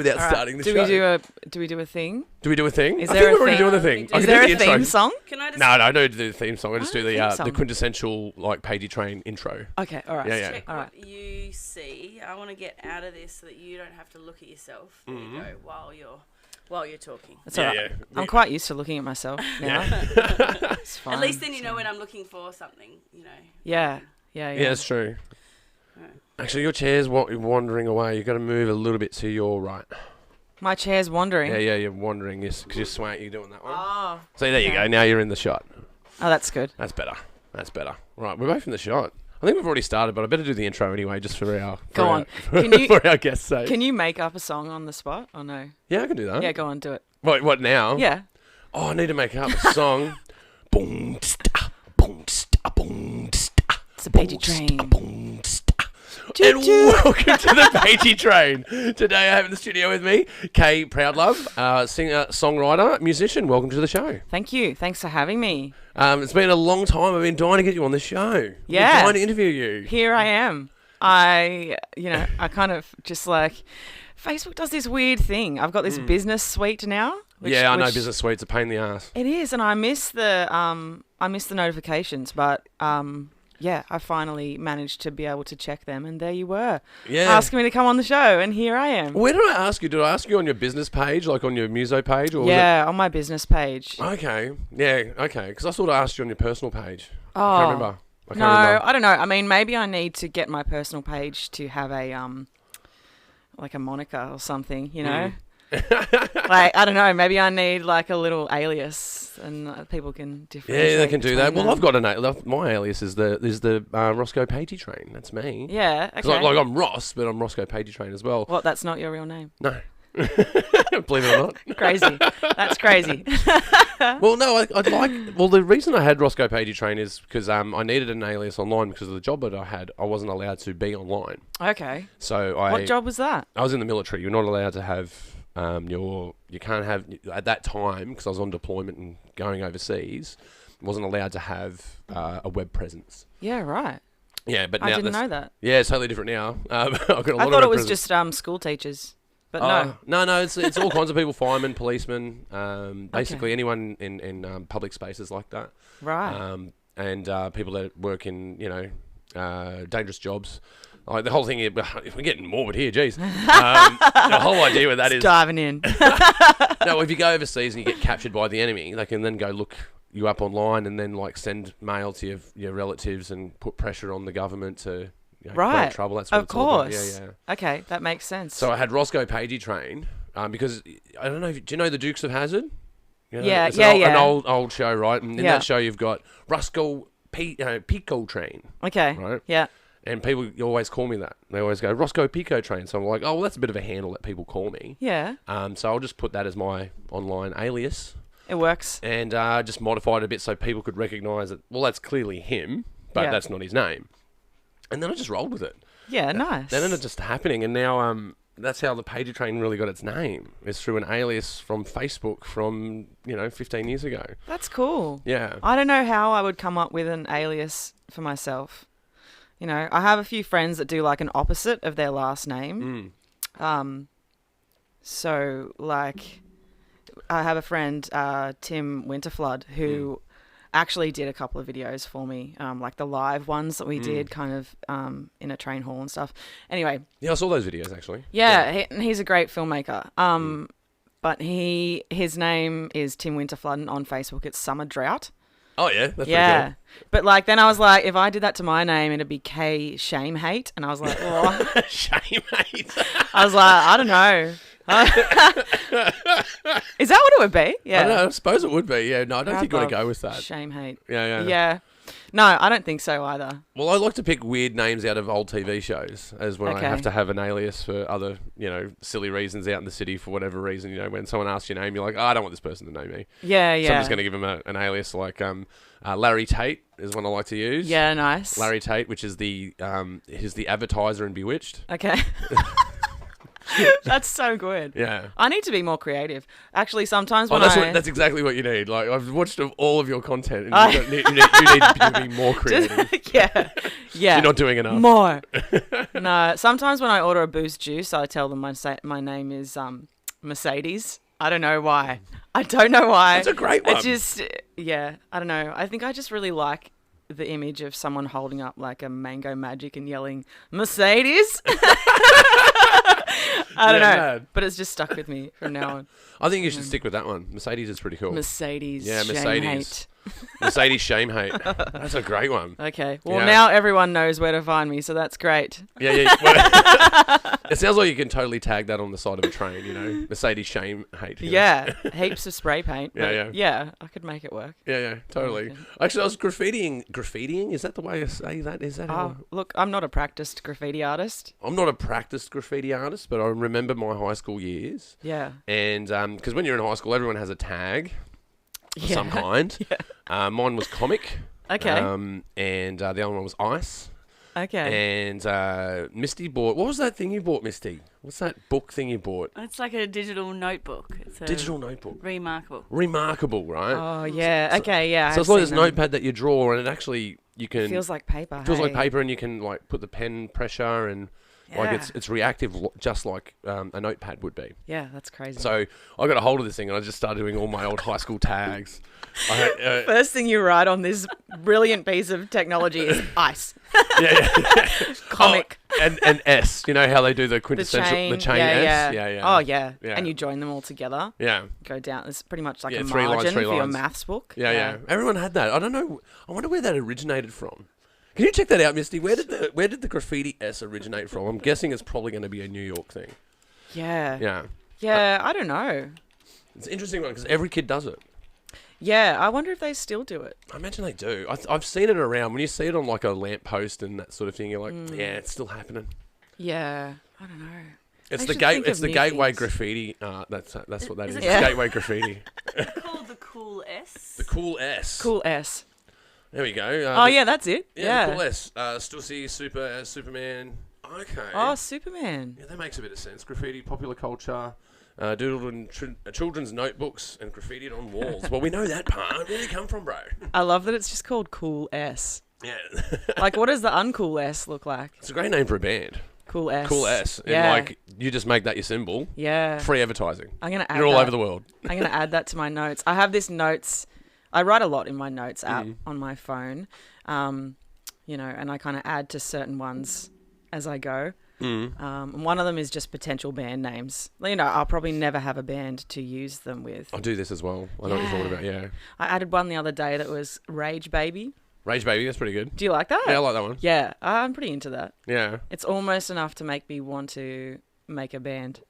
without All right. starting the do show. Do we do a thing? Do we do a thing? Is I there think a we're already theme? doing the thing. I Is can there do a the intro. theme song? Can I just No, I don't do the theme song. I just do don't think the so. quintessential like Pagey Train intro. Okay, all right. Yeah. check All what right. you see? I want to get out of this so that you don't have to look at yourself. There you go, while you're talking. That's all right. Yeah. I'm quite used to looking at myself now. It's fine. At least then you know when I'm looking for something, you know. Yeah. Yeah, that's true. Right. Actually, your chair's wandering away. You've got to move a little bit to your right. My chair's wandering. Yeah, you're wandering. Yes, because you're swaying. You're doing that one. Oh. So there you go. Now you're in the shot. Oh, that's good. That's better. Right, we're both in the shot. I think we've already started, but I better do the intro anyway, just for our Go on. for our guest's sake. Can you make up a song on the spot or no? Yeah, I can do that. Yeah, go on, do it. What now? Yeah. Oh, I need to make up a song. Boom, sta, boom, sta, boom, sta. It's a Pagey Train. Boom, sta. Choo And choo. welcome to the Pagey Train. Today I have in the studio with me Kay Proudlove, singer, songwriter, musician. Welcome to the show. Thank you. Thanks for having me. It's been a long time. I've been dying to get you on this show. Yeah. I've been dying to interview you. Here I am. I kind of just like, Facebook does this weird thing. I've got this business suite now. I know Business Suite's a pain in the ass. It is, and I miss the notifications, but yeah, I finally managed to be able to check them, and there you were, asking me to come on the show, and here I am. Where did I ask you? Did I ask you on your business page, like on your muso page? Or Yeah, on my business page. Okay. Yeah, okay. Because I thought I asked you on your personal page. Oh. I can't remember. No, I don't know. I mean, maybe I need to get my personal page to have a like a moniker or something, you know? Like, I don't know, maybe I need like a little alias and people can differentiate. Yeah, they can do that. between Well, them. I've got my alias is the Roscoe Pagey Train. That's me. Yeah, 'Cause okay. like I'm Ross, but I'm Roscoe Pagey Train as well. What, that's not your real name? No. Believe it or not. Crazy. That's crazy. Well, no, I'd like... Well, the reason I had Roscoe Pagey Train is because I needed an alias online because of the job that I had. I wasn't allowed to be online. Okay. So What job was that? I was in the military. You're not allowed to have... you can't have... At that time, because I was on deployment and going overseas, wasn't allowed to have a web presence. Yeah, right. Yeah, but now... I didn't know that. Yeah, it's totally different now. I've got a lot I of thought it web was presence. just school teachers. But no. No, it's all kinds of people, firemen, policemen, basically anyone in public spaces like that. Right. And people that work in, dangerous jobs. Like the whole thing, we're getting morbid here, geez. The whole idea with that is... Diving in. No, if you go overseas and you get captured by the enemy, they can then go look you up online and then like send mail to your relatives and put pressure on the government to... Right. create trouble. That's what Of it's all about. course. Yeah. Okay, that makes sense. So I had Roscoe Pagey Train because I don't know. Do you know the Dukes of Hazzard? Yeah, it's yeah, an old show, right? And in Yeah. that show, you've got Roscoe Pico Train, Okay. right? Yeah. And people always call me that. They always go Roscoe Pico Train. So I'm like, oh, well, that's a bit of a handle that people call me. Yeah. So I'll just put that as my online alias It works. and just modify it a bit so people could recognise that. Well, that's clearly him, but Yeah. that's not his name. And then I just rolled with it. Yeah, nice. Then it's just happening, and now that's how the Pagey Train really got its name. Is through an alias from Facebook from 15 years ago. That's cool. Yeah. I don't know how I would come up with an alias for myself. I have a few friends that do like an opposite of their last name. So like, I have a friend, Tim Winterflood, who actually did a couple of videos for me, like the live ones that we did kind of in a train hall and stuff. Anyway. Yeah, I saw those videos actually. Yeah, he's a great filmmaker. But his name is Tim Winterflood, and on Facebook it's Summer Drought. Oh yeah, that's pretty Yeah. But like then I was like, if I did that to my name, it'd be K Shame Hate, and I was like, oh. cool. Shame, mate. I was like, I don't know. Is that what it would be? Yeah. I don't know, I suppose it would be. Yeah, no, I don't think you've got to Proudlove, go with that. Shame Hate. Yeah. Yeah. No, I don't think so either. Well, I like to pick weird names out of old TV shows as when I Okay. have to have an alias for other, silly reasons out in the city for whatever reason. When someone asks your name, you're like, oh, I don't want this person to know me. Yeah, yeah. So I'm just going to give them an alias like Larry Tate is one I like to use. Yeah, nice. Larry Tate, which is the advertiser in Bewitched. Okay. That's so good. Yeah. I need to be more creative. Actually, sometimes Oh, when that's exactly what you need. Like, I've watched all of your content, and I- you need to be more creative. yeah. You're not doing enough. More. No, sometimes when I order a Boost juice, I tell them my name is Mercedes. I don't know why. That's a great one. It's just, yeah, I don't know. I think I just really like the image of someone holding up like a mango magic and yelling, Mercedes. I don't know. Mad. But it's just stuck with me from now on. I think you should stick with that one. Mercedes is pretty cool. Mercedes. Yeah, shame, Mercedes. hate. Mercedes shame hate. That's a great one. Okay. Well, Yeah. now everyone knows where to find me, so that's great. Yeah. Well, it sounds like you can totally tag that on the side of a train, Mercedes shame hate. Yeah. Heaps of spray paint. Yeah, but yeah. Yeah, I could make it work. Yeah, totally. Okay. Actually, I was graffitiing. Is that the way I say that? Is that how? Look, I'm not a practiced graffiti artist. I'm not a practiced graffiti artist, but I remember my high school years. Yeah. And because when you're in high school, everyone has a tag of some kind. Mine was comic. Okay. And the other one was ice. Okay. And Misty bought... What was that thing you bought, Misty? What's that book thing you bought? It's like a digital notebook. It's a Digital notebook. Remarkable. Remarkable, right? Oh, yeah. Okay, yeah. So it's like this notepad that you draw, and it actually... You can... Feels like paper. Feels like hey? paper, and you can like put the pen pressure and... Like Yeah. it's reactive, just like a notepad would be. Yeah, that's crazy. So I got a hold of this thing and I just started doing all my old high school tags. First thing you write on this brilliant piece of technology is ice. Yeah. Comic. Oh, and S. You know how they do the The quintessential chain. S? Yeah. Oh, yeah. Yeah. And you join them all together. Yeah. Go down. It's pretty much like Yeah, a 3 lines, margin 3 for your lines. maths book. Yeah. Everyone had that. I don't know. I wonder where that originated from. Can you check that out, Misty? Where did the graffiti S originate from? I'm guessing it's probably going to be a New York thing. Yeah. Yeah. Yeah, I don't know. It's an interesting one because every kid does it. Yeah, I wonder if they still do it. I imagine they do. I've seen it around. When you see it on like a lamppost and that sort of thing, you're like, yeah, it's still happening. Yeah, I don't know. It's I the should think It's of the new gateway things. graffiti. That's what that is. Is it- It's Yeah. gateway graffiti. It's called the Cool S. The cool S. Cool S. There we go. Oh, yeah, that's it. Yeah, the cool S. Stussy, Superman. Okay. Oh, Superman. Yeah, that makes a bit of sense. Graffiti, popular culture, doodled in children's notebooks, and graffitied on walls. Well, we know that part. Where did it come from, bro? I love that it's just called Cool S. Yeah. Like, what does the uncool S look like? It's a great name for a band. Cool S. Cool S. And Yeah. like, you just make that your symbol. Yeah. Free advertising. I'm going to add You're all that. over the world. I'm going to add that to my notes. I have this notes. I write a lot in my notes app on my phone, and I kind of add to certain ones as I go. And one of them is just potential band names. I'll probably never have a band to use them with. I'll do this as well. I know what you're talking about, yeah. I added one the other day that was Rage Baby. Rage Baby, that's pretty good. Do you like that? Yeah, I like that one. Yeah, I'm pretty into that. Yeah. It's almost enough to make me want to make a band.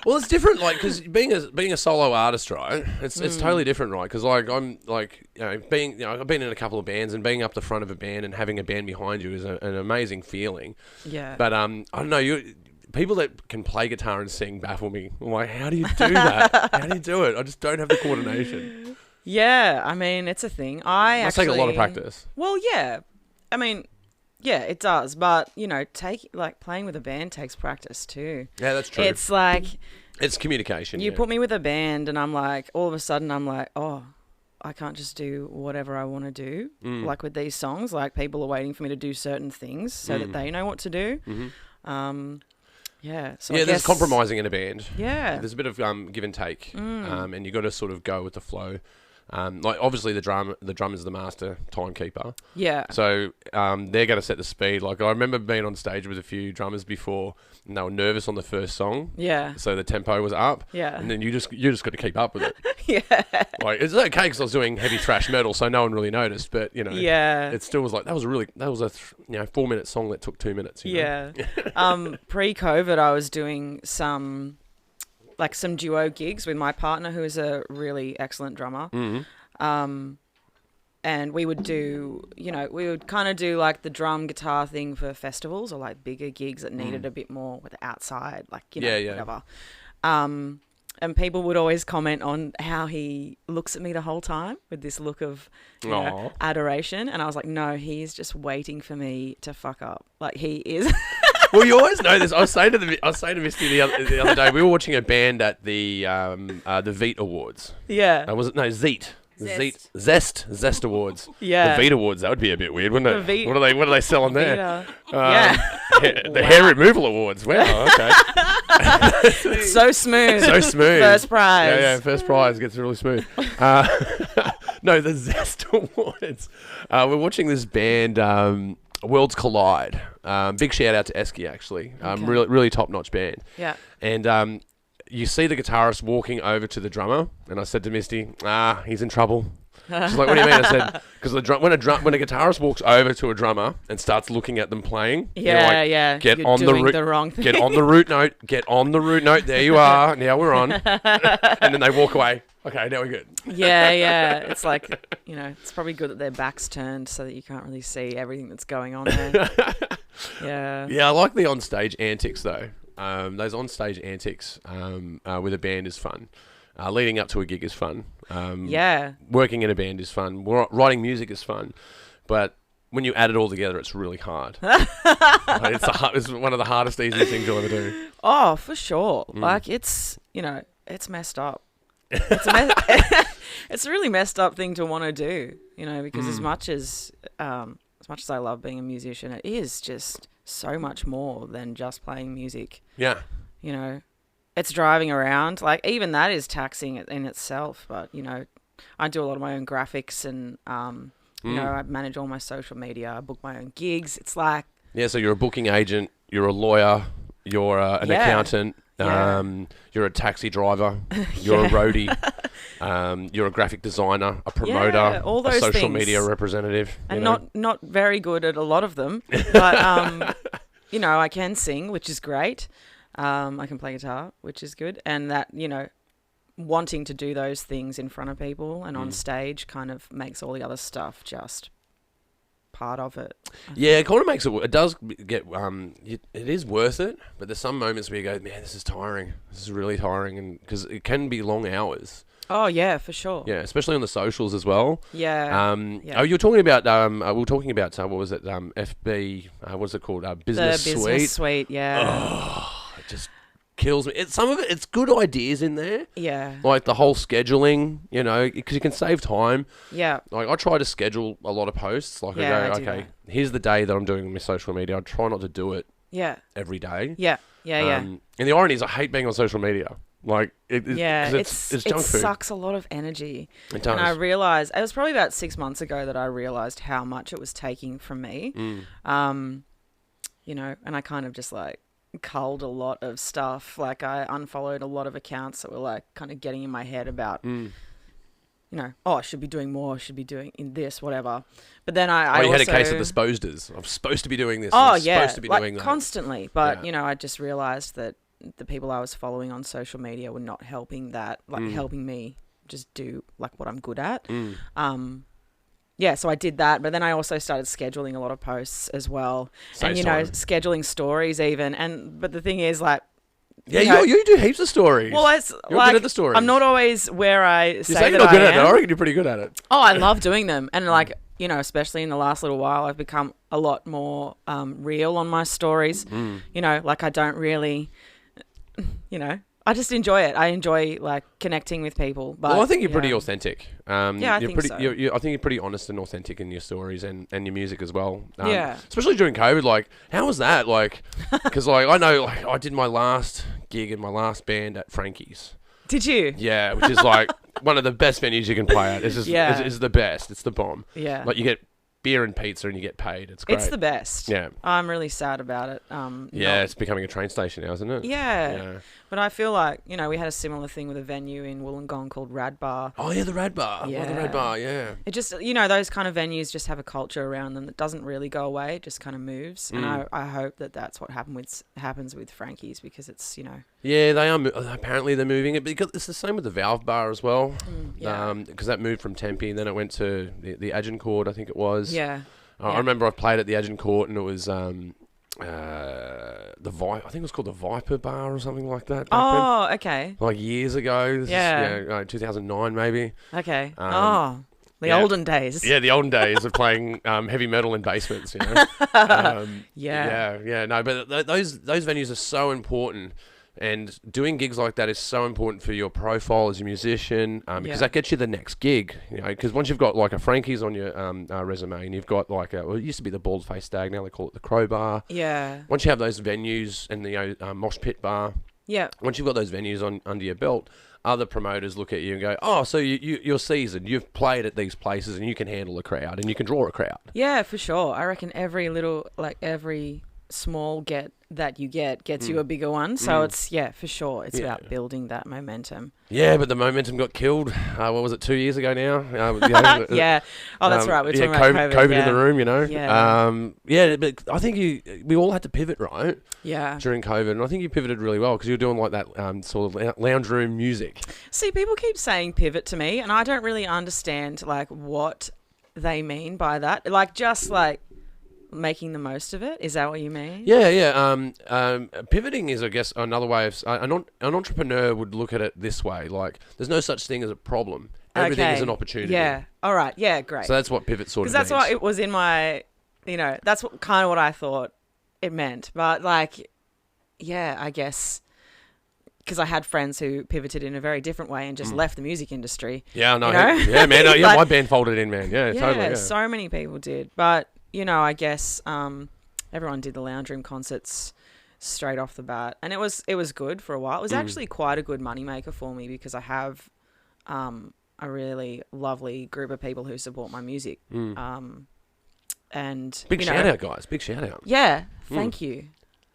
Well, it's different, like, because being a solo artist, right? It's totally different, right? Because like I'm like I've been in a couple of bands, and being up the front of a band and having a band behind you is an amazing feeling. Yeah. But I don't know, people that can play guitar and sing baffle me. I'm like, how do you do that? How do you do it? I just don't have the coordination. Yeah, I mean, it's a thing. It must take a lot of practice. Well, yeah. I mean, yeah, it does. But, playing with a band takes practice too. Yeah, that's true. It's like It's communication. you yeah. put me with a band and I'm like, all of a sudden I'm like, oh, I can't just do whatever I want to do. Like with these songs, like people are waiting for me to do certain things so that they know what to do. Yeah. So I there's guess, compromising in a band. Yeah. There's a bit of give and take, and you got to sort of go with the flow. Like obviously the drum is the master timekeeper. Yeah. So they're going to set the speed. Like I remember being on stage with a few drummers before, and they were nervous on the first song. Yeah. So the tempo was up. Yeah. And then you just got to keep up with it. Yeah. Like it's okay because I was doing heavy thrash metal, so no one really noticed. But Yeah. it still was like that was a 4-minute song that took 2 minutes. Yeah. Pre-COVID, I was doing some duo gigs with my partner, who is a really excellent drummer. And we would do, we would kind of do like the drum guitar thing for festivals or like bigger gigs that needed a bit more with outside, whatever. And people would always comment on how he looks at me the whole time with this look of adoration. And I was like, no, he's just waiting for me to fuck up. Like he is. Well, you always know this. I was saying to Misty the other day. We were watching a band at the Veet Awards. Yeah. Was it Zeet? Zest. Zest Awards. Yeah. The Veet Awards. That would be a bit weird, wouldn't it? The Veet- What are they selling there? Yeah. The hair removal awards. Wow. Okay. So smooth. So smooth. First prize. Yeah. First prize gets really smooth. No, the Zest Awards. We're watching this band, Worlds Collide. Big shout out to Esky, actually. Okay. Really top notch band. Yeah. And you see the guitarist walking over to the drummer, and I said to Misty, he's in trouble. She's like, what do you mean? I said, because when a guitarist walks over to a drummer and starts looking at them playing, Yeah. get You're on doing the the wrong thing. get on the root note, get on the root note. There you are. Now we're on. And then they walk away. Okay, now we're good. Yeah. It's like, it's probably good that their back's turned so that you can't really see everything that's going on there. Yeah. Yeah, I like the onstage antics though. Those onstage antics with a band is fun. Leading up to a gig is fun. Yeah. Working in a band is fun. Writing music is fun. But when you add it all together, it's really hard. It's one of the hardest, easiest things you'll ever do. Oh, for sure. Like, it's messed up. It's a really messed up thing to want to do, because as much as I love being a musician, it is just so much more than just playing music. Yeah. It's driving around. Like, even that is taxing in itself. But, I do a lot of my own graphics and, I manage all my social media. I book my own gigs. It's like... Yeah, so you're a booking agent, you're a lawyer, you're an accountant, you're a taxi driver, you're a roadie, you're a graphic designer, a promoter, all those a social things. media representative. And not very good at a lot of them. But, I can sing, which is great. I can play guitar, which is good. And that, wanting to do those things in front of people and on stage kind of makes all the other stuff just part of it. Yeah, it kind of makes it does get, it is worth it, but there's some moments where you go, man, this is tiring. This is really tiring, and because it can be long hours. Oh, yeah, for sure. Yeah, especially on the socials as well. Yeah. Oh, you were talking about, we were talking about, what was it, FB, what's it called, Business Suite? The Business Suite, yeah. Oh, it just kills me. Some of it's good ideas in there. Yeah. Like the whole scheduling, because you can save time. Yeah. Like I try to schedule a lot of posts. Like Yeah, I I go, do okay, that. here's the day that I'm doing my social media. I try not to do it Yeah. every day. Yeah. Yeah. And the irony is I hate being on social media. Like, it's junk food. It sucks a lot of energy. It does. And I realised, it was probably about 6 months ago that I realised how much it was taking from me. And I kind of just like culled a lot of stuff. Like I unfollowed a lot of accounts that were like kind of getting in my head about, I should be doing more, I should be doing in this, whatever. But then I you also... had a case of the spostas. I'm supposed to be doing this. Oh, I'm yeah. supposed to be doing that. Constantly. But, Yeah. I just realised that the people I was following on social media were not helping that, helping me just do like what I'm good at. So I did that, but then I also started scheduling a lot of posts as well. Saves and time. scheduling stories even. But the thing is, like, Yeah, you do heaps of stories. well, it's You're like good at the stories. I'm not always where I You say say that you're not good I at it. am. I reckon you're pretty good at it. Oh, I love doing them, and like especially in the last little while, I've become a lot more real on my stories. Like I don't really, I just enjoy it. I enjoy like connecting with people. But Well, I think you're pretty authentic. I think pretty, so. I think you're pretty honest and authentic in your stories and your music as well. Yeah. Especially during COVID. Like, how was that? Like, because like I know, like I did my last gig in my last band at Frankie's. Did you? Yeah, which is like one of the best venues you can play at. It's just, it's the best. It's the bomb. Yeah. Like you get beer and pizza and you get paid. It's great. It's the best. Yeah. I'm really sad about it. It's becoming a train station now, isn't it? Yeah. But I feel like, we had a similar thing with a venue in Wollongong called Rad Bar. Oh, yeah, the Rad Bar. Yeah. Oh, the Rad Bar, yeah. It just, those kind of venues just have a culture around them that doesn't really go away. It just kind of moves. And I hope that that's what happens with Frankie's because it's, Yeah, they are. Apparently, they're moving it because it's the same with the Valve Bar as well. Yeah. Because that moved from Tempe and then it went to the Agincourt, I think it was. Yeah. I remember I played at the Agincourt and it was I think it was called the Viper Bar or something like that. Oh, okay. Like years ago. This Yeah. is, 2009 maybe. Okay. The olden days. Yeah, the olden days of playing heavy metal in basements, you know. Yeah. No, but those venues are so important, and doing gigs like that is so important for your profile as a musician, because that gets you the next gig. You know, because once you've got like a Frankie's on your resume, and you've got like it used to be the Bald Face Stag, now they call it the Crowbar. Yeah. Once you have those venues and the Mosh Pit Bar. Yeah. Once you've got those venues under your belt, other promoters look at you and go, oh, so you're seasoned. You've played at these places and you can handle a crowd and you can draw a crowd. Yeah, for sure. I reckon every small get that you gets you a bigger one. So it's, for sure. It's about building that momentum. Yeah, but the momentum got killed. What was it, 2 years ago now? Yeah. Oh, that's right. We're talking about COVID. COVID in the room, you know. Yeah. But I think we all had to pivot, right? Yeah. During COVID, and I think you pivoted really well because you were doing like that sort of lounge room music. See, people keep saying pivot to me, and I don't really understand like what they mean by that. Like just like making the most of it. Is that what you mean? Yeah. Pivoting is, I guess, another way of an entrepreneur would look at it this way. Like, there's no such thing as a problem. Everything is an opportunity. Yeah. All right. Yeah. Great. So that's what pivot sort of means. Because that's what it was in my, that's kind of what I thought it meant. But like, yeah, I guess because I had friends who pivoted in a very different way and just left the music industry. Yeah, no, yeah, man. Yeah, my band folded in, man. Yeah, totally. Yeah, so many people did, but I guess everyone did the lounge room concerts straight off the bat, and it was good for a while. It was actually quite a good moneymaker for me because I have a really lovely group of people who support my music. And big shout out, guys! Big shout out. Yeah, thank you.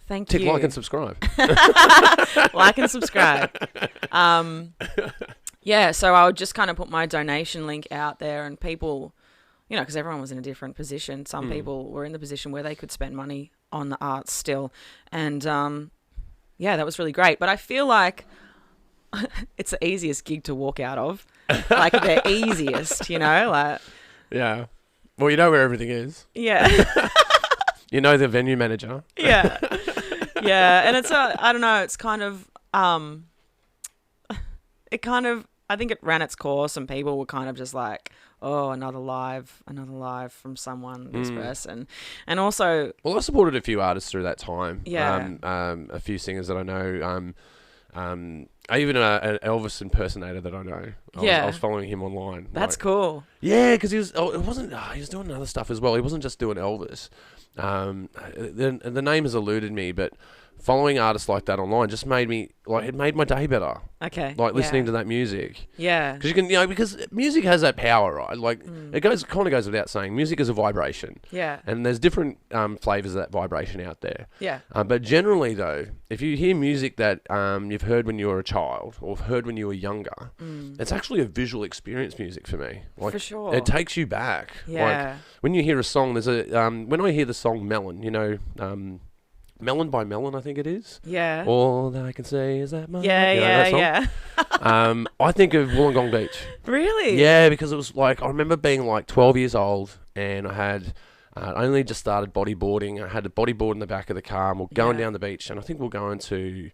Thank you. Tick like and subscribe. Like and subscribe. Yeah, so I would just kind of put my donation link out there, and people, because everyone was in a different position. Some people were in the position where they could spend money on the arts still. And, that was really great. But I feel like it's the easiest gig to walk out of. Like, the easiest, like... Yeah. Well, you know where everything is. Yeah. You know the venue manager. Yeah. Yeah, and it's I don't know, it's kind of, I think it ran its course and people were kind of just like, oh, another live from someone, this person. And also... Well, I supported a few artists through that time. Yeah. A few singers that I know. Even an Elvis impersonator that I know. I was following him online. That's cool. Yeah, because he was doing other stuff as well. He wasn't just doing Elvis. The name has eluded me, but following artists like that online just made my day better. Okay. Like listening to that music. Yeah. Because you can, because music has that power, right? Like it kind of goes without saying. Music is a vibration. Yeah. And there's different flavors of that vibration out there. Yeah. But generally, though, if you hear music that you've heard when you were a child or heard when you were younger, it's actually a visual experience music for me. Like, for sure. It takes you back. Yeah. Like when you hear a song, there's when I hear the song Melon, Melon by Melon, I think it is. Yeah. All that I can say is that my... Yeah. I think of Wollongong Beach. Really? Yeah, because it was like, I remember being like 12 years old and I had only just started bodyboarding. I had a bodyboard in the back of the car and we're going down the beach and I think we're going to...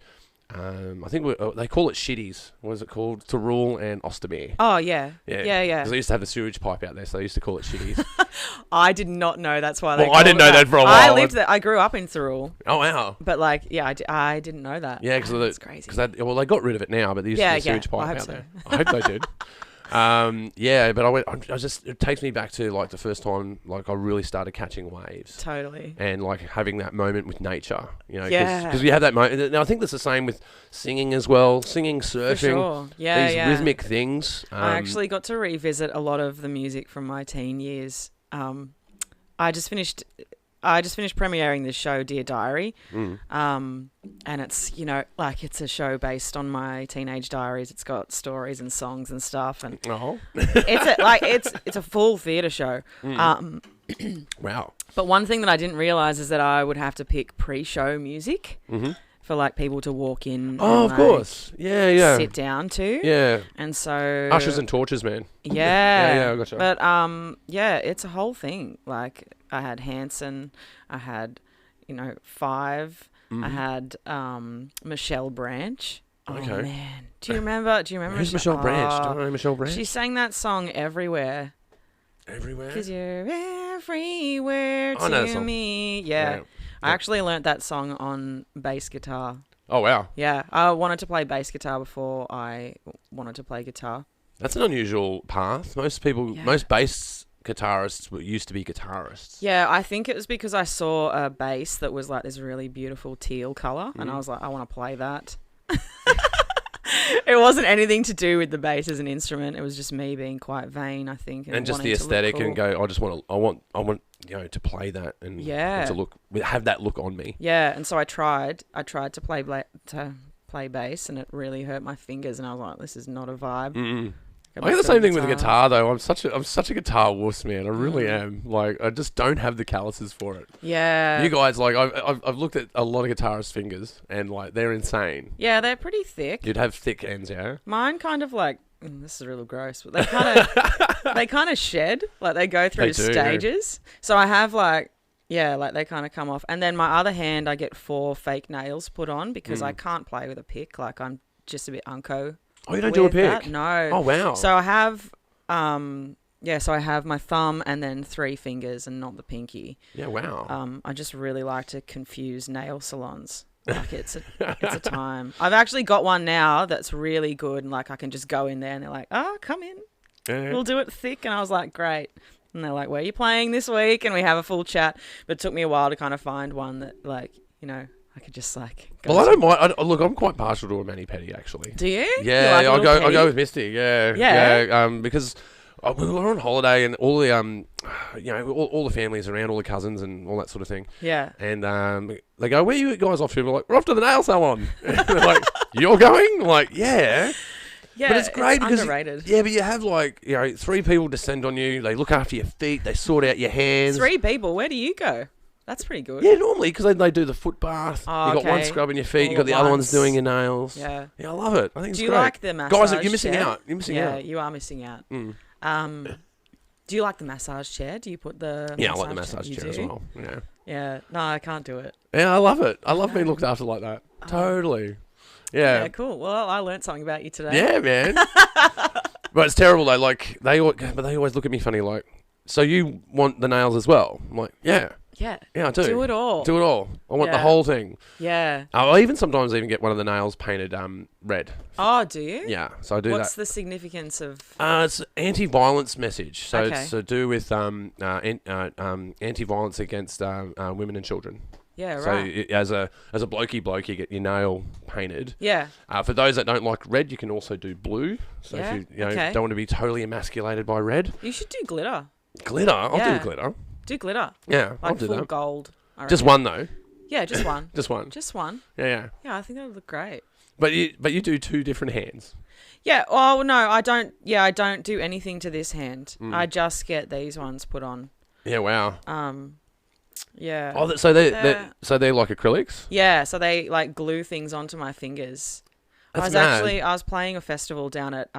they call it Shitties. What is it called? Tarul and Ostermere. Oh, yeah. Yeah. Because they used to have the sewage pipe out there, so they used to call it Shitties. I did not know that's why they I didn't know that for a while. I lived there. I grew up in Thurul. Oh, wow. But, I didn't know that. Yeah, because that's crazy. They got rid of it now, but they used to have the sewage pipe out there. I hope they did. But it takes me back to like the first time like I really started catching waves. Totally. And like having that moment with nature, because you have that moment. Now I think that's the same with singing as well. Singing, surfing, for sure. These rhythmic things. I actually got to revisit a lot of the music from my teen years. I just finished premiering this show, Dear Diary. And it's, it's a show based on my teenage diaries. It's got stories and songs and stuff. And it's a full theatre show. Wow. But one thing that I didn't realise is that I would have to pick pre-show music for like people to walk in. Oh, of course. Yeah. Sit down to. Yeah. And so... Ushers and torches, man. Yeah. Yeah, I gotcha. But, it's a whole thing. Like, I had Hanson, I had, Five, I had Michelle Branch. Okay. Oh, man. Do you remember Who's Michelle Branch? Do you know Michelle Branch? She sang that song everywhere. Everywhere. Because you're everywhere I know that to song. me. Yeah. Yeah. I actually learnt that song on bass guitar. Oh, wow. Yeah. I wanted to play bass guitar before I wanted to play guitar. That's an unusual path. Most people, Yeah. most bass guitarists used to be guitarists. Yeah, I think it was because I saw a bass that was like this really beautiful teal colour, and I was like, I want to play that. It wasn't anything to do with the bass as an instrument. It was just me being quite vain, I think, And just the wanting to look aesthetic cool. and go, I want, to play that and Yeah. to have that look on me. Yeah, and so I tried to play bass, and it really hurt my fingers, and I was like, this is not a vibe. Mm-mm. Go I back get the to same thing with the guitar though. I'm such a guitar wuss, man. I really am. Like, I just don't have the calluses for it. Yeah. You guys, like, I've looked at a lot of guitarists' fingers, and like they're insane. Yeah, they're pretty thick. You'd have thick ends, yeah. Mine kind of like this is a little gross, but they kind of shed, like they go through They do. stages. So I have like they kind of come off, and then my other hand I get 4 fake nails put on because I can't play with a pick. Like I'm just a bit unco. Oh, you don't do a with pick? that. No. Oh, wow. So I have so I have my thumb and then 3 fingers and not the pinky. Yeah, wow. I just really like to confuse nail salons. Like it's a time. I've actually got one now that's really good, and like I can just go in there and they're like, "Oh, come in, Yeah. we'll do it thick." And I was like, "Great." And they're like, "Where are you playing this week?" And we have a full chat. But it took me a while to kind of find one that like I could just like. Go Well, I to. don't mind. Look, I'm quite partial to a mani-pedi, actually. Do you? Yeah, You like a I little go pedi? with Misty. Yeah. Yeah. Because we were on holiday and all the all the families around, all the cousins and all that sort of thing. Yeah. And they go, "Where are you guys off to?" We're like, "We're off to the nail salon." And they're like, "You're going?" I'm like, "Yeah." Yeah. But it's great because underrated. yeah, but you have like 3 people descend on you. They look after your feet. They sort out your hands. 3 people. Where do you go? That's pretty good. Yeah, normally because they do the foot bath. Oh, You got one okay. scrubbing your feet. All You got at the other ones once. doing your nails. Yeah. Yeah, I love it. I think it's Do you great. like the massage Guys, you're missing chair? out. You're missing Yeah, out. you are missing out. Mm. Do you like the massage chair? Do you put the Yeah, I like the massage You chair as do? well. Yeah. Yeah. No, I can't do it. Yeah, I love it. I love being looked after like that. Totally. Yeah, Yeah. cool. Well, I learned something about you today. Yeah, man. But it's terrible though. Like they always look at me funny. Like, so you want the nails as well? I'm like, yeah, Yeah. I do. Do it all. Do it all. I want the Yeah. whole thing. Yeah. I'll even sometimes get one of the nails painted red. Oh, do you? Yeah, so I do What's that. the significance of? It's anti-violence message. So Okay. it's to do with anti-violence against women and children. Yeah, So right. as a blokey, you get your nail painted. Yeah. For those that don't like red, you can also do blue. So Yeah, if you okay. don't want to be totally emasculated by red, You should do glitter. glitter. I'll Yeah. do glitter. Do glitter. Yeah, I'll Like do full that. gold. I Just reckon. one though. Yeah, just one. Just one. Just one. Yeah. Yeah, I think that would look great. But you do 2 different hands. Yeah. Oh no, I don't. Yeah, I don't do anything to this hand. Mm. I just get these ones put on. Yeah. Wow. Yeah. Oh, so Yeah. they're like acrylics. Yeah, so they like glue things onto my fingers. That's I was playing a festival down at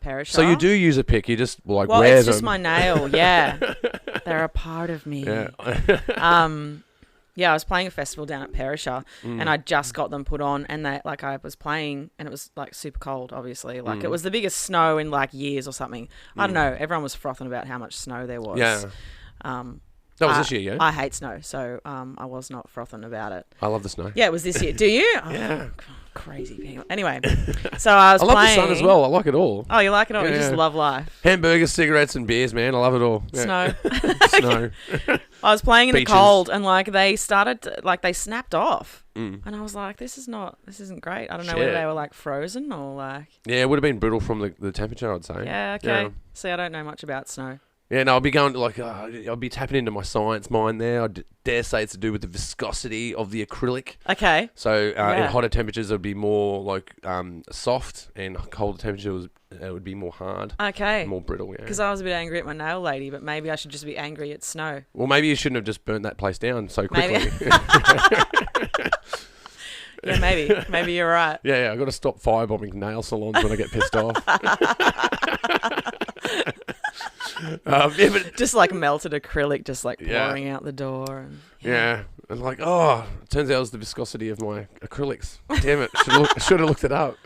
Perisher. So you do use a pick. You just Well, wear it's them. just my nail. Yeah, they're a part of me. Yeah. Yeah, I was playing a festival down at Perisher, Mm. and I just got them put on, and I was playing, and it was like super cold, obviously. Like it was the biggest snow in like years or something. I don't know. Everyone was frothing about how much snow there was. Yeah. That was this year, yeah. I hate snow, so I was not frothing about it. I love the snow. Yeah, it was this year. Do you? Oh, Yeah. crazy people. Anyway, so I was I love playing. the sun as well. I like it all. Oh, you like it all? Yeah, You just yeah. love life. Hamburgers, cigarettes, and beers, man. I love it all. Yeah. Snow. Snow. I was playing in Beaches. the cold, and like they snapped off, Mm. and I was like, this isn't great. I don't know whether Shit. they were like frozen or like. Yeah, it would have been brutal from the temperature, I'd say. Yeah. Okay. Yeah. See, I don't know much about snow. Yeah, no, I'll be going to I'll be tapping into my science mind there. I dare say it's to do with the viscosity of the acrylic. Okay. So in Yeah. hotter temperatures, it would be more like soft, and colder temperatures, it would be more hard, Okay. more brittle. Yeah. Because I was a bit angry at my nail lady, but maybe I should just be angry at snow. Well, maybe you shouldn't have just burnt that place down so quickly. Maybe. Yeah, maybe. Maybe you're right. Yeah, I've got to stop firebombing nail salons when I get pissed off. Yeah, but Just like melted acrylic, just like Yeah. pouring out the door. And, yeah, and like, it turns out it was the viscosity of my acrylics. Damn it, should have looked it up.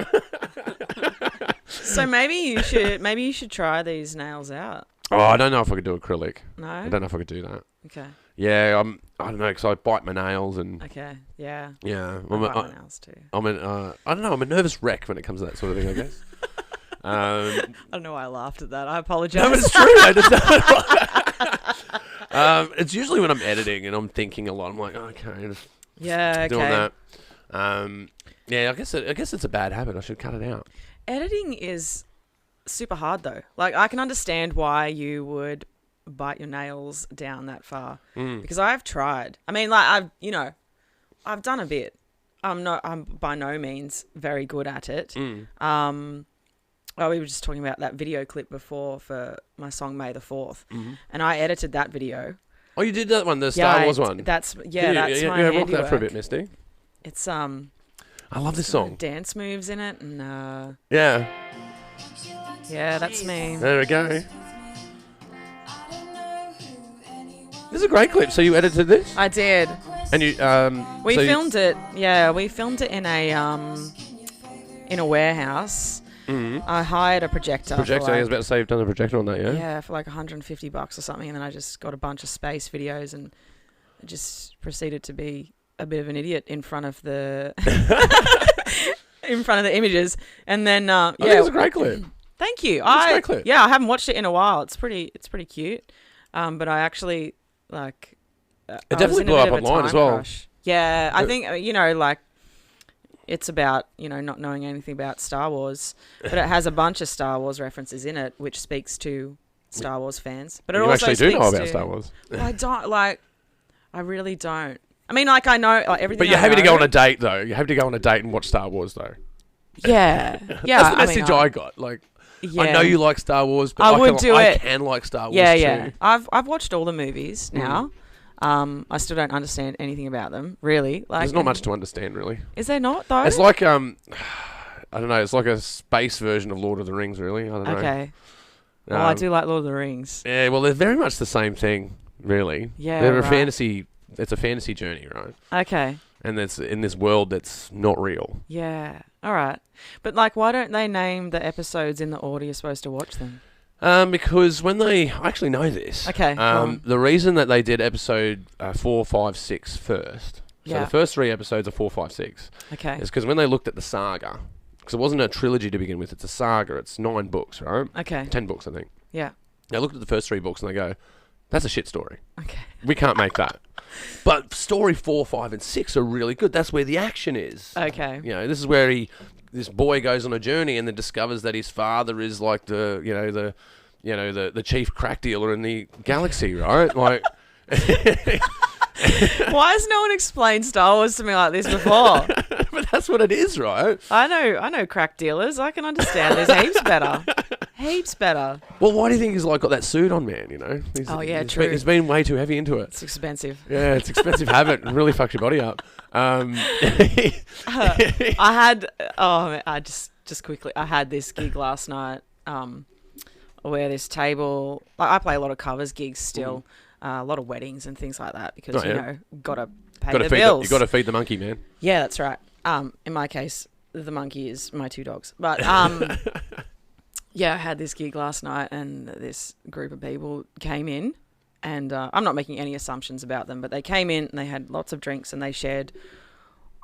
So maybe you should try these nails out. Oh, I don't know if I could do acrylic. No. I don't know if I could do that. Okay. Yeah, I don't know, because I bite my nails and Okay. Yeah. yeah, I bite my nails too. I don't know. I'm a nervous wreck when it comes to that sort of thing, I guess. I don't know why I laughed at that. I apologize. No, but it's true. It's usually when I'm editing and I'm thinking a lot. I'm like, okay, just yeah. doing Okay. that. Yeah, I guess it's a bad habit. I should cut it out. Editing is super hard though. Like I can understand why you would bite your nails down that far because I've tried. I mean, like I've done a bit. I'm by no means very good at it. We were just talking about that video clip before for my song May the 4th, and I edited that video. Oh, you did that one, the Star Wars one. That's my rock that for a bit, Misty. It's I love this song. Dance moves in it, and yeah, that's me. there we go. This is a great clip. So you edited this? I did. And you we filmed it. Yeah, we filmed it in a warehouse. I hired a projector. I was about to say you've done a projector on that, yeah? Yeah, for like $150 or something, and then I just got a bunch of space videos and just proceeded to be a bit of an idiot in front of the images, and then I think it's a great clip. Thank you. It's a great clip. Yeah, I haven't watched it in a while. It's pretty cute. But I actually like. It definitely blew up online as well. Crush. Yeah, I think like. It's about, not knowing anything about Star Wars, but it has a bunch of Star Wars references in it, which speaks to Star Wars fans. But it you also actually do know speaks about Star Wars. Well, I really don't. I mean, like, I know everything. But you're happy to go on a date, though. You're happy to go on a date and watch Star Wars, though. Yeah. Yeah. That's the message I got. Like, yeah. I know you like Star Wars, but I can like Star Wars too. I've watched all the movies now. I still don't understand anything about them, really. Like, there's not much to understand, really. Is there not, though? It's like, I don't know, it's like a space version of Lord of the Rings, really. I don't know. Okay. Well, I do like Lord of the Rings. Yeah, well, they're very much the same thing, really. Yeah, they're right. a fantasy. It's a fantasy journey, right? Okay. And it's in this world that's not real. Yeah. All right. But, like, why don't they name the episodes in the order you're supposed to watch them? Because when I actually know this. Okay. The reason that they did episode 4, 5, 6 first. So the first 3 episodes are 4, 5, 6. Okay. Is because when they looked at the saga, because it wasn't a trilogy to begin with, it's a saga. It's 9 books, right? Okay. 10 books, I think. Yeah. They looked at the first 3 books and they go, "That's a shit story. Okay. We can't make that." But story 4, 5, and 6 are really good. That's where the action is. Okay. This is where this boy goes on a journey and then discovers that his father is like the chief crack dealer in the galaxy, right? Like, why has no one explained Star Wars to me like this before? But that's what it is, right? I know crack dealers. I can understand this heaps better. Heaps better. Well, why do you think he's like got that suit on, man? True. He's been way too heavy into it. It's expensive. Yeah, it's expensive habit. It really fucks your body up. Just quickly, I had this gig last night. Where this table, I play a lot of covers gigs still, a lot of weddings and things like that because gotta pay the bills. You got to feed the monkey, man. Yeah, that's right. In my case, the monkey is my 2 dogs. But yeah, I had this gig last night, and this group of people came in, and I'm not making any assumptions about them, but they came in and they had lots of drinks, and they shared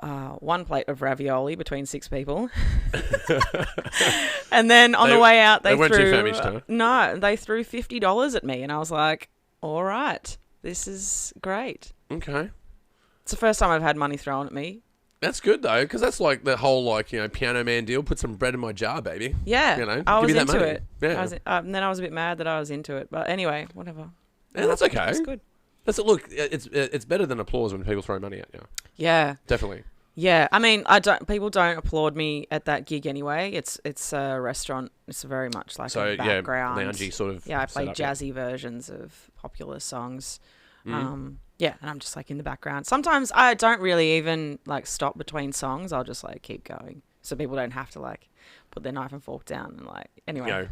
1 plate of ravioli between 6 people. And then on the way out, they weren't threw... too famished, huh? No, they threw $50 at me, and I was like, all right, this is great. Okay. It's the first time I've had money thrown at me. That's good, though, because that's like the whole, Piano Man deal. Put some bread in my jar, baby. Yeah, I was into it. Yeah. And then I was a bit mad that I was into it. But anyway, whatever. Yeah, that's okay. It's good. It's better than applause when people throw money at you. Yeah. Definitely. Yeah, I mean, people don't applaud me at that gig anyway. It's a restaurant. It's very much like a background. Loungy sort of. Yeah, I play jazzy versions of popular songs. Yeah, and I'm just like in the background. Sometimes I don't really even like stop between songs. I'll just like keep going, so people don't have to like put their knife and fork down and like anyway. Go.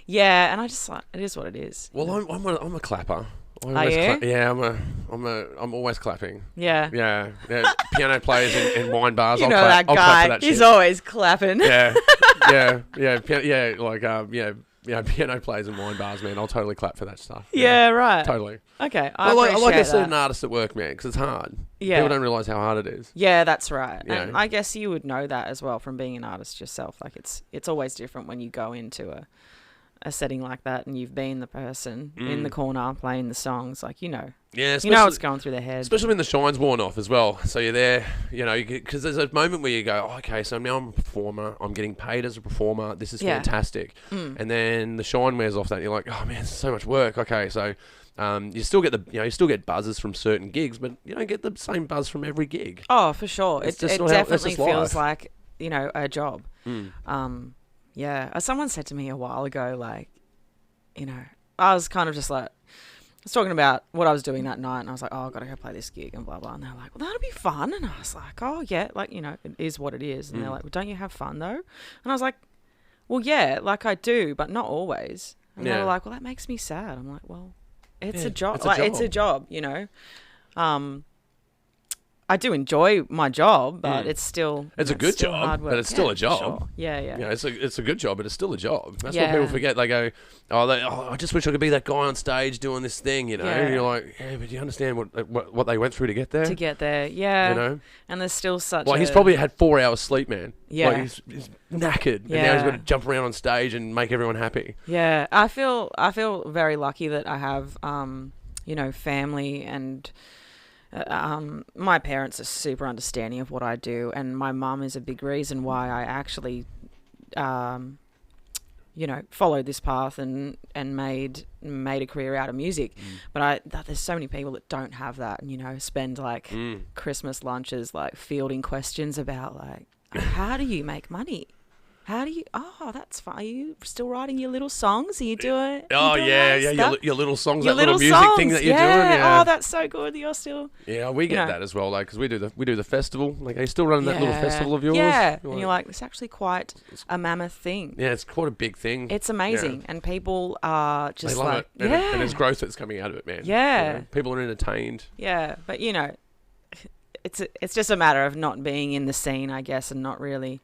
Yeah, and I just like it is what it is. Well, I'm a clapper. Are you? Yeah, I'm always clapping. Yeah. Yeah. Piano players in wine bars. You I'll know clap, that guy. I'll clap for that He's shit. always clapping. Yeah. Like piano players and wine bars, man. I'll totally clap for that stuff. Yeah, right. Totally. Okay, I like to see that. an artist at work, man, because it's hard. Yeah. People don't realise how hard it is. Yeah, that's right. Yeah. And I guess you would know that as well from being an artist yourself. Like it's always different when you go into a setting like that and you've been the person in the corner playing the songs. Like, Yeah, you know what's going through their head. Especially when the shine's worn off as well. So you're there, because there's a moment where you go, oh, okay, so now I'm a performer. I'm getting paid as a performer. This is fantastic. And then the shine wears off that. And you're like, oh man, it's so much work. Okay, so you still get you still get buzzes from certain gigs, but you don't get the same buzz from every gig. Oh, for sure. It definitely feels like a job. Yeah. Someone said to me a while ago, like, I was kind of just like, I was talking about what I was doing that night, and I was like, oh, I've got to go play this gig and blah, blah. And they're like, well, that'll be fun. And I was like, oh, yeah, like, it is what it is. And they're like, well, don't you have fun, though? And I was like, well, yeah, like I do, but not always. And they were like, well, that makes me sad. I'm like, well, it's a job. It's a job, I do enjoy my job, but it's still... It's a good job, but it's still a job. Sure. Yeah. It's a good job, but it's still a job. That's what people forget. They go, I just wish I could be that guy on stage doing this thing, And you're like, yeah, but do you understand what they went through to get there? To get there, yeah. And there's still such he's probably had 4 hours sleep, man. Yeah. Like, he's knackered, and now he's got to jump around on stage and make everyone happy. Yeah, I feel very lucky that I have, family and... my parents are super understanding of what I do, and my mum is a big reason why I actually, followed this path and made a career out of music. But there's so many people that don't have that, and spend like Christmas lunches like fielding questions about like, how do you make money? How do you... Oh, that's fine. Are you still writing your little songs? Are you doing... Oh, yeah. Your little songs, your that little music songs. thing that you're doing. Yeah. Oh, that's so good. You're still... Yeah, we get that as well, because we do the festival. Like, are you still running that little festival of yours? Yeah. And you're like, it's actually quite a mammoth thing. Yeah, it's quite a big thing. It's amazing. And people are just they love like... it. And there's growth that's coming out of it, man. Yeah. People are entertained. Yeah. But, it's just a matter of not being in the scene, I guess, and not really...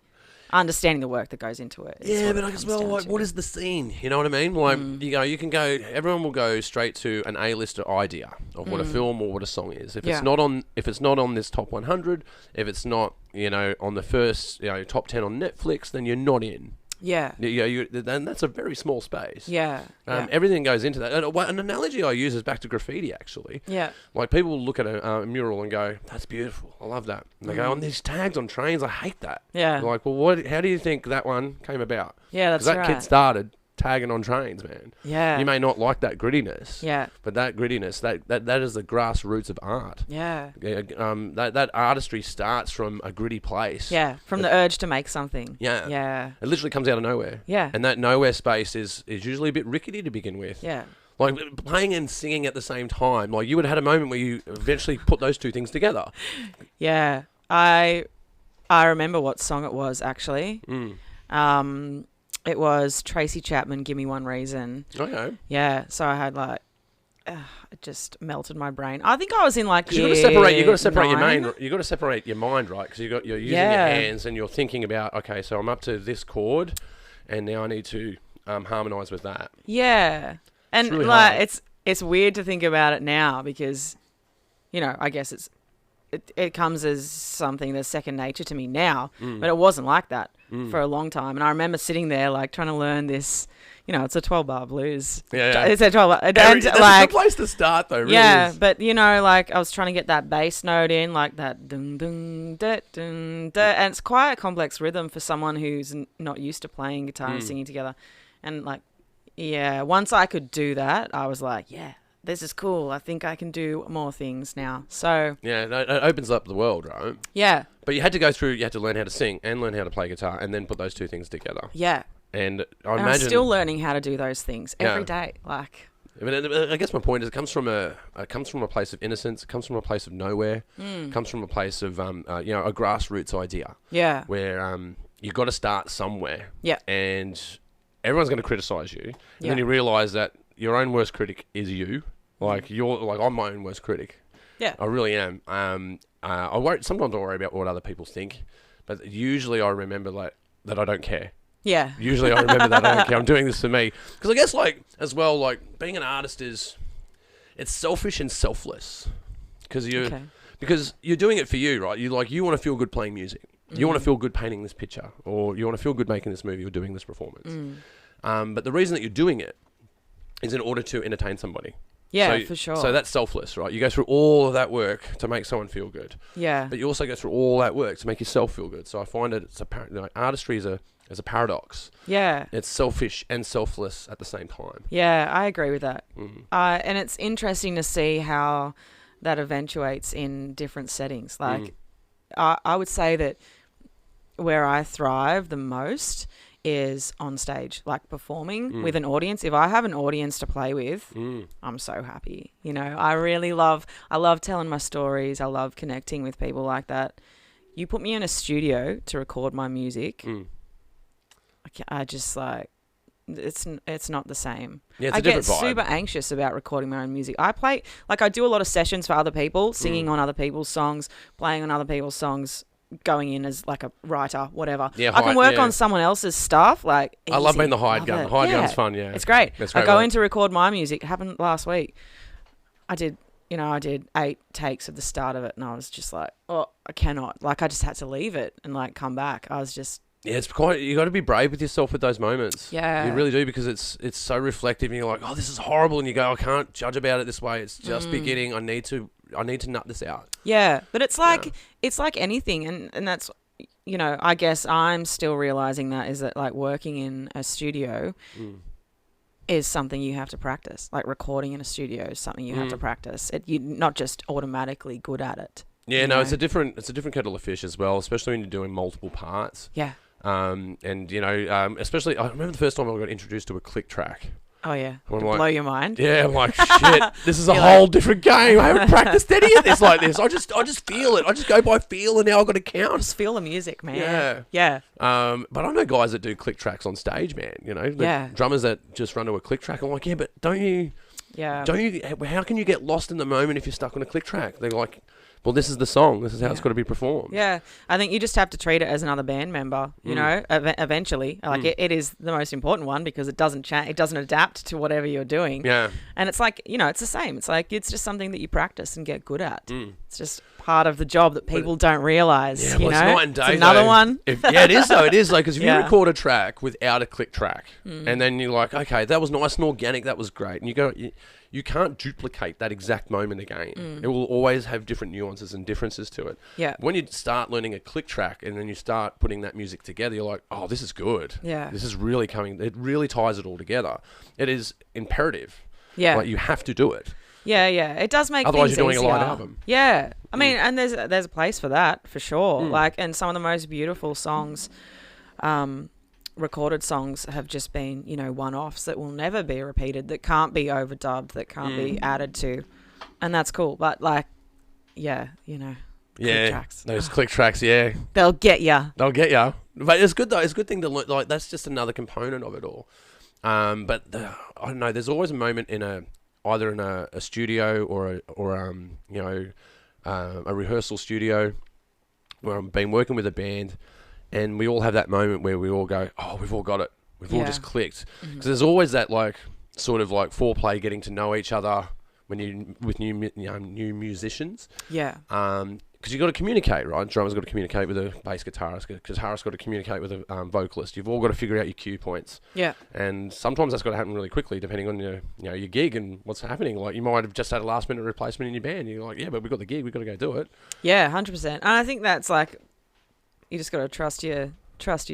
understanding the work that goes into it. Yeah, but as well, like, what is the scene? You know what I mean? Like, you can go. Everyone will go straight to an A-lister idea of what a film or what a song is. If it's not on this top 100, if it's not, on the first, top 10 on Netflix, then you're not in. Yeah. And that's a very small space. Yeah. Everything goes into that. An analogy I use is back to graffiti, actually. Yeah. Like, people will look at a mural and go, that's beautiful. I love that. And they go, on these tags on trains, I hate that. Yeah. They're like, well, how do you think that one came about? Yeah, that's right. Because that kid started tagging on trains, man. Yeah. You may not like that grittiness. Yeah. But that grittiness, that is the grassroots of art. Yeah. That artistry starts from a gritty place. Yeah. From the urge to make something. Yeah. Yeah. It literally comes out of nowhere. Yeah. And that nowhere space is usually a bit rickety to begin with. Yeah. Like, playing and singing at the same time. Like, you would have had a moment where you eventually put those two things together. Yeah. I remember what song it was, actually. It was Tracy Chapman, Give Me One Reason. Okay. Yeah. So I had like, it just melted my brain. I think I was in like you got to separate your mind. You got to separate your mind, right? Because you're using your hands and you're thinking about, okay, so I'm up to this chord, and now I need to harmonize with that. Yeah. And really like hard. it's weird to think about it now because, I guess it comes as something that's second nature to me now, but it wasn't like that for a long time. And I remember sitting there like trying to learn this, it's a 12-bar blues. Yeah. It's a 12-bar. That's a good place to start though, really. Yeah, but like I was trying to get that bass note in, like that dun dun da dun da, and it's quite a complex rhythm for someone who's not used to playing guitar and singing together. And like, yeah, once I could do that, I was like, yeah, this is cool. I think I can do more things now. So yeah, it opens up the world, right? Yeah. But you had to learn how to sing and learn how to play guitar, and then put those two things together. Yeah. And I'm still learning how to do those things every day. Like, I guess my point is, it comes from a place of innocence. It comes from a place of nowhere. It comes from a place of a grassroots idea. Yeah. Where you got to start somewhere. Yeah. And everyone's going to criticize you, and then you realize that your own worst critic is you. Like, I'm my own worst critic. Yeah. I really am. Sometimes I worry about what other people think, but usually I remember like that I don't care. Yeah. Usually I remember that. Okay, I'm doing this for me. Because I guess, like, as well, like, being an artist it's selfish and selfless. Because you're doing it for you, right? You want to feel good playing music. You want to feel good painting this picture, or you want to feel good making this movie or doing this performance. But the reason that you're doing it is in order to entertain somebody. Yeah, for sure. So that's selfless, right? You go through all of that work to make someone feel good. Yeah. But you also go through all that work to make yourself feel good. So I find that artistry is a paradox. Yeah. It's selfish and selfless at the same time. Yeah, I agree with that. Mm. And it's interesting to see how that eventuates in different settings. Like, I would say that where I thrive the most is on stage, like performing with an audience. If I have an audience to play with, I'm so happy. You know, I love telling my stories. I love connecting with people like that. You put me in a studio to record my music, I just like, it's not the same. Yeah, it's I a different get vibe. super anxious about recording my own music. I do a lot of sessions for other people, singing on other people's songs, playing on other people's songs, going in as like a writer, whatever. Yeah, I can work on someone else's stuff. Like, I love easy. being the hired gun. Love The it. hired Yeah. gun's fun, yeah. It's great. That's I great go work. in to record my music. It happened last week. I did 8 takes of the start of it, and I was just like, oh, I cannot. Like, I just had to leave it and like come back. I was just, Yeah, you got to be brave with yourself with those moments. Yeah. You really do, because it's so reflective, and you're like, oh, this is horrible, and you go, I can't judge about it this way. It's just beginning. I need to nut this out. yeah. But it's like anything, and that's, you know, I guess I'm still realizing that is that like working in a studio is something you have to practice. Like recording in a studio is something you have to practice. You're not just automatically good at it. Yeah, you no, know? it's a different kettle of fish as well, especially when you're doing multiple parts. Yeah. And you know, especially I remember the first time I got introduced to a click track. Oh yeah. I'm To like- blow your mind. Yeah, I'm like, shit, this is a You're whole like- different game. I haven't practiced any of this like this. I just feel it. I just go by feel, and now I've got to count. Just feel the music, man. Yeah. Yeah. But I know guys that do click tracks on stage, man. You know, Yeah. drummers that just run to a click track. I'm like, yeah, but don't you? Yeah. How can you get lost in the moment if you're stuck on a click track? They're like, well, this is the song. This is how it's got to be performed. Yeah, I think you just have to treat it as another band member, you know, eventually. Like, it is the most important one because it doesn't change, it doesn't adapt to whatever you're doing. Yeah. And it's like, you know, it's the same. It's like, it's just something that you practice and get good at. It's just part of the job that people don't realise, Yeah, you well, know? it's night and day. It's another though. one. Yeah, it is though. It is, like, because if you Yeah. record a track without a click track, and then you're like, okay, that was nice and organic, that was great, and you can't duplicate that exact moment again. It will always have different nuances and differences to it. Yeah. When you start learning a click track and then you start putting that music together, you're like, oh, this is good. Yeah. This is really coming. It really ties it all together. It is imperative. Yeah. Like, you have to do it. Yeah, yeah. It does make Otherwise things you're doing a live easier. album. Yeah. I mean, and there's a place for that, for sure. Like, and some of the most beautiful songs, recorded songs have just been, you know, one-offs that will never be repeated, that can't be overdubbed, that can't be added to. And that's cool. But, like, yeah, you know, click tracks. Those click tracks, yeah. They'll get ya. They'll get you. But it's good, though. It's a good thing to learn. Like, that's just another component of it all. I don't know. There's always a moment either in a studio or a rehearsal studio where I've been working with a band, and we all have that moment where we all go, oh, we've all got it. We've all just clicked. Because there's always that, like, sort of like foreplay, getting to know each other with new musicians. Yeah. Because you've got to communicate, right? Drummer's got to communicate with a bass guitarist. Guitarist's got to communicate with a vocalist. You've all got to figure out your cue points. Yeah. And sometimes that's got to happen really quickly, depending on your gig and what's happening. Like, you might have just had a last minute replacement in your band. You're like, yeah, but we've got the gig. We've got to go do it. Yeah, 100%. And I think that's like, you just got to trust your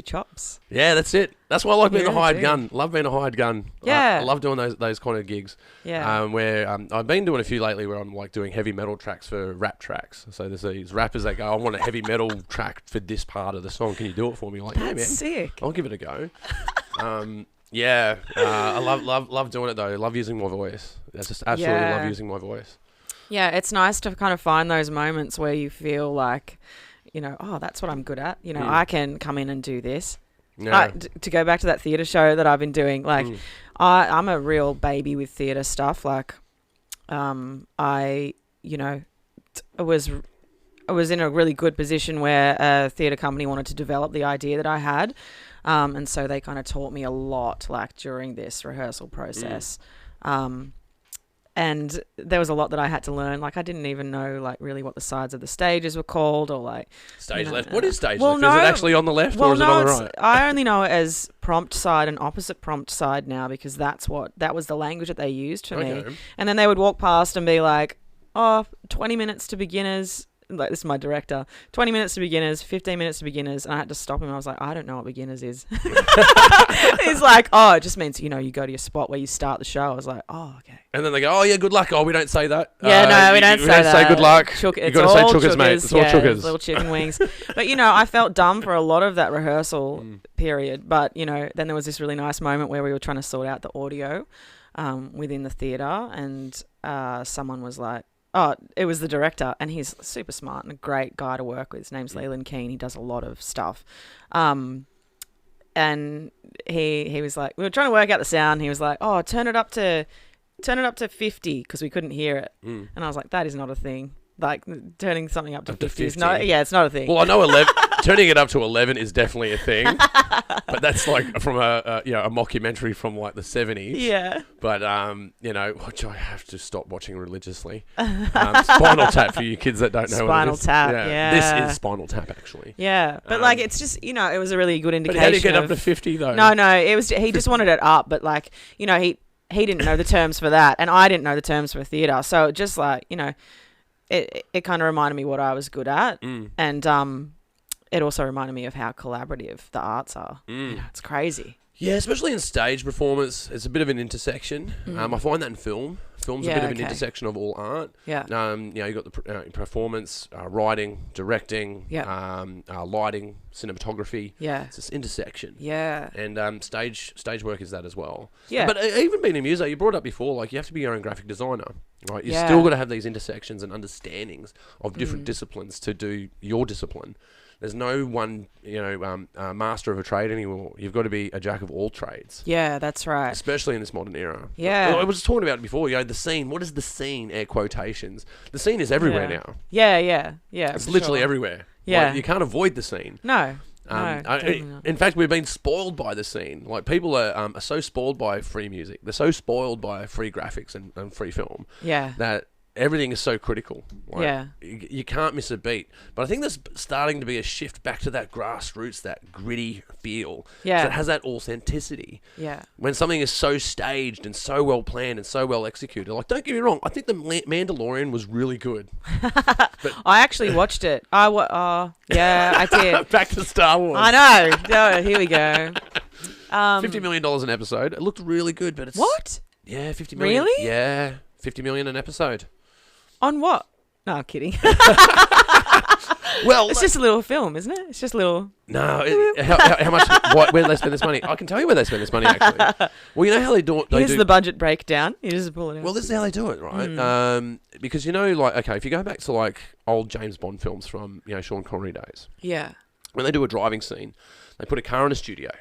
chops. Yeah, that's it. That's why I like being Yeah, a hired too. gun. Love being a hired gun. Yeah. I love doing those kind of gigs. Yeah. Where I've been doing a few lately where I'm like doing heavy metal tracks for rap tracks. So there's these rappers that go, I want a heavy metal track for this part of the song. Can you do it for me? I'm like, yeah, man. That's sick. I'll give it a go. I love doing it though. I love using my voice. That's just absolutely love using my voice. Yeah, it's nice to kind of find those moments where you feel like, you know, oh, that's what I'm good at. You know, I can come in and do this. Yeah. To go back to that theatre show that I've been doing, like, I'm a real baby with theatre stuff. Like, I was in a really good position where a theatre company wanted to develop the idea that I had. And so they kind of taught me a lot, like, during this rehearsal process. And there was a lot that I had to learn. Like, I didn't even know, like, really what the sides of the stages were called, or, like... Stage left. What is stage well, left? No, is it actually on the left, or is it on the right? I only know it as prompt side and opposite prompt side now, because that was the language that they used for me. And then they would walk past and be like, 20 minutes to beginners... Like, this is my director. 20 minutes to beginners, 15 minutes to beginners. And I had to stop him. I was like, I don't know what beginners is. He's like, it just means, you go to your spot where you start the show. I was like, okay. And then they go, yeah, good luck. Oh, we don't say that. Yeah, no, we don't say that. We don't say good luck. You've got to say chookers, mate. It's all chookers. Little chicken wings. But, I felt dumb for a lot of that rehearsal period. But, then there was this really nice moment where we were trying to sort out the audio within the theatre. And someone was like, it was the director, and he's super smart and a great guy to work with. His name's Leland Keane. He does a lot of stuff. And he was like, we were trying to work out the sound. He was like, turn it up to 50, because we couldn't hear it. And I was like, that is not a thing. Like, turning something up to 50 is not, it's not a thing. Well, I know turning it up to 11 is definitely a thing, but that's like from a mockumentary from like the 70s. Yeah. But which I have to stop watching religiously. Spinal Tap, for you kids that don't know. Spinal Tap. Yeah. This is Spinal Tap, actually. Yeah, but like, it's just it was a really good indication. But how do you get up to 50 though? No, it was he just wanted it up, but like he didn't know the terms for that, and I didn't know the terms for theatre, so just like it kind of reminded me what I was good at, and it also reminded me of how collaborative the arts are. It's crazy. Yeah, especially in stage performance, it's a bit of an intersection. I find that in film. Film's a bit of an intersection of all art. Yeah. You've got the performance, writing, directing, lighting, cinematography. Yeah. It's this intersection. Yeah. And stage work is that as well. Yeah. But even being in music, you brought up before, like, you have to be your own graphic designer, right? You've still got to have these intersections and understandings of different disciplines to do your discipline. There's no one, master of a trade anymore. You've got to be a jack of all trades. Yeah, that's right. Especially in this modern era. Yeah. I was talking about it before, the scene. What is the scene, air quotations? The scene is everywhere now. Yeah. It's literally everywhere. Yeah. Like, you can't avoid the scene. No. In fact, we've been spoiled by the scene. Like, people are so spoiled by free music. They're so spoiled by free graphics and free film. Yeah. That everything is so critical. Like, Yeah. You can't miss a beat. But I think there's starting to be a shift back to that grassroots, that gritty feel. Yeah. So it has that authenticity. Yeah. When something is so staged and so well planned and so well executed. Like, don't get me wrong, I think the Mandalorian was really good. But I actually watched it. I did. back to Star Wars. I know. Oh, here we go. $50 million an episode. It looked really good, but it's... What? Yeah, $50 million. Really? Yeah, $50 million an episode. On what? No, I'm kidding. Well, it's just a little film, isn't it? It's just a little... No, how much... where do they spend this money? I can tell you where they spend this money, actually. Well, you know how they do... Here's the budget breakdown. You just pull it out. Well, this is how they do it, right? Because, if you go back to, like, old James Bond films from, Sean Connery days. Yeah. When they do a driving scene, they put a car in a studio.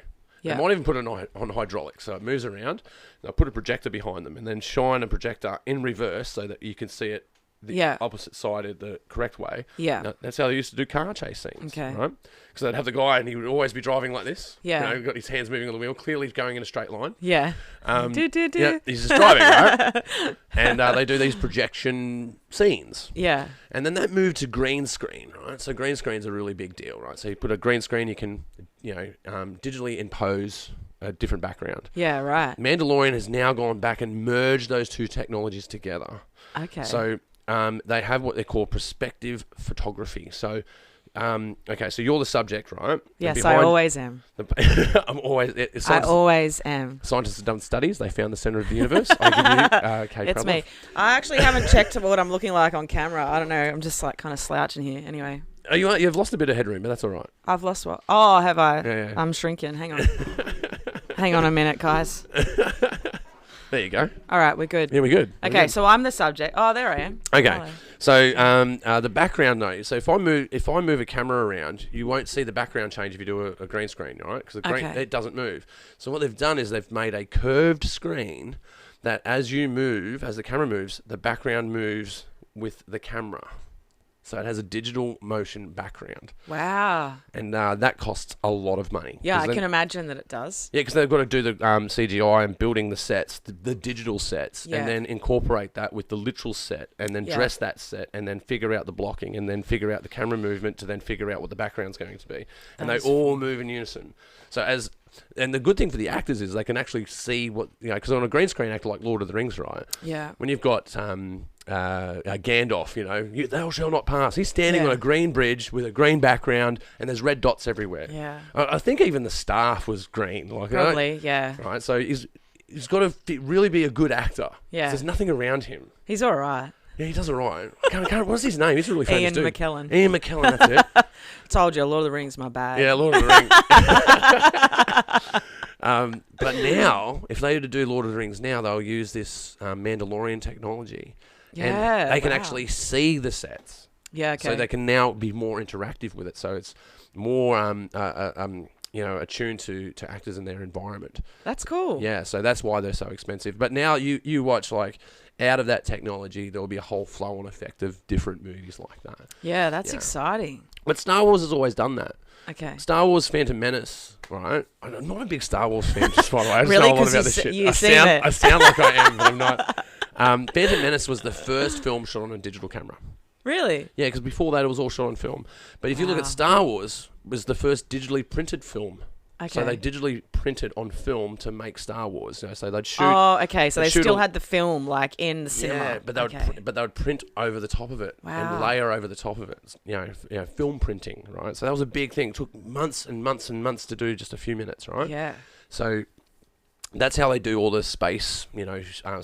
Yeah. They might even put it on hydraulics, so it moves around. They'll put a projector behind them and then shine a projector in reverse so that you can see it the opposite side of the correct way. Yeah. Now, that's how they used to do car chase scenes. Okay. Right? Because they'd have the guy and he would always be driving like this. Yeah. Got his hands moving on the wheel, clearly going in a straight line. Yeah. Yeah, he's just driving, right? And they do these projection scenes. Yeah. And then that moved to green screen, right? So green screen's a really big deal, right? So you put a green screen, you can, digitally impose a different background. Yeah, right. Mandalorian has now gone back and merged those two technologies together. Okay. So they have what they call perspective photography. So, so you're the subject, right? Yes, I always am. I'm always. I always am. Scientists have done studies. They found the center of the universe. I give you, it's me. I actually haven't checked what I'm looking like on camera. I don't know. I'm just like kind of slouching here. Anyway. You've lost a bit of headroom, but that's all right. I've lost what? Oh, have I? Yeah. I'm shrinking. Hang on. Hang on a minute, guys. There you go. All right, we're good. Yeah, we're good. Okay, so I'm the subject. Oh, there I am. Okay. Hello. So the background though. So if I move a camera around, you won't see the background change if you do a green screen, right? Because it doesn't move. So what they've done is they've made a curved screen that as the camera moves, the background moves with the camera. So it has a digital motion background. Wow. And that costs a lot of money. Yeah, I 'Cause can imagine that it does. Yeah, because they've got to do the CGI and building the sets, the digital sets, Yeah. and then incorporate that with the literal set, and then Yeah. dress that set, and then figure out the blocking, and then figure out the camera movement to then figure out what the background's going to be. And they That's all move in unison. And the good thing for the actors is they can actually see what, because on a green screen actor like Lord of the Rings, right? Yeah. When you've got Gandalf, thou shall not pass. He's standing Yeah. on a green bridge with a green background, and there's red dots everywhere. Yeah. I think even the staff was green. Probably, yeah. Right, so he's got to really be a good actor. Yeah. There's nothing around him. He's all right. Yeah, he does all right. What's his name? He's a really famous Ian dude. McKellen. Ian McKellen, that's it. Told you, Lord of the Rings, my bag. Yeah, Lord of the Rings. But now, if they were to do Lord of the Rings now, they'll use this Mandalorian technology. Yeah, And they can wow. actually see the sets. Yeah, okay. So they can now be more interactive with it. So it's more attuned to actors in their environment. That's cool. Yeah, so that's why they're so expensive. But now you watch, like, out of that technology, there will be a whole flow-on effect of different movies like that. Yeah, that's Yeah. exciting. But Star Wars has always done that. Okay. Star Wars Phantom Menace, right? I'm not a big Star Wars fan, just by the way. I just Really? know a lot 'Cause about you this se- shit. you've seen it. I sound like I am, but I'm not. Phantom Menace was the first film shot on a digital camera. Really? Yeah, because before that it was all shot on film. But if you look at Wow. Star Wars, it was the first digitally printed film. Okay. So they digitally printed on film to make Star Wars. So they'd shoot. Oh, okay. So they'd they shoot still on- had the film like in the cinema. Yeah, but they would Okay. but they would print over the top of it Wow. and layer over the top of it. Film printing, right? So that was a big thing. It took months and months and months to do just a few minutes, right? Yeah. So that's how they do all the space,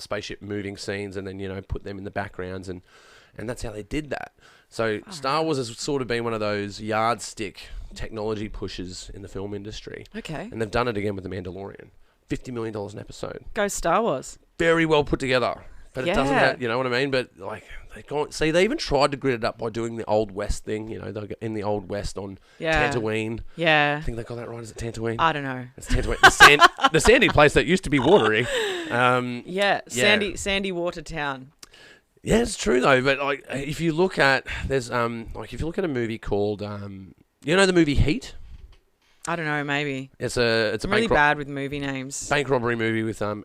spaceship moving scenes, and then put them in the backgrounds, and that's how they did that. So Star Wars has sort of been one of those yardstick technology pushes in the film industry, Okay. and they've done it again with The Mandalorian. $50 million an episode. Go Star Wars. Very well put together. But it doesn't Yeah. have, you know what I mean? But like, they even tried to grit it up by doing the Old West thing. They got in the Old West on Yeah. Tatooine. Yeah. I think they got that right. Is it Tatooine? I don't know. It's Tatooine. The sandy place that used to be watery. Yeah. Sandy Water Town. Yeah, it's true though. But like, if you look at if you look at a movie called the movie Heat. I don't know. Maybe. It's a I'm really bad with movie names. bank robbery movie with Al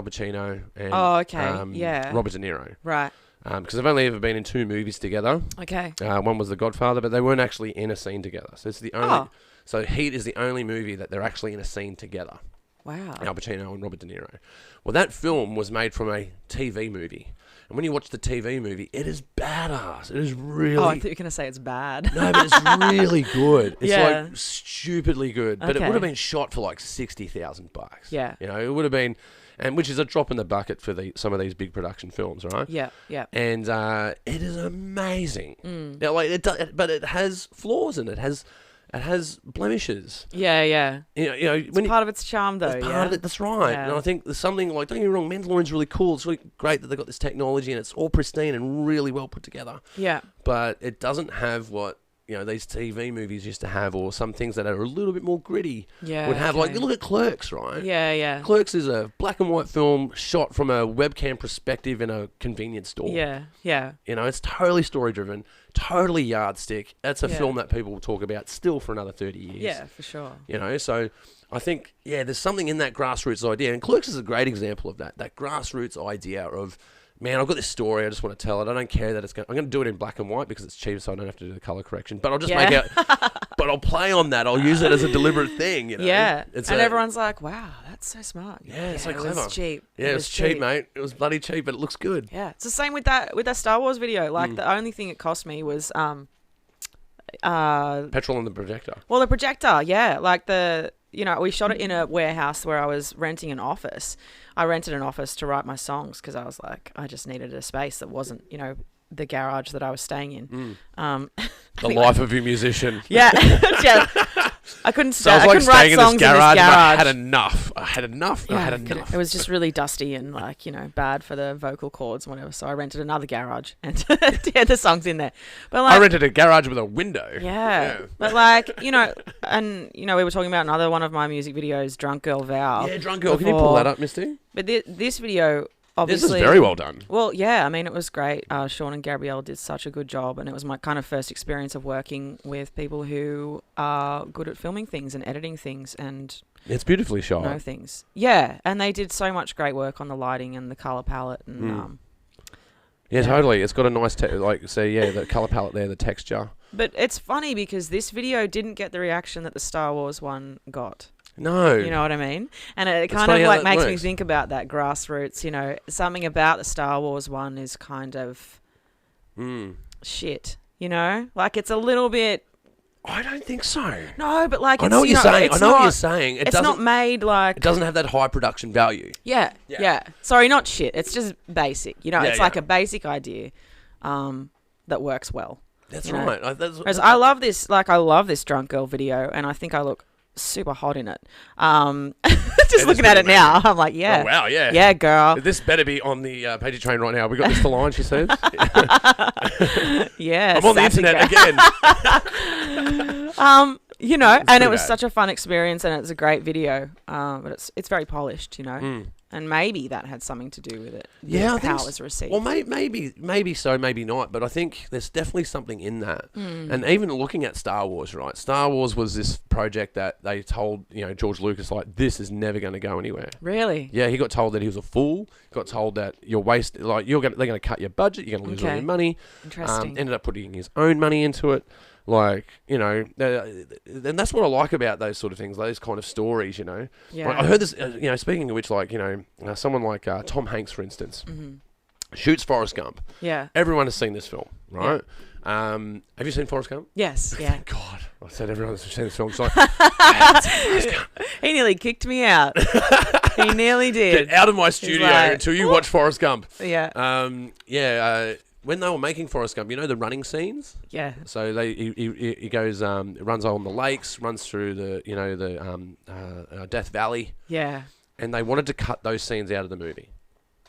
Pacino and Oh, okay. Yeah. Robert De Niro. Right. Because they've only ever been in 2 movies together. Okay. One was The Godfather, but they weren't actually in a scene together. So it's the only. Oh. So Heat is the only movie that they're actually in a scene together. Wow. Al Pacino and Robert De Niro. Well, that film was made from a TV movie, and when you watch the TV movie, it is badass. It is really. Oh, I thought you were going to say it's bad. No, but it's really good. It's Yeah. like stupidly good. But it Okay. would have been shot for like $60,000. Yeah. It would have been, and which is a drop in the bucket for some of these big production films, right? Yeah. Yeah. And it is amazing. Mm. Now, like but it has flaws and it has blemishes. Yeah. Yeah. When It's part of its charm, though. That's yeah. part of it. That's right. Yeah. And I think there's something like, don't get me wrong, Mandalorian's really cool. It's really great that they've got this technology and it's all pristine and really well put together. Yeah. But it doesn't have what these TV movies used to have, or some things that are a little bit more gritty Yeah. would have. okay. Like, look at Clerks, right? Yeah. Yeah. Clerks is a black and white film shot from a webcam perspective in a convenience store. Yeah. Yeah. It's totally story driven, totally yardstick. That's a Yeah. film that people will talk about still for another 30 years. Yeah. For sure. So I think, there's something in that grassroots idea. And Clerks is a great example of that grassroots idea of, man, I've got this story, I just want to tell it. I don't care that I'm going to do it in black and white because it's cheap, so I don't have to do the color correction. But I'll just make it, but I'll play on that. I'll use it as a deliberate thing, Yeah. It's and everyone's like, wow, that's so smart. Yeah, it's so It clever. was cheap. Yeah, it was cheap, mate. It was bloody cheap, but it looks good. Yeah. It's the same with that Star Wars video. Like, the only thing it cost me was Petrol and the projector. well, the projector, yeah. Like we shot it in a warehouse where I was renting an office. I rented an office to write my songs because I was like, I just needed a space that wasn't, the garage that I was staying in. The life of a musician. Yeah. Yeah. I couldn't So I was I like couldn't write staying in this songs garage, in this and I garage. had enough. I had enough. Yeah, I had I couldn't- enough. It was just really dusty and bad for the vocal cords and whatever. So I rented another garage and had the songs in there. But I rented a garage with a window. Yeah. But and we were talking about another one of my music videos, Drunk Girl Vow. Yeah, Drunk Girl. Can you pull that up, Misty? But this video, obviously, This is very well done. Well, yeah, I mean, it was great. Sean and Gabrielle did such a good job, and it was my kind of first experience of working with people who are good at filming things and editing things and It's beautifully shot. know things. Yeah, and they did so much great work on the lighting and the color palette, and Yeah, totally. It's got a nice, the color palette there, the texture. But it's funny because this video didn't get the reaction that the Star Wars one got. No. You know what I mean? And it kind funny of how like that makes me works. think about that grassroots, you know, something about the Star Wars one is kind of shit, you know? Like it's a little bit... I don't think so. No, but like I it's, know what you you're know, saying. it's I know what not- you're saying. It's not made like... It doesn't have that high production value. Yeah. Sorry, not shit. It's just basic. You know, Yeah, it's like a basic idea that works well. That's you know? right. Whereas I love this, like I love this drunk girl video, and I think I look super hot in it. Just looking at it now, I'm like, yeah. Oh, wow, yeah. Yeah, girl. This better be on the Pagey train right now. We got this to line, she says. Yeah. I'm on the sassy internet girl. again. You know, and pretty it was bad. such a fun experience, and it's a great video. But it's very polished, you know. And maybe that had something to do with it. Yeah, I with think how so. it was received. Well, maybe so, maybe not. But I think there's definitely something in that. And even looking at Star Wars, right? Star Wars was this project that they told, George Lucas, like, this is never going to go anywhere. Really? Yeah, he got told that he was a fool. Got told that you're wasting, like, they're going to cut your budget. You're going to lose all your money. Interesting. Ended up putting his own money into it. Like, and that's what I like about those sort of things, those kind of stories, Yeah. Like, I heard this, speaking of which, like, someone like Tom Hanks, for instance, shoots Forrest Gump. Yeah. Everyone has seen this film, right? Have you seen Forrest Gump? Yes. Yeah. God, I said everyone's seen this film. It's like, He nearly kicked me out. He nearly did. get out of my studio like, until you watch Forrest Gump. Yeah. When they were making Forrest Gump, the running scenes? Yeah. So he goes, runs on the lakes, runs through the Death Valley, Yeah. and they wanted to cut those scenes out of the movie,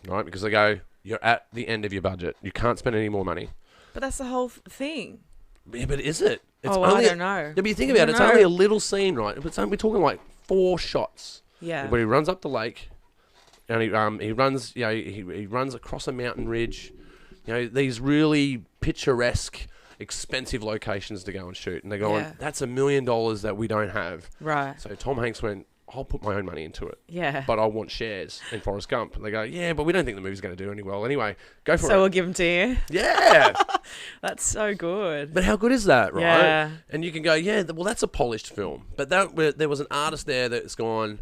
right? Because they go, you're at the end of your budget, you can't spend any more money. But that's the whole thing. Yeah, but is it? It's I don't know. Yeah, but you think about it, it's only a little scene, right? We're talking like 4 shots. Yeah. Where he runs up the lake, and he runs, he runs across a mountain ridge. These really picturesque, expensive locations to go and shoot. And they're going, that's $1 million that we don't have. Right. So Tom Hanks went, I'll put my own money into it. Yeah. But I want shares in Forrest Gump. And they go, yeah, but we don't think the movie's going to do any well. Anyway, go for it. So we'll give them to you. Yeah. That's so good. But how good is that, right? Yeah. And you can go, yeah, well, that's a polished film. But there was an artist there that's gone,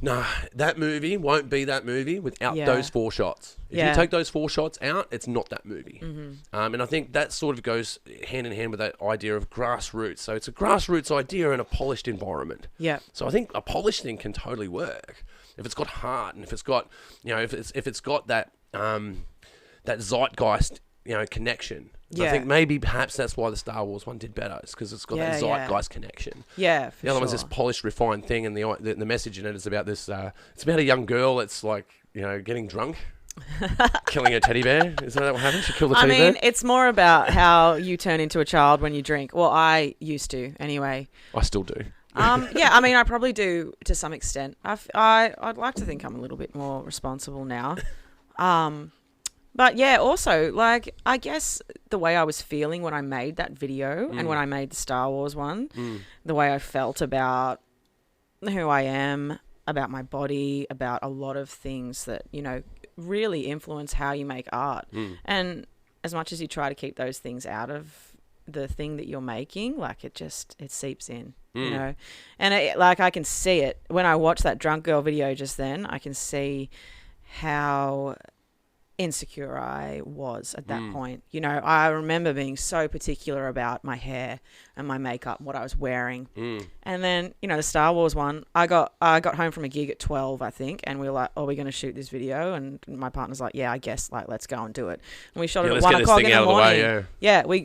nah, that movie won't be that movie without those 4 shots. If you take those 4 shots out, it's not that movie. And I think that sort of goes hand in hand with that idea of grassroots. So it's a grassroots idea in a polished environment. Yeah. So I think a polished thing can totally work if it's got heart and if it's got, if it's got that that zeitgeist, connection. So I think maybe perhaps that's why the Star Wars one did better. It's because it's got that zeitgeist connection. Yeah, for The other one's this polished, refined thing, and the message in it is about this. It's about a young girl that's like, getting drunk, killing a teddy bear. Isn't that what happened? She killed a teddy bear. It's more about how you turn into a child when you drink. Well, I used to anyway. I still do. I probably do to some extent. I'd like to think I'm a little bit more responsible now. But yeah, also, like, I guess the way I was feeling when I made that video and when I made the Star Wars one, the way I felt about who I am, about my body, about a lot of things that, really influence how you make art. And as much as you try to keep those things out of the thing that you're making, like, it seeps in, And I can see it. When I watched that drunk girl video just then, I can see how insecure I was at that point. I remember being so particular about my hair and my makeup, what I was wearing. And then, the Star Wars one, I got home from a gig at 12, I think, and we were like, oh, we're going to shoot this video. And my partner's like, yeah, I guess, like, let's go and do it. And we shot it at 1 o'clock in the morning.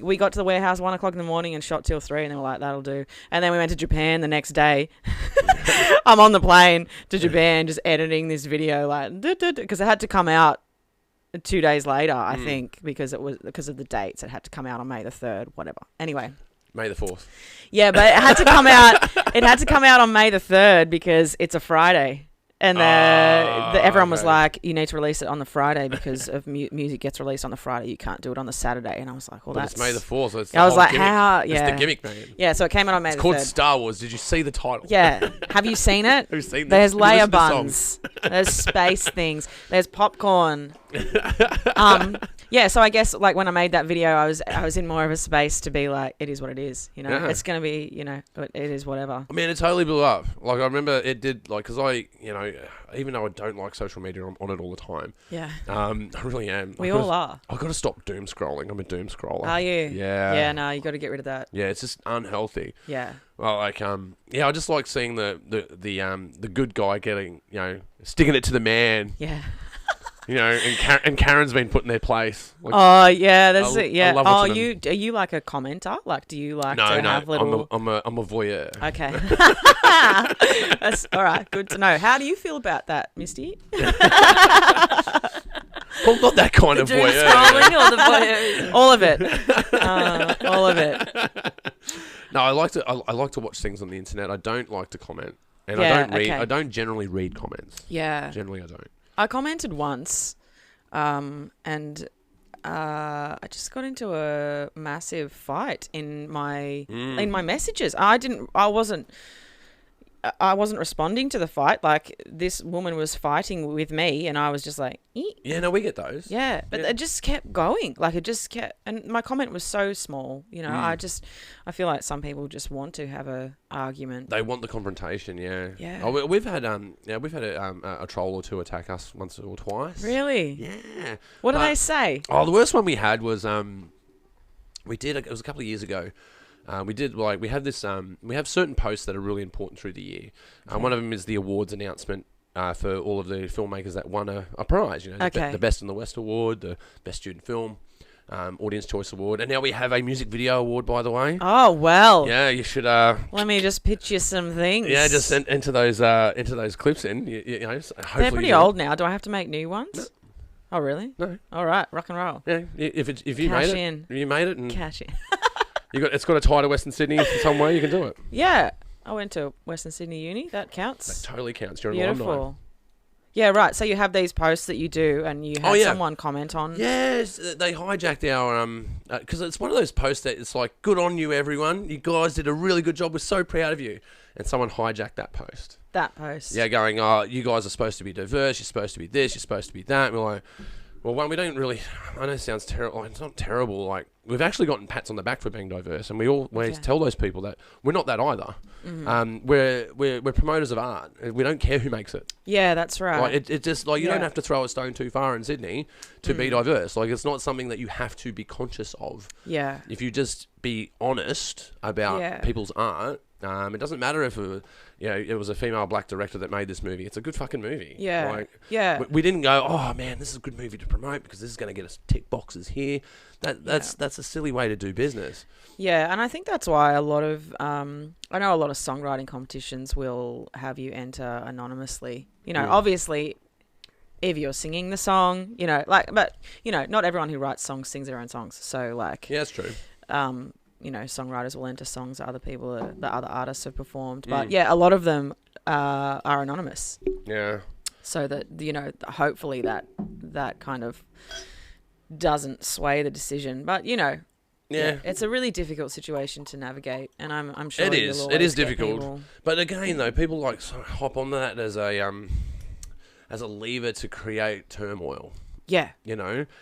We got to the warehouse 1 o'clock in the morning and shot till 3, and then we're like, that'll do. And then we went to Japan the next day. I'm on the plane to Japan just editing this video, like, because it had to come out 2 days later, I think, because of the dates. It had to come out on May the 3rd, whatever. Anyway. May the 4th. Yeah, but it had to come out. It had to come out on May the 3rd because it's a Friday. And everyone was okay. like, you need to release it on the Friday because of music gets released on the Friday. You can't do it on the Saturday. And I was like, well, But that's... it's May the 4th, so it's I was whole like, gimmick. how? It's Yeah. the gimmick, man. Yeah, so it came out on May It's the called 3rd. Star Wars. Did you see the title? Yeah. Have you seen it? Have you seen There's this? Have you layer listened to the song? buns. There's space things. There's popcorn. Yeah, so I guess like when I made that video, I was in more of a space to be like, it is what it is. You know, Yeah. it's gonna be, it is whatever. I mean, it totally blew up. Like, I remember it did, like, because I, even though I don't like social media, I'm on it all the time. Yeah. I really am. We all are. I've got to stop doom scrolling. I'm a doom scroller. Are you? Yeah. Yeah, no, you got to get rid of that. Yeah, it's just unhealthy. Yeah. Well, like, I just like seeing the good guy getting, sticking it to the man, Yeah. and Karen's been put in their place. Like, Oh yeah, that's I- it. Yeah. I love Oh, watching are you like a commenter? Like, do you like no, to no, have little? I'm a voyeur. Okay. That's all right. Good to know. How do you feel about that, Misty? Well, not that kind of Doom voyeur. scrolling or the voyeur? All of it. All of it. No, I like to watch things on the internet. I don't like to comment, and Yeah, I don't read. okay. I don't generally read comments. Yeah. Generally, I don't. I commented once, and I just got into a massive fight in my messages. I wasn't responding to the fight. Like, this woman was fighting with me, and I was just like, "Eh." Yeah, no, we get those. Yeah, but Yeah. it just kept going. Like, it just kept, and my comment was so small. I feel like some people just want to have a argument. They want the confrontation. Yeah. Yeah. Oh, we've had a troll or two attack us once or twice. Really? Yeah. What do they say? Oh, the worst one we had was it was a couple of years ago. We have this we have certain posts that are really important through the year. One of them is the awards announcement for all of the filmmakers that won a prize. The Best in the West award, the Best Student Film, Audience Choice Award, and now we have a music video award. By the way. Oh well. Yeah, you should. Let me just pitch you some things. Yeah, just enter those clips in. Hopefully They're pretty old now. Do I have to make new ones? No. Oh really? No. All right, rock and roll. Yeah, if you Cash made it, in. if you made it, and Cash in. it's got a tie to Western Sydney in some way, you can do it. Yeah, I went to Western Sydney Uni. That counts. That totally counts. You're an alumni. Beautiful. Yeah, right. So you have these posts that you do, and you have someone comment on. Yes, they hijacked our because it's one of those posts that it's like, good on you, everyone. You guys did a really good job. We're so proud of you. And someone hijacked that post. That post. Yeah, going, oh, you guys are supposed to be diverse. You're supposed to be this. You're supposed to be that. And we're like, well, one, we don't really. I know it sounds terrible. It's not terrible. Like, we've actually gotten pats on the back for being diverse, and we always tell those people that we're not that either. Mm-hmm. We're promoters of art. We don't care who makes it. Yeah, that's right. Like, it just like you don't have to throw a stone too far in Sydney to be diverse. Like, it's not something that you have to be conscious of. Yeah. If you just be honest about people's art, it doesn't matter if it was a female black director that made this movie. It's a good fucking movie. Yeah. Like, yeah. We didn't go, oh man, this is a good movie to promote because this is going to get us tick boxes here. That's a silly way to do business. Yeah, and I think that's why a lot of I know a lot of songwriting competitions will have you enter anonymously. Obviously, if you're singing the song, but not everyone who writes songs sings their own songs. So like, yeah, that's true. Songwriters will enter songs that that other artists have performed. But a lot of them are anonymous. Yeah. So that hopefully that kind of doesn't sway the decision. But it's a really difficult situation to navigate, and I'm sure it is. you'll It is always get difficult. people. But again, though, people like sort of hop on that as a lever to create turmoil. Yeah.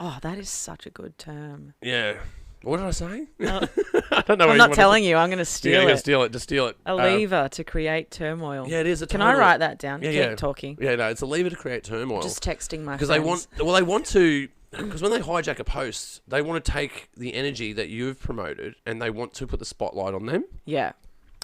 Oh, that is such a good term. Yeah. What did I say? I don't know. I'm not telling you. I'm going to steal it. it. Just steal it. A lever to create turmoil. Yeah, it is. Can I write that down? Yeah, Keep talking. Yeah, no, it's a lever to create turmoil. Just texting my because friends. they want to. Because when they hijack a post, they want to take the energy that you've promoted and they want to put the spotlight on them. Yeah.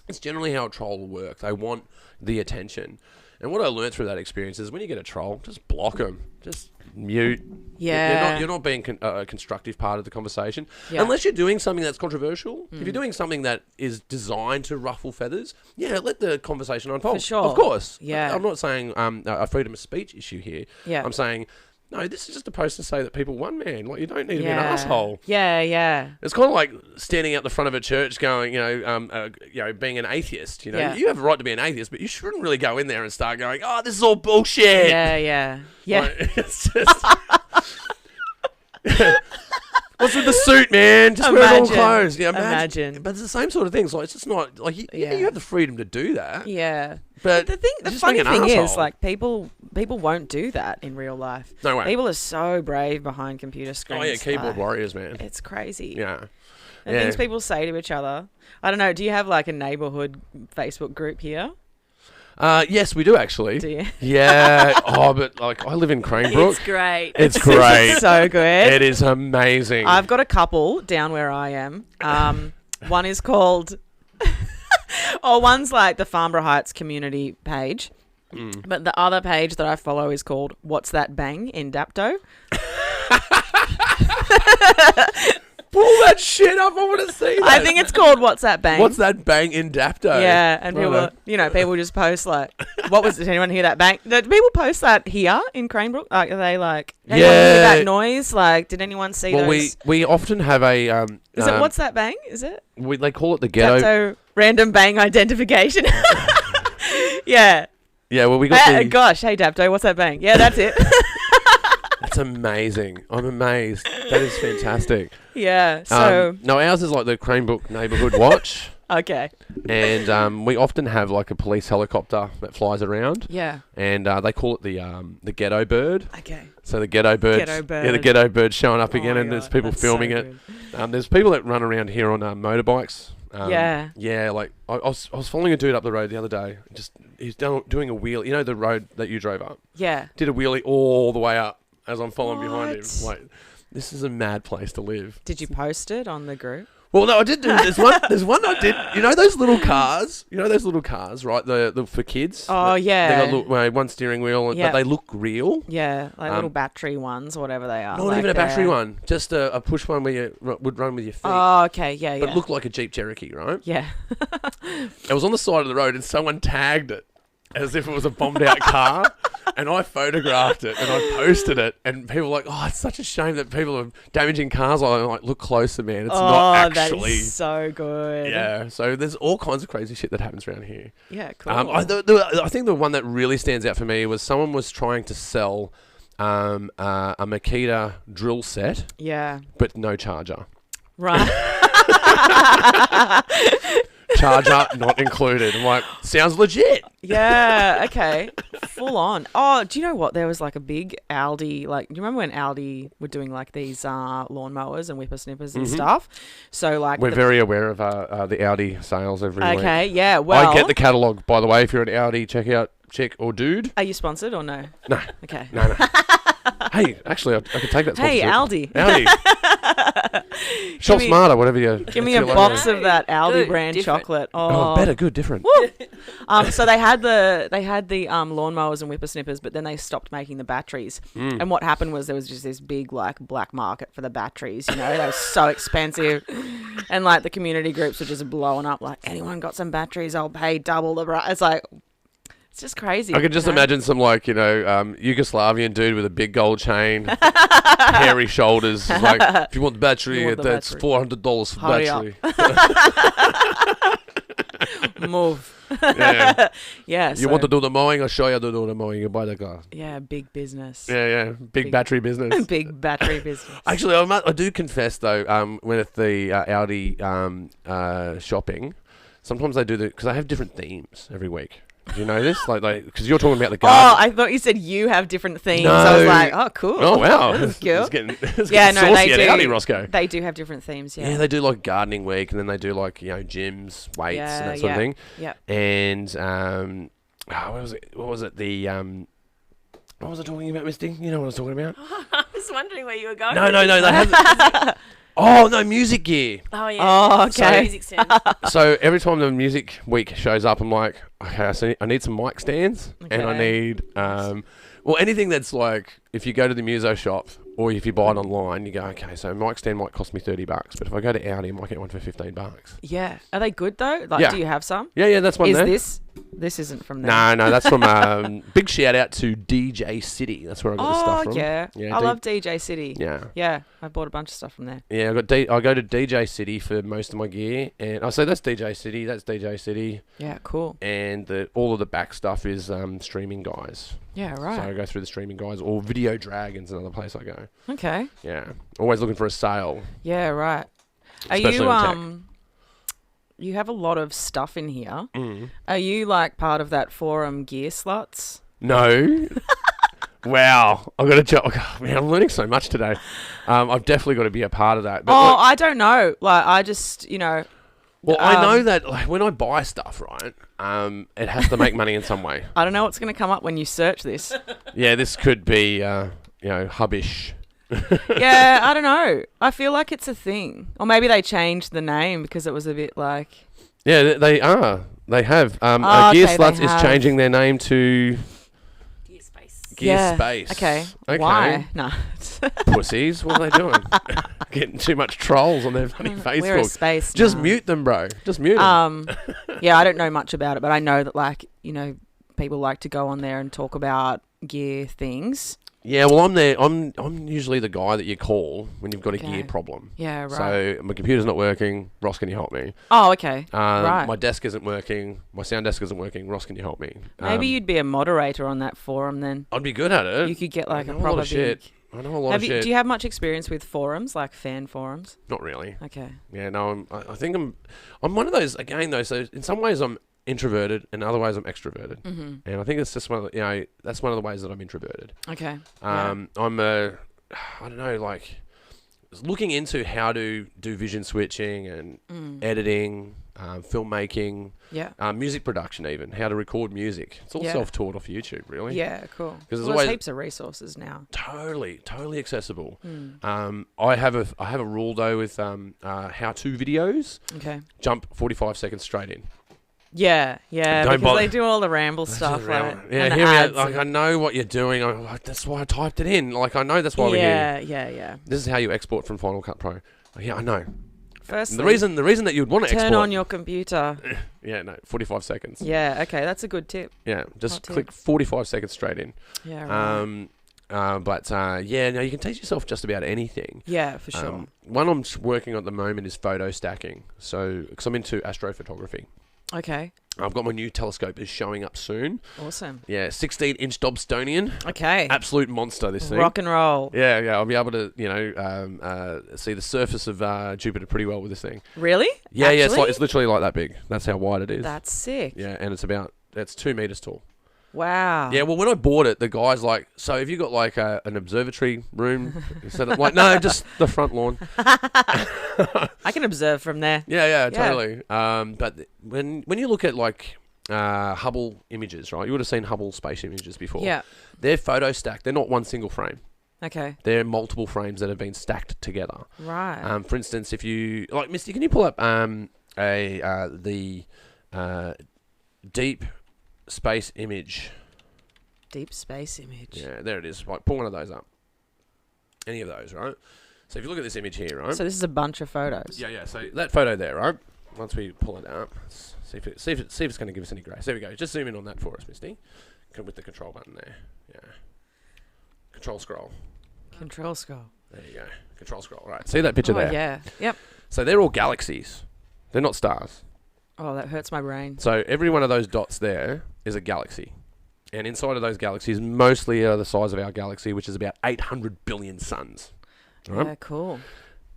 It's generally how a troll will work. They want the attention. And what I learned through that experience is when you get a troll, just block them. Just mute. Yeah. You're not being a constructive part of the conversation. Yeah. Unless you're doing something that's controversial. If you're doing something that is designed to ruffle feathers, let the conversation unfold. For sure. Of course. Yeah. I'm not saying a freedom of speech issue here. Yeah. I'm saying No, this is just a post to say that people won, man. Like, you don't need to be an asshole. Yeah, yeah. It's kind of like standing out the front of a church going, being an atheist. You know, Yeah. you have a right to be an atheist, but you shouldn't really go in there and start going, oh, this is all bullshit. Yeah, yeah. Yeah. Like, it's just... What's with the suit, man? Just wear it all clothes. Yeah, Imagine. But it's the same sort of things. Like, it's just not like you have the freedom to do that. Yeah. But the just funny being an thing is, asshole. like, people won't do that in real life. No way. People are so brave behind computer screens. Oh yeah, keyboard like, warriors, man. It's crazy. Yeah. The things people say to each other. I don't know. Do you have like a neighborhood Facebook group here? Yes, we do actually. Do you? Yeah. But like I live in Cranebrook. It's great. It's great. So good. It is amazing. I've got a couple down where I am. One is called, one's like the Farnborough Heights community page. But the other page that I follow is called What's That Bang in Dapto. Pull that shit up. I want to see that. I think it's called What's That Bang. What's that bang in Dapto? Yeah, and people just post like, did anyone hear that bang? Do people post that here in Cranebrook? Like, are they like, anyone hear that noise? Like, did anyone see those? we often have a Is it What's That Bang? Is it? they call it the ghetto. Dapto random bang identification. Yeah. Yeah, well we got gosh, hey Dapto, what's that bang? Yeah, that's it. That's amazing. I'm amazed. That is fantastic. Yeah. So no, ours is like the Cranebrook Neighbourhood Watch. okay. And we often have like a police helicopter that flies around. Yeah. And they call it the ghetto bird. Okay. So the ghetto bird. Yeah, the ghetto bird showing up again, and there's people filming it. There's people that run around here on motorbikes. Yeah, like I was following a dude up the road the other day. He's doing a wheel. You know the road that you drove up? Yeah. Did a wheelie all the way up as I'm following behind him. What? Like, this is a mad place to live. Did you post it on the group? Well, no, I did do. There's one I did. You know those little cars? Right? The for kids. Oh yeah. They got one steering wheel, but they look real. Yeah, like little battery ones or whatever they are. Not even a battery one, just a push one where you would run with your feet. Oh, okay, yeah, yeah. But it looked like a Jeep Cherokee, right? Yeah. It was on the side of the road, and someone tagged it as if it was a bombed out car. And I photographed it and I posted it, and people were like, "Oh, it's such a shame that people are damaging cars." I'm like, "Look closer, man. It's not actually." That is so good. Yeah. So there's all kinds of crazy shit that happens around here. Yeah, cool. I think the one that really stands out for me was someone was trying to sell a Makita drill set. Yeah. But no charger. Right. Charger not included. I'm like, sounds legit. Yeah, okay. Full on. Oh, do you know what? There was like a big Aldi, like, do you remember when Aldi were doing like these lawnmowers and whippersnippers and stuff? So like... We're very aware of the Aldi sales every week. Okay, yeah, well... I get the catalogue, by the way, if you're an Aldi, chick or dude. Are you sponsored or no? No. Okay. No. Hey, actually, I could take that sponsorship. Hey, Aldi. Shop smarter, whatever you... Give me a box of that Aldi Good, brand different. chocolate. Oh, better, good, different. So they had the lawnmowers and whippersnippers, but then they stopped making the batteries. And what happened was there was just this big like black market for the batteries. You know, they were so expensive, and like the community groups were just blowing up. Like, anyone got some batteries? I'll pay double the price. It's like, it's just crazy. I could just imagine some like, Yugoslavian dude with a big gold chain, hairy shoulders. It's like, if you want the battery, that's $400 for Hurry battery. Move. Yeah. Yeah. You want to do the mowing? I'll show you how to do the mowing. You buy the car. Yeah, big business. Yeah. Big battery business. Big battery business. Actually, I do confess though, when at the Audi shopping, sometimes they do because they have different themes every week. Do you know this? Like, because you're talking about the garden. Oh, I thought you said you have different themes. No. I was like, oh, cool. Oh, wow. That's cool. It's getting saucy they do. at Audi, Roscoe. They do have different themes, yeah. Yeah, they do like gardening week, and then they do like, gyms, weights, and that sort of thing. Yeah. And, what was it? What was I talking about, Misty? You know what I was talking about? I was wondering where you were going. No. They have... Oh, no, music gear. Oh, yeah. Oh, okay. Music stand. So every time the music week shows up, I'm like, okay, so I need some mic stands, and I need, anything that's like, if you go to the muso shop or if you buy it online, you go, okay, so a mic stand might cost me $30, but if I go to Audi, I might get one for $15. Yeah. Are they good though? Like, Yeah. do you have some? Yeah, that's one Is there. this This isn't from there. No, that's from big shout out to DJ City. That's where I got the stuff from. Yeah. I love DJ City. Yeah. Yeah, I bought a bunch of stuff from there. Yeah, I go to DJ City for most of my gear, and I say that's DJ City. That's DJ City. Yeah, cool. And all of the back stuff is streaming guys. Yeah, right. So I go through the streaming guys, or Video Dragon's another place I go. Okay. Yeah, always looking for a sale. Yeah, right. Especially Are you on tech. You have a lot of stuff in here. Mm. Are you like part of that forum gear sluts? No. Wow, I've got to tell. Man, I'm learning so much today. I've definitely got to be a part of that. But I don't know. Like, I just, well, I know that like, when I buy stuff, right, it has to make money in some way. I don't know what's going to come up when you search this. Yeah, this could be, hubbish. Yeah, I don't know. I feel like it's a thing. Or maybe they changed the name because it was a bit like... Yeah, they are. They have. Gear okay, Sluts is changing their name to... Gear Space. Yeah. Space. Okay. Why? No. Pussies, what are they doing? Getting too much trolls on their funny Facebook. We're a space Just now. mute them, bro. Just mute them. Yeah, I don't know much about it, but I know that, like, people like to go on there and talk about gear things. Yeah, well, I'm there. I'm usually the guy that you call when you've got a gear problem. Yeah, right. So my computer's not working. Ross, can you help me? Oh, okay. Right. My desk isn't working. My sound desk isn't working. Ross, can you help me? Maybe you'd be a moderator on that forum then. I'd be good at it. You could get like I a know proper lot of shit. I know a lot of shit. Do you have much experience with forums, like fan forums? Not really. Okay. Yeah, no. I think I'm one of those again though. So in some ways I'm introverted, and other ways I'm extroverted. Mm-hmm. And I think it's just that's one of the ways that I'm introverted. Okay. I'm I don't know, like looking into how to do vision switching and editing, filmmaking, music production, even how to record music. It's all self-taught off YouTube, really. Yeah, cool. Because there's heaps of resources now. Totally accessible. I have a rule though with how-to videos. Okay. Jump 45 seconds straight in. Yeah, Don't because bother. they do all the ramble stuff, right? Yeah, hear me out. Like, I know what you're doing. That's why I typed it in. Like, I know that's why we're here. Yeah. This is how you export from Final Cut Pro. Yeah, I know. First, the reason that you'd want to export. Turn on your computer. 45 seconds. Yeah, okay, that's a good tip. Yeah, just Hot click tip. 45 seconds straight in. Yeah, right. No, you can teach yourself just about anything. Yeah, for sure. One I'm working on at the moment is photo stacking. So, because I'm into astrophotography. Okay. I've got my new telescope is showing up soon. Awesome. Yeah, 16-inch Dobstonian. Okay. Absolute monster, this thing. Rock and roll. Yeah. I'll be able to, see the surface of Jupiter pretty well with this thing. Really? Yeah, Actually? it's literally like that big. That's how wide it is. That's sick. Yeah, and it's 2 meters tall. Wow. Yeah, well, when I bought it, the guy's like, so have you got like an observatory room? Instead of like, no, just the front lawn. I can observe from there. Yeah, totally. But when you look at like Hubble images, right? You would have seen Hubble space images before. Yeah. They're photo stacked. They're not one single frame. Okay. They're multiple frames that have been stacked together. Right. For instance, if you like, Misty, can you pull up the deep space image? Deep space image. Yeah, there it is. Like, pull one of those up. Any of those, right? So if you look at this image here, right? So this is a bunch of photos. Yeah. So that photo there, right? Once we pull it up, let's see if it's going to give us any grace. There we go. Just zoom in on that for us, Misty. With the control button there. Yeah. Control scroll. Control scroll. There you go. Control scroll. Right. See that picture there? Yeah. Yep. So they're all galaxies. They're not stars. Oh, that hurts my brain. So every one of those dots there is a galaxy. And inside of those galaxies, mostly are the size of our galaxy, which is about 800 billion suns. Right? Yeah, cool.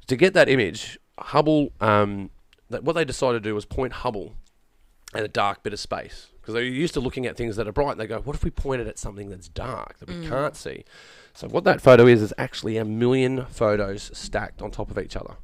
To get that image, Hubble, what they decided to do was point Hubble at a dark bit of space. Because they're used to looking at things that are bright. And they go, what if we pointed at something that's dark, that we can't see? So what that photo is actually 1 million photos stacked on top of each other.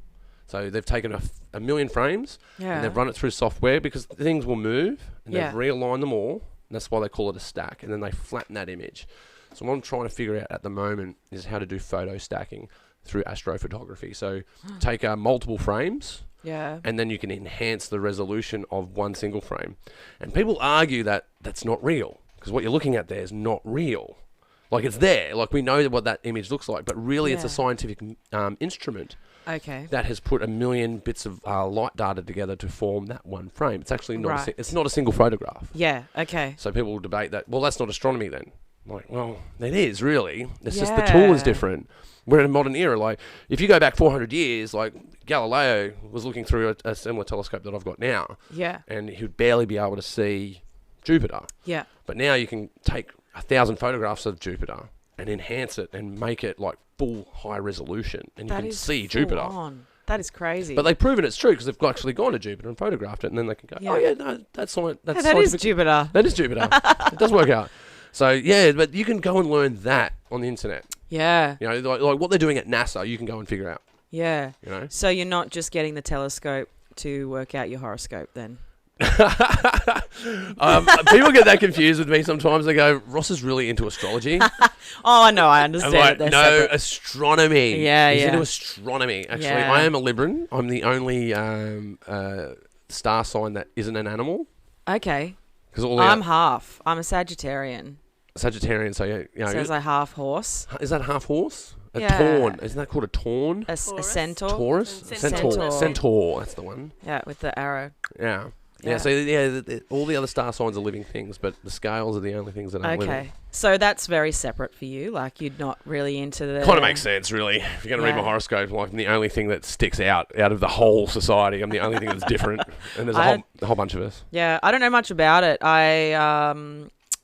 So they've taken a million frames and they've run it through software because things will move and they've realigned them all. And that's why they call it a stack. And then they flatten that image. So what I'm trying to figure out at the moment is how to do photo stacking through astrophotography. So take multiple frames and then you can enhance the resolution of one single frame. And people argue that that's not real because what you're looking at there is not real. Like it's there. Like we know what that image looks like, but really it's a scientific instrument. Okay. that has put 1 million bits of light data together to form that one frame. It's actually not. Right. It's not a single photograph. Yeah. Okay. So people will debate that. Well, that's not astronomy then. Like, well, it is really. It's just the tool is different. We're in a modern era. Like, if you go back 400 years, like Galileo was looking through a similar telescope that I've got now, Yeah. and he would barely be able to see Jupiter. Yeah. But now you can take 1,000 photographs of Jupiter and enhance it and make it like full high resolution, and you That can is see full Jupiter. on. That is crazy. But they've proven it's true because they've actually gone to Jupiter and photographed it, and then they can go, Yeah. oh yeah, no, that's Yeah, that's that is scientific- Jupiter. That is Jupiter. It does work out. So yeah, but you can go and learn that on the internet. Yeah. You know, like what they're doing at NASA, you can go and figure out. Yeah. You know. So you're not just getting the telescope to work out your horoscope then? People get that confused with me sometimes. They go, Ross is really into astrology. Oh, I know. I I'm understand like, that they're no, separate. astronomy. Yeah, He's yeah. into astronomy. Actually, Yeah. I am a Libran. I'm the only star sign that isn't an animal. Okay. Because all the I'm half. I'm a Sagittarian. Sagittarian, so you know, So it's like half horse. is that half horse? A Yeah. tawn. Isn't that called a tawn? A Taurus. centaur. Taurus? Centaur. Centaur. Centaur. That's the one. Yeah, with the arrow. Yeah. Yeah. Yeah. So yeah, all the other star signs are living things, but the scales are the only things that aren't living. Okay. So that's very separate for you. Like you're not really into the. Kind of makes sense, really. If you're going to read my Yeah. horoscope, like I'm the only thing that sticks out of the whole society. I'm the only thing that's different, and there's a whole bunch of us. Yeah, I don't know much about it.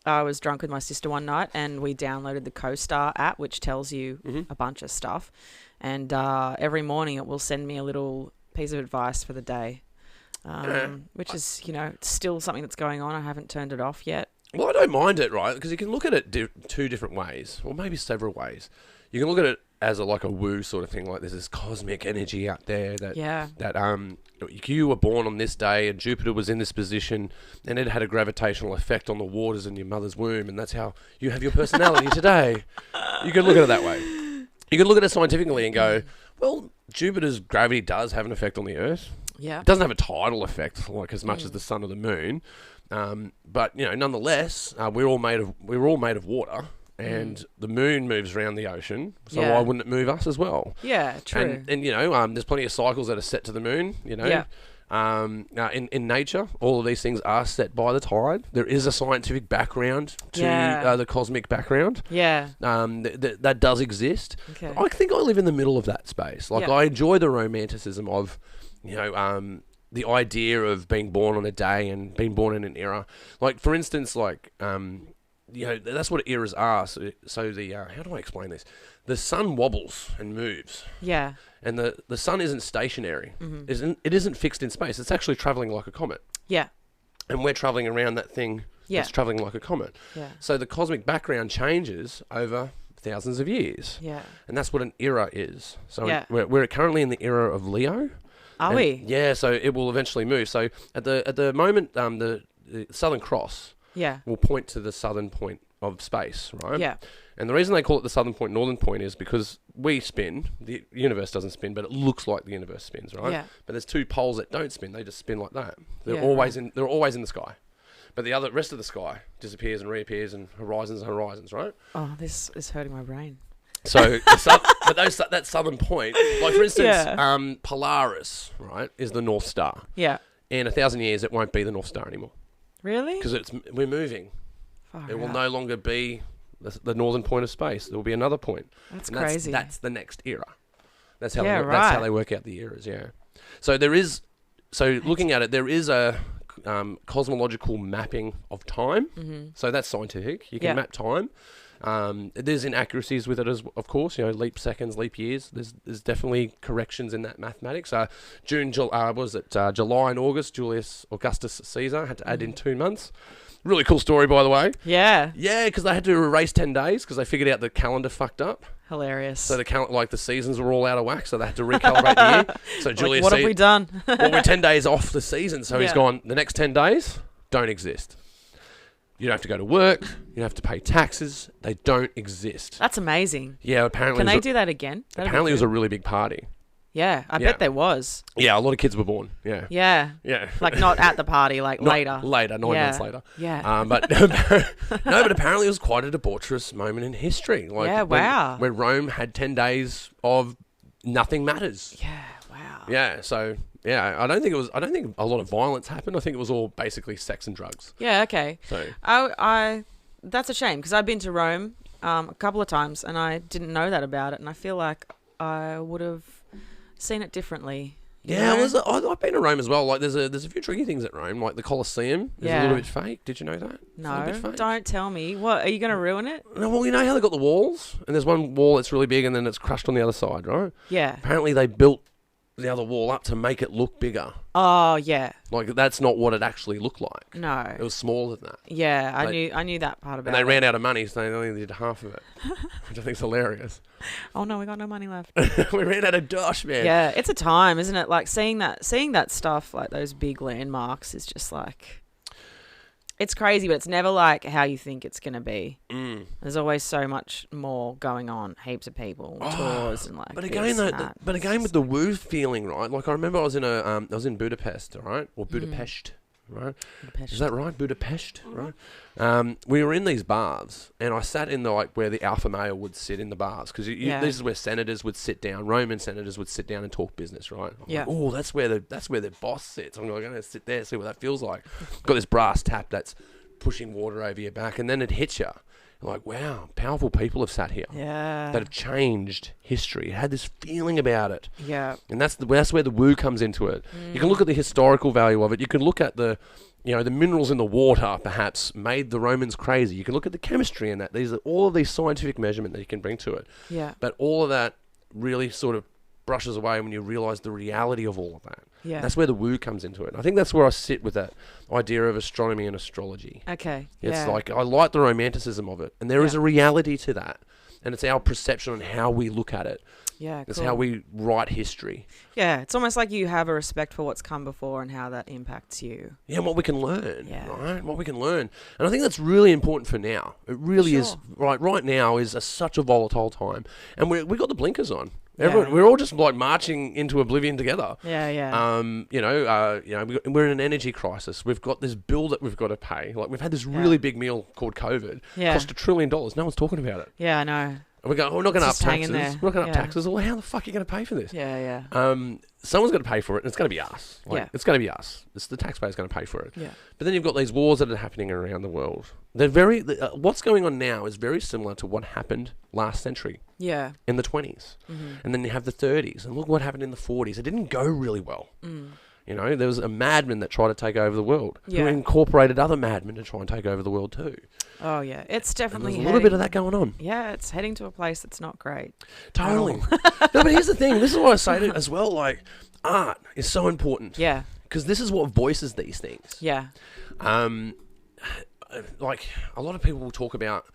I was drunk with my sister one night, and we downloaded the CoStar app, which tells you a bunch of stuff. And every morning, it will send me a little piece of advice for the day, which is, still something that's going on. I haven't turned it off yet. Well, I don't mind it, right? Because you can look at it two different ways, or maybe several ways. You can look at it as like a woo sort of thing, like there's this cosmic energy out there that you were born on this day, and Jupiter was in this position, and it had a gravitational effect on the waters in your mother's womb, and that's how you have your personality today. You can look at it that way. You can look at it scientifically and go, well, Jupiter's gravity does have an effect on the Earth. Yeah. It doesn't have a tidal effect like as much as the sun or the moon, but nonetheless, we're all made of water, and the moon moves around the ocean. So Yeah. why wouldn't it move us as well? Yeah, true. And there's plenty of cycles that are set to the moon. Yeah. Now in nature, all of these things are set by the tide. There is a scientific background to Yeah. the cosmic background. Yeah. That does exist. Okay. I think I live in the middle of that space. Like Yeah. I enjoy the romanticism of, the idea of being born on a day and being born in an era. Like for instance, that's what eras are. So the how do I explain this? The sun wobbles and moves, Yeah. and the sun isn't stationary. Mm-hmm. It isn't fixed in space. It's actually traveling like a comet, Yeah. and we're traveling around that thing. Yeah. That's traveling like a comet. Yeah. So the cosmic background changes over thousands of years, Yeah. and that's what an era is. So Yeah. we're currently in the era of Leo. Are And- we? Yeah. So it will eventually move. So at the moment, the Southern Cross Yeah. will point to the southern point of space, right? Yeah. And the reason they call it the southern point, northern point is because we spin. The universe doesn't spin, but it looks like the universe spins, right? Yeah. But there's two poles that don't spin; they just spin like that. They're Yeah, always in. They're always in the sky, but the rest of the sky disappears and reappears, and horizons and horizons, right? Oh, this is hurting my brain. So, that southern point, like for instance, Yeah. Polaris, right, is the North Star. Yeah. In 1,000 years, it won't be the North Star anymore Really? because we're moving. Far It will out. no longer be the northern point of space. There will be another point. That's And crazy. That's the next era. That's how Yeah, that's how right. they work out the eras. Yeah. So looking at it, there is a cosmological mapping of time. Mm-hmm. So that's scientific. You can Yeah. map time. There's inaccuracies with it of course. Leap seconds, leap years. There's definitely corrections in that mathematics. July and August? Julius Augustus Caesar had to add in 2 months. Really cool story, by the way. Yeah. Yeah, because they had to erase 10 days because they figured out the calendar fucked up. Hilarious. So the seasons were all out of whack, so they had to recalibrate the year. So Julius what have we done? well, we're 10 days off the season, so he's Yeah. gone, the next 10 days don't exist. You don't have to go to work. You don't have to pay taxes. They don't exist. That's amazing. Yeah, apparently Can they do that again? That'd be apparently it was good. a really big party. Yeah, I Yeah. bet there was. Yeah, a lot of kids were born. Yeah. Yeah. Yeah. Like not at the party, like Not later. Later, 9 Yeah. months later. Yeah. But but apparently it was quite a debaucherous moment in history. Like Yeah, wow. Where Rome had 10 days of, nothing matters. Yeah. Wow. Yeah. So yeah, I don't think a lot of violence happened. I think it was all basically sex and drugs. Yeah. Okay. So I that's a shame because I've been to Rome a couple of times and I didn't know that about it, and I feel like I would have seen it differently. yeah, I've been to Rome as well. Like there's a few tricky things at Rome, like the Colosseum is a little bit fake. Did you know that? It's a little No, bit fake. don't tell me. What, are you going to ruin it? No, well, you know how they got the walls, and there's one wall that's really big, and then it's crushed on the other side, right? Yeah. Apparently, they built the other wall up to make it look bigger. Oh, yeah. Like that's not what it actually looked like. No. It was smaller than that. Yeah, I knew that part about And they it. ran out of money, so they only did half of it, which I think's hilarious. Oh no, we got no money left. We ran out of dosh, man. Yeah, it's a time, isn't it? Like seeing that stuff, like those big landmarks, is just like, it's crazy, but it's never like how you think it's gonna be. There's always so much more going on. Heaps of people, tours, and like. But again, with the woo feeling, right? Like I remember I was in Budapest, right, or Budapest. Right? Budapest. Is that right? Budapest, right? We were in these bars, and I sat in the where the alpha male would sit in the bars, because this is where senators would sit down. Roman senators would sit down and talk business, right? Oh, that's where the boss sits. I'm going to sit there, see what that feels like. Got this brass tap that's pushing water over your back, and then it hits you. You're like, wow, powerful people have sat here. Yeah. That have changed history. It had this feeling about it. Yeah. And that's where the woo comes into it. You can look at the historical value of it. You can look at the minerals in the water perhaps made the Romans crazy. You can look at the chemistry in that. These are all of these scientific measurement that you can bring to it. Yeah. But all of that really sort of brushes away when you realise the reality of all of that. Yeah. That's where the woo comes into it. And I think that's where I sit with that idea of astronomy and astrology. Okay. It's like, I like the romanticism of it. And there is a reality to that. And it's our perception on how we look at it. Yeah, It's cool. how we write history. Yeah, it's almost like you have a respect for what's come before and how that impacts you. Yeah, and what we can learn, Yeah. right? What we can learn. And I think that's really important for now. It really is. Right now is such a volatile time. And we got the blinkers on. Everyone, we're all just like marching into oblivion together. Yeah, yeah. We're in an energy crisis. We've got this bill that we've got to pay. Like we've had this really big meal called COVID. Yeah. Cost $1 trillion. No one's talking about it. Yeah, I know. And we go, we're not going to up just hanging taxes. there. We're not going to up Yeah. taxes. Well, how the fuck are you going to pay for this? Yeah, yeah. Someone's going to pay for it, and it's going to be us. It's going to be us. It's the taxpayer's going to pay for it. Yeah. But then you've got these wars that are happening around the world. They're what's going on now is very similar to what happened last century. Yeah. In the 20s. And then you have the 30s. And look what happened in the 40s. It didn't go really well. You know, there was a madman that tried to take over the world. Yeah. Who incorporated other madmen to try and take over the world too. Oh, yeah. It's And definitely there's a little bit of that going on. Yeah, it's heading to a place that's not great. Totally. No, but here's the thing. This is what I say to as well. Like, art is so important. Yeah. Because this is what voices these things. Yeah. Like, a lot of people will talk about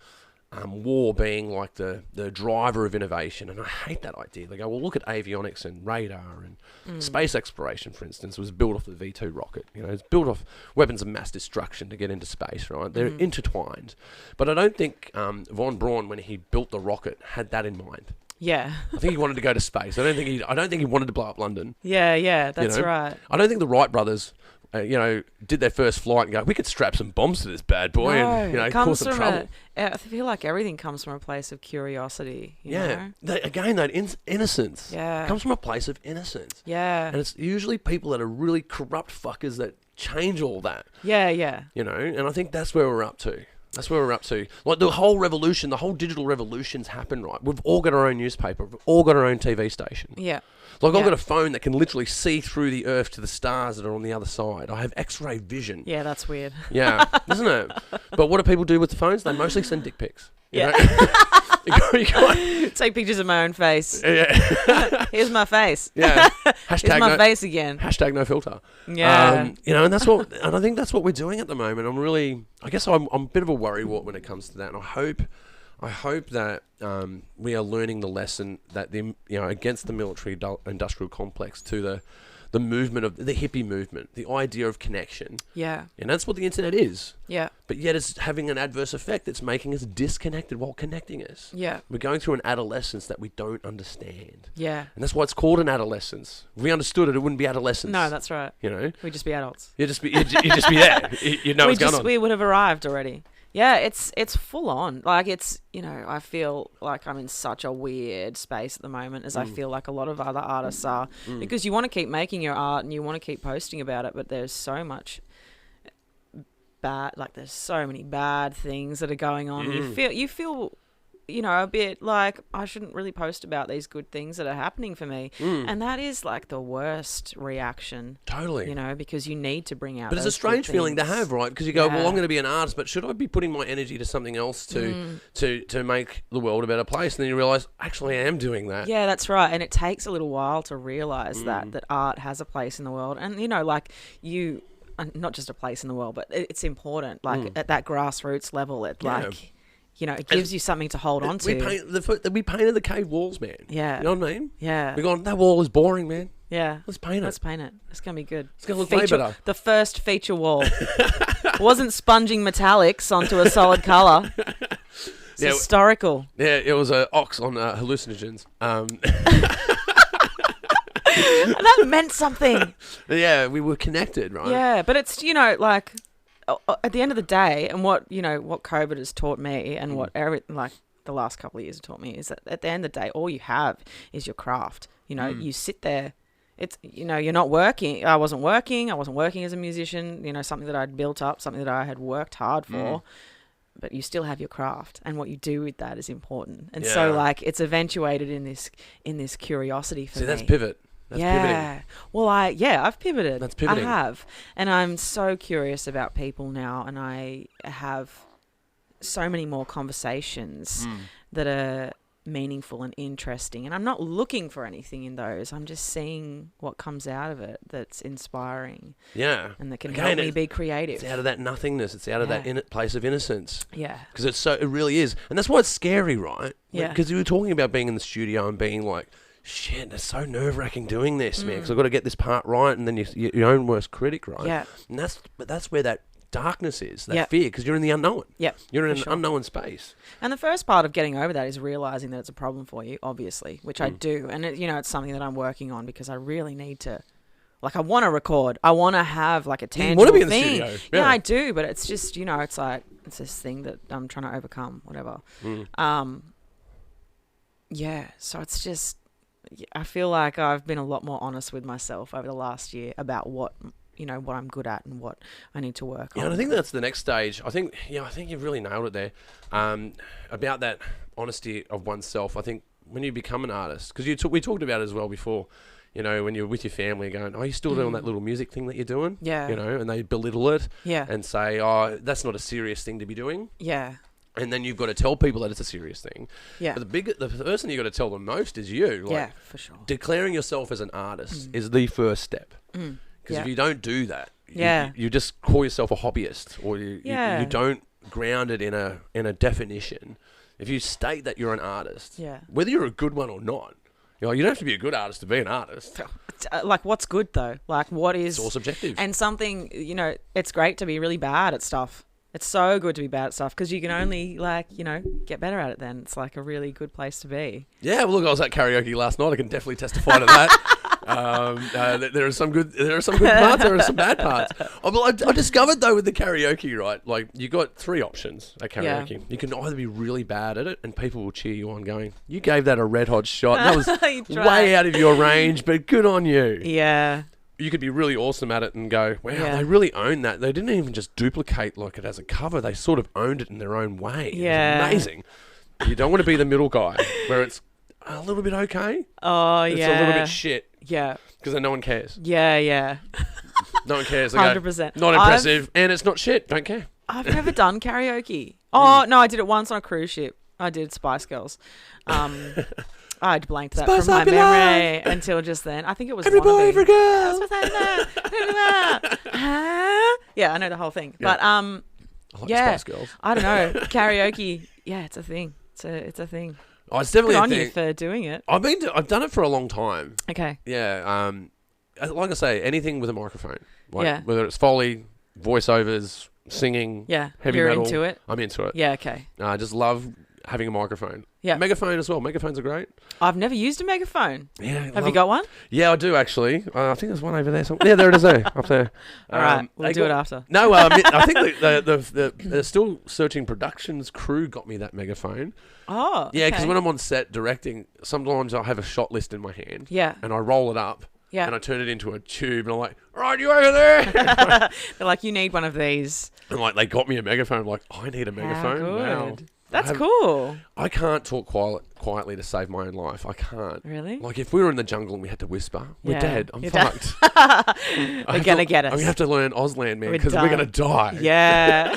war being like the driver of innovation, and I hate that idea. They go, well, look at avionics and radar and space exploration, for instance, was built off the V2 rocket. You know, it's built off weapons of mass destruction to get into space, right? They're intertwined. But I don't think von Braun, when he built the rocket, had that in mind. Yeah. I think he wanted to go to space. I don't think he wanted to blow up London. Yeah, yeah, that's right. I don't think the Wright brothers did their first flight and go, we could strap some bombs to this bad boy and, it cause some trouble. I feel like everything comes from a place of curiosity. You know? That innocence. Yeah. Comes from a place of innocence. Yeah. And it's usually people that are really corrupt fuckers that change all that. Yeah, yeah. You know, and I think that's where we're up to. That's where we're up to. Like the whole revolution, the whole digital revolution's happened, right? We've all got our own newspaper. We've all got our own TV station. Yeah. Like I've got a phone that can literally see through the earth to the stars that are on the other side. I have X-ray vision. Yeah, that's weird. Yeah, isn't it? But what do people do with the phones? They mostly send dick pics. You know? Take pictures of my own face. Yeah. Here's my face. Yeah. Here's my face again. Hashtag no filter. Yeah. And I think that's what we're doing at the moment. I guess I'm a bit of a worrywart when it comes to that. And I hope that we are learning the lesson that against the military industrial complex to the movement of the hippie movement, the idea of connection. Yeah. And that's what the internet is. Yeah. But yet it's having an adverse effect that's making us disconnected while connecting us. Yeah. We're going through an adolescence that we don't understand. Yeah. And that's why it's called an adolescence. If we understood it, it wouldn't be adolescence. No, that's right. You know? We'd just be adults. You'd just be there. You know what's going on. We would have arrived already. Yeah, it's full on. Like it's, I feel like I'm in such a weird space at the moment, as I feel like a lot of other artists are, because you want to keep making your art and you want to keep posting about it, but there's so much bad, like there's so many bad things that are going on. You feel a bit like I shouldn't really post about these good things that are happening for me. And that is like the worst reaction. Totally. Because you need to bring out But it's those a strange good feeling to things. have, right? Because you go, well, I'm going to be an artist, but should I be putting my energy to something else to make the world a better place? And then you realise, actually, I am doing that. Yeah, that's right. And it takes a little while to realise that art has a place in the world. And, not just a place in the world, but it's important. Like at that grassroots level, it gives you something to hold on to. We painted the cave walls, man. Yeah. You know what I mean? Yeah. We're going, that wall is boring, man. Yeah. Let's paint it. It's going to be good. It's going to look way better. The first feature wall. Wasn't sponging metallics onto a solid colour. It's historical. Yeah, it was an ox on hallucinogens. That meant something. Yeah, we were connected, right? Yeah, but it's, at the end of the day, and what COVID has taught me, and what the last couple of years have taught me, is that at the end of the day, all you have is your craft. You sit there. It's you're not working. I wasn't working as a musician. Something that I'd built up, something that I had worked hard for. But you still have your craft, and what you do with that is important. And so, it's eventuated in this curiosity for me. See, that's pivot. That's pivoting. Well, I've pivoted. That's pivoting. I have. And I'm so curious about people now, and I have so many more conversations that are meaningful and interesting. And I'm not looking for anything in those. I'm just seeing what comes out of it that's inspiring. Yeah. And that can help me be creative. It's out of that nothingness. It's out of that place of innocence. Yeah. Because it really is. And that's why it's scary, right? Yeah. Because you were talking about being in the studio and being like, shit, it's so nerve-wracking doing this, man, because I've got to get this part right, and then you're your own worst critic, right? Yeah. And that's where that darkness is, that fear, because you're in the unknown. Yep. You're in an unknown space. And the first part of getting over that is realising that it's a problem for you, obviously, which I do. And, it's something that I'm working on, because I really need to... I want to record. I want to have, a tangible thing. You want to be in the studio. Yeah, I do, but it's just, it's this thing that I'm trying to overcome, whatever. So it's just... I feel like I've been a lot more honest with myself over the last year about what I'm good at and what I need to work on. Yeah, and I think that's the next stage. I think you've really nailed it there. About that honesty of oneself. I think when you become an artist, because we talked about it as well before, when you're with your family going, oh, you're still doing that little music thing that you're doing? Yeah. And they belittle it. Yeah. And say, oh, that's not a serious thing to be doing. Yeah. And then you've got to tell people that it's a serious thing. Yeah. But the person you've got to tell them most is you. For sure. Declaring yourself as an artist is the first step. Because if you don't do that, you just call yourself a hobbyist, or you don't ground it in a definition. If you state that you're an artist, whether you're a good one or not, you don't have to be a good artist to be an artist. What's good though? What is... It's all subjective. And something, it's great to be really bad at stuff. It's so good to be bad at stuff, because you can only get better at it then. It's a really good place to be. Yeah, well, look, I was at karaoke last night. I can definitely testify to that. There are some good parts, there are some bad parts. I discovered though with the karaoke, right? You got three options at karaoke. Yeah. You can either be really bad at it and people will cheer you on going, you gave that a red hot shot. That was way out of your range, but good on you. Yeah. You could be really awesome at it and go, wow, they really own that. They didn't even just duplicate it as a cover. They sort of owned it in their own way. Yeah. It's amazing. You don't want to be the middle guy where it's a little bit okay. Oh, it's a little bit shit. Yeah. Because then no one cares. Yeah. No one cares. 100%. Not impressive, and it's not shit. Don't care. I've never done karaoke. Oh, no, I did it once on a cruise ship. I did Spice Girls. I'd blanked that from my memory until just then. I think it was every boy, every girl. Yeah, I know the whole thing. Yeah. But I like Spice Girls. I don't know. Karaoke, it's a thing. It's a thing. Oh, it's definitely good a on thing. You for doing it. I've done it for a long time. Okay. Yeah. Like I say, anything with a microphone. Whether it's Foley, voiceovers, singing, heavy You're metal. into it? I'm into it. Yeah, okay. I just love having a microphone. Yeah. Megaphone as well. Megaphones are great. I've never used a megaphone. Yeah. Have you got one? Yeah, I do actually. I think there's one over there. Yeah, there it is there, up there. All right, we'll do it after. No, I think the Still Searching Productions crew got me that megaphone. Oh, Yeah, because okay. when I'm on set directing, sometimes I have a shot list in my hand. Yeah. And I roll it up. Yeah. And I turn it into a tube, and I'm like, all right, you over there. They're like, you need one of these. And like, they got me a megaphone. I'm like, I need a megaphone. How Wow. good. That's cool. I can't talk quietly to save my own life. I can't. Really? Like, if we were in the jungle and we had to whisper, we're Yeah. dead. I'm You're fucked. They're going to get us. I'm going to have to learn Auslan, man, We're because we're done. going to die. Yeah.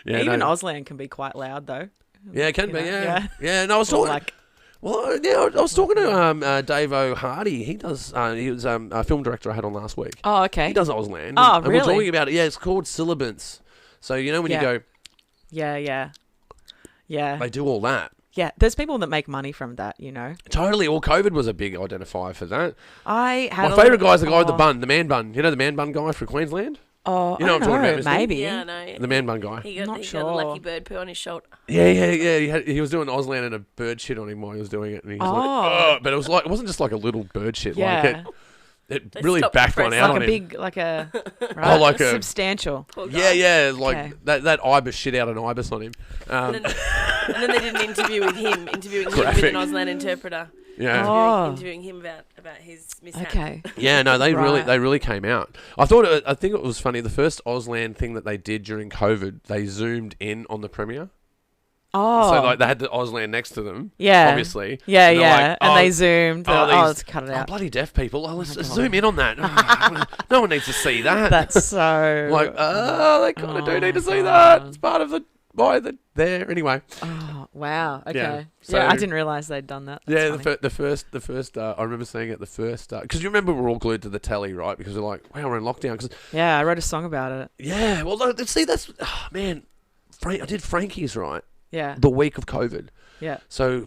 Yeah, Even no. Auslan can be quite loud, though. Yeah, it can You be, know, yeah. yeah. Yeah, and I was Or talking... like, Well, yeah, I was talking to Dave O'Hardy. He does. He was a film director I had on last week. oh, okay. He does Auslan. Oh, and we're really? talking about it. Yeah, it's called syllabants. So you know when Yeah. you go, Yeah. they do all that. Yeah. There's people that make money from that, you know. Totally. Well, COVID was a big identifier for that. I had My favourite guy is the guy with the bun, the man bun. You know the man bun guy from Queensland? Oh, You know I what I'm don't talking about, know, Misty? maybe. Yeah, no. The man bun guy. He got, Not he got sure. a lucky bird poo on his shoulder. Yeah. He was doing Auslan and a bird shit on him while he was doing it. And he was like, Oh. oh, but it wasn't just like a little bird shit. Yeah. Like it They really stopped the backed one press. out Like on a him. big, like a, right? like a- substantial. Poor guy. Yeah, like Okay. that ibis shit out an ibis on him. And then they did an interview with him, interviewing him with Graphic. an Auslan interpreter. Yeah. Oh. Interviewing him about his mishap. Okay. Yeah, no, they Right. really came out. I think it was funny. The first Auslan thing that they did during COVID, they zoomed in on the premiere. Oh. So like they had the Auslan next to them. Yeah. Obviously. Yeah, And they're yeah. like, and oh, they zoomed. oh, Oh, these- let's cut it Oh, out. bloody deaf people. Oh, let's my God. zoom in on that. No one needs to see that. That's so. like, they kind of do need to see Oh, that. God. It's part of there. Anyway. Oh, wow. Okay. Yeah. Yeah, So- I didn't realize they'd done that. That's Yeah, funny. the first. I remember seeing it the first because you remember we're all glued to the telly, right? Because we're like, wow, we're in lockdown. Because Yeah, I wrote a song about it. yeah, well, see, that's man. I did Frankie's right Yeah. the week of COVID. Yeah. So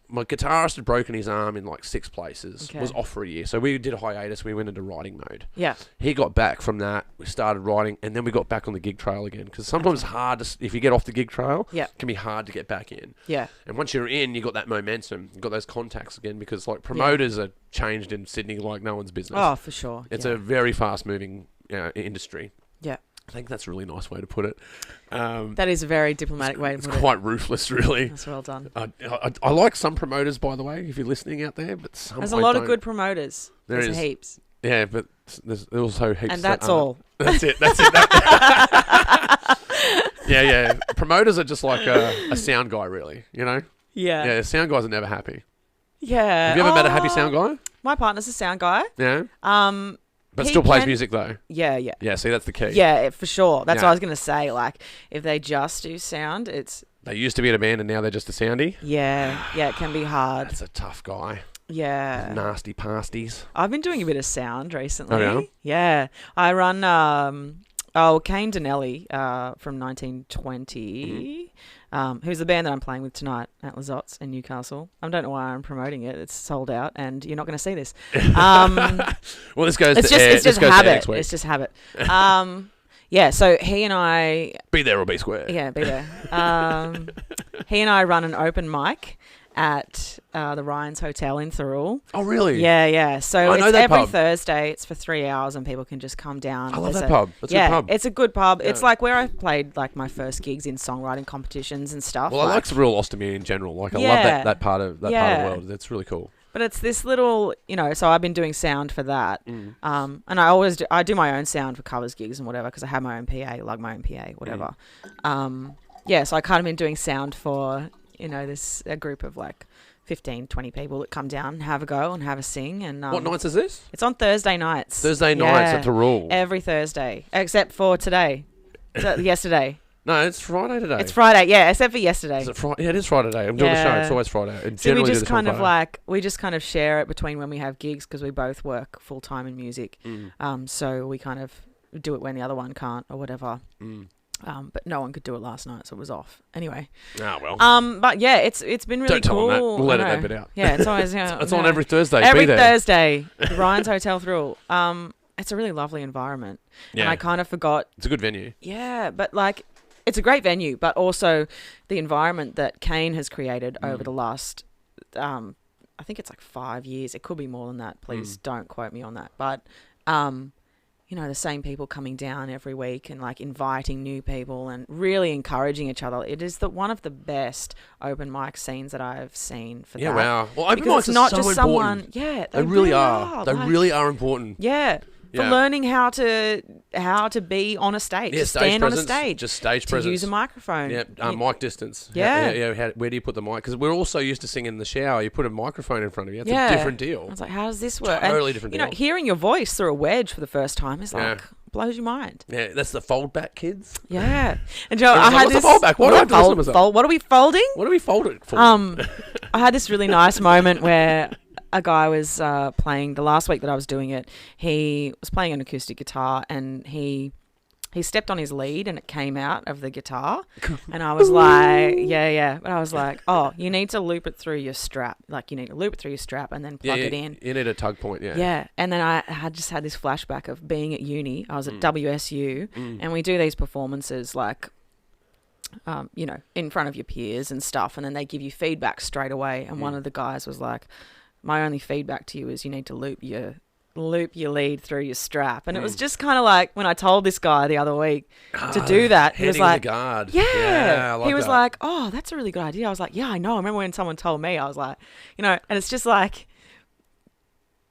my guitarist had broken his arm in like 6 places. Okay. Was off for a year. So we did a hiatus. We went into writing mode. Yeah. He got back from that. We started writing, and then we got back on the gig trail again. Because sometimes it's hard if you get off the gig trail. Yeah. It can be hard to get back in. Yeah. And once you're in, you got that momentum. You got those contacts again. Because like promoters are changed in Sydney like no one's business. Oh, for sure. It's yeah. a very fast moving industry. Yeah. I think that's a really nice way to put it. That is a very diplomatic way to It's put it. quite ruthless, really. That's well done. I like some promoters, by the way, if you're listening out there, but some There's a I lot of don't. good promoters. There There's is. heaps. Yeah, but there's also heaps. And that that's aren't. all. That's it. Yeah. Promoters are just like a sound guy, really. You know. Yeah. Yeah, sound guys are never happy. Yeah. Have you ever met a happy sound guy? My partner's a sound guy. Yeah. But He still plays can- music though. Yeah. Yeah. See, that's the key. Yeah, for sure. That's Yeah. what I was going to say. Like, if they just do sound, it's, They used to be in a band and now they're just a soundy. yeah, it can be hard. That's a tough guy. Yeah. Nasty pasties. I've been doing a bit of sound recently. Oh, yeah? Yeah. I run, Kane Donnelly from 1920, who's the band that I'm playing with tonight at Lazotte's in Newcastle. I don't know why I'm promoting it. It's sold out, and you're not going to see this. Well, this goes It's to air. just This goes to air habit. next week. It's just habit. Yeah, so he and I, Be there or be square. yeah, be there. He and I run an open mic at the Ryan's Hotel in Thirroul. Oh, really? Yeah. So I know it's that every pub. Thursday. It's for 3 hours, and people can just come down. I love There's that pub. That's a good pub. it's a good pub. It's Yeah. like where I played like my first gigs in songwriting competitions and stuff. Well, I like the real ostomy in general. Like, I love Yeah. that part of part of Yeah. the world. That's really cool. But it's this little, so I've been doing sound for that. Mm. And I always do my own sound for covers gigs and whatever because I have my own PA, like my own PA, whatever. So I kind of been doing sound for, a group of like 15, 20 people that come down and have a go and have a sing. And What nights is this? It's on Thursday nights. Thursday nights at Thirroul. Every Thursday, except for today. Yesterday. No, it's Friday today. It's Friday, yeah, except for yesterday. Is it Friday? Yeah, it is Friday today. I'm doing the show. Yeah. It's always Friday. And So we generally do just this on kind of Friday. share it between when we have gigs because we both work full time in music. Mm. So we kind of do it when the other one can't or whatever. Mm. But no one could do it last night, so it was off. Anyway. Ah, well. But yeah, it's been really Don't tell cool. them that. We'll edit I that know. bit out. Yeah, it's always It's on every Thursday. every Be there. Thursday. The Ryan's Hotel Thrill. It's a really lovely environment. Yeah. And I kind of forgot. It's a good venue. Yeah, but like it's a great venue, but also the environment that Kane has created over the last, I think it's like 5 years. It could be more than that. Please don't quote me on that. But, you know, the same people coming down every week and like inviting new people and really encouraging each other. It is one of the best open mic scenes that I've seen for that. Yeah, wow. Well, open Because mics it's are not so just important. someone. Yeah, They really are. They like, really are important. Yeah. For Yeah. learning how to be on a stage, Yeah, to stage stand on a presence, stage, just stage to presence. use a microphone. Yeah, mic distance. Yeah. Where do you put the mic? Because we're all so used to singing in the shower. You put a microphone in front of you. It's Yeah. a different deal. I was like, how does this work? Totally and, different you know, deal. hearing your voice through a wedge for the first time is Yeah. like blows your mind. Yeah, that's the fold back, kids. Yeah. And Joe, I was I like, had what's this. a fold back? Why do I have to listen to myself? What are we folding? What do we fold it for? I had this really nice moment where a guy was playing the last week that I was doing it. He was playing an acoustic guitar and he stepped on his lead and it came out of the guitar. And I was like, yeah. But I was like, oh, you need to loop it through your strap. Like you need to loop it through your strap and then plug it in. You need a tug point, yeah. Yeah. And then I had just had this flashback of being at uni. I was at WSU and we do these performances like, you know, in front of your peers and stuff. And then they give you feedback straight away. And one of the guys was like, my only feedback to you is you need to loop your lead through your strap. And it was just kind of like when I told this guy the other week to do that, he was like, the guard. yeah, I like he was that. like, oh, that's a really good idea. I was like, yeah, I know. I remember when someone told me, I was like, you know, and it's just like,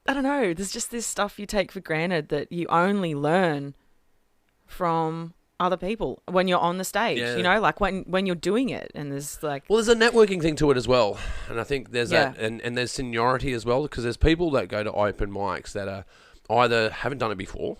I don't know. There's just this stuff you take for granted that you only learn from other people when you're on the stage, Yeah. you know, like when you're doing it. And there's like, Well, there's a networking thing to it as well, and I think there's Yeah. that, and there's seniority as well, because there's people that go to open mics that are either haven't done it before,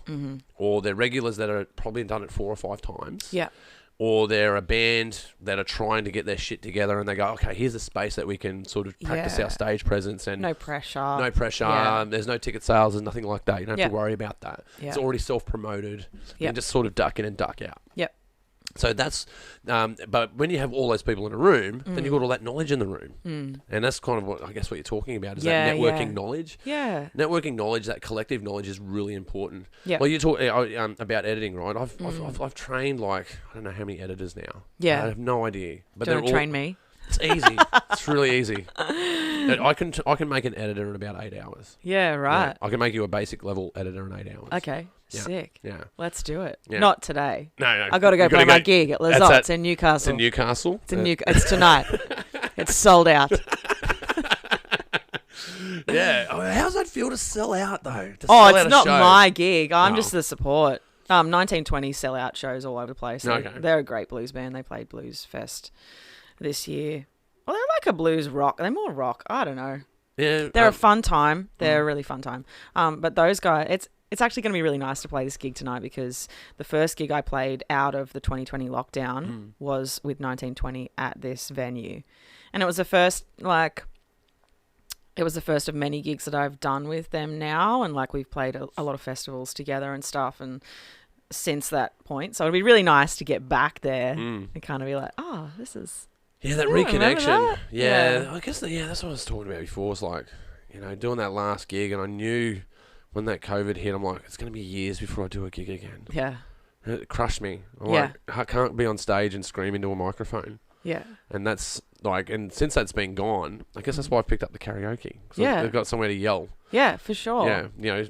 or they're regulars that are probably done it 4 or 5 times, yeah, or they're a band that are trying to get their shit together, and they go, okay, here's a space that we can sort of practice Yeah. our stage presence, and no pressure. no pressure. Yeah. There's no ticket sales. There's nothing like that. You don't have to worry about that. Yeah. It's already self-promoted. You Yeah. can just sort of duck in and duck out. Yep. So that's, but when you have all those people in a room, then you've got all that knowledge in the room. And that's kind of what, I guess what you're talking about is that networking knowledge. Yeah. Networking knowledge, that collective knowledge is really important. Yeah. Well, you talk about editing, right? I've trained like, I don't know how many editors now. Yeah. I have no idea. But Don't they're train me. It's easy. It's really easy. I can make an editor in about 8 hours. Yeah, right. Yeah, I can make you a basic level editor in 8 hours. Okay. Yeah. Sick. Yeah. Let's do it. Yeah. Not today. No. I got to go You play gotta my gig at That's Lazotte's in Newcastle. It's in Newcastle. It's tonight. It's sold out. Yeah. Oh, how's that feel to sell out though? To Oh, sell out it's a not show? my gig. I'm No. just the support. 1920 sell out shows all over the place. Okay. They're a great blues band. They played Blues Fest this year. Well, they're like a blues rock. They're more rock. I don't know. Yeah. They're a fun time. They're a really fun time. But those guys, it's actually going to be really nice to play this gig tonight because the first gig I played out of the 2020 lockdown was with 1920 at this venue. And it was the first, of many gigs that I've done with them now. And we've played a lot of festivals together and stuff. And since that point, so it'd be really nice to get back there and kind of be like, oh, this is... Yeah, that Yeah, remember reconnection. that? Yeah, Yeah. I guess that's what I was talking about before. It's like, doing that last gig, and I knew when that COVID hit, I'm like, it's going to be years before I do a gig again. Yeah. It crushed me. I'm Yeah. like, I can't be on stage and scream into a microphone. Yeah. And that's and since that's been gone, I guess that's why I've picked up the karaoke. 'Cause Yeah. they've got somewhere to yell. Yeah, for sure. Yeah,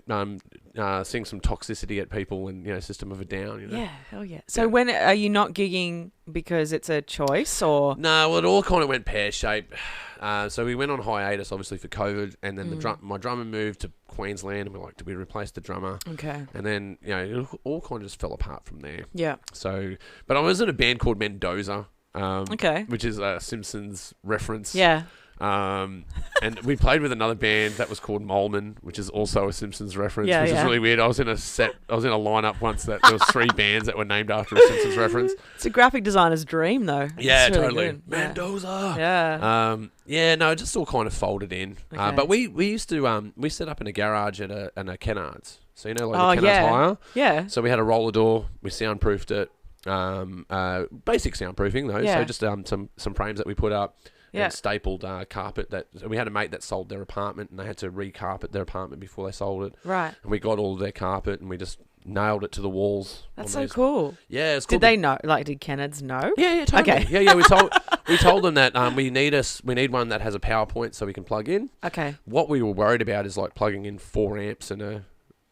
sing some toxicity at people and System of a Down. Yeah, hell yeah. So when are you not gigging because it's a choice or? No, well, it all kind of went pear-shaped. So we went on hiatus, obviously, for COVID, and then my drummer moved to Queensland, and we're like, do we replace the drummer? Okay. And then, it all kind of just fell apart from there. Yeah. So, but I was in a band called Mendoza, Okay. which is a Simpsons reference. Yeah. And we played with another band that was called Molman, which is also a Simpsons reference, Yeah, which is yeah. really weird. I was in a lineup once that there was 3 bands that were named after a Simpsons reference. It's a graphic designer's dream, though. Yeah, It's really totally. good. Mendoza. Yeah. No, it just all kind of folded in. Okay. But we used to we set up in a garage at a Kennards. So the Kennards yeah. Hire. Yeah. So we had a roller door. We soundproofed it. Basic soundproofing though. Yeah. So just some frames that we put up. Yeah. And stapled carpet. So we had a mate that sold their apartment, and they had to re-carpet their apartment before they sold it. Right. And we got all of their carpet, and we just nailed it to the walls. That's on so these. cool. Yeah, it's Did called they know? Like, did Kennards know? Yeah, totally. Okay. Yeah. We told them that we need one that has a power point so we can plug in. Okay. What we were worried about is like plugging in 4 amps and a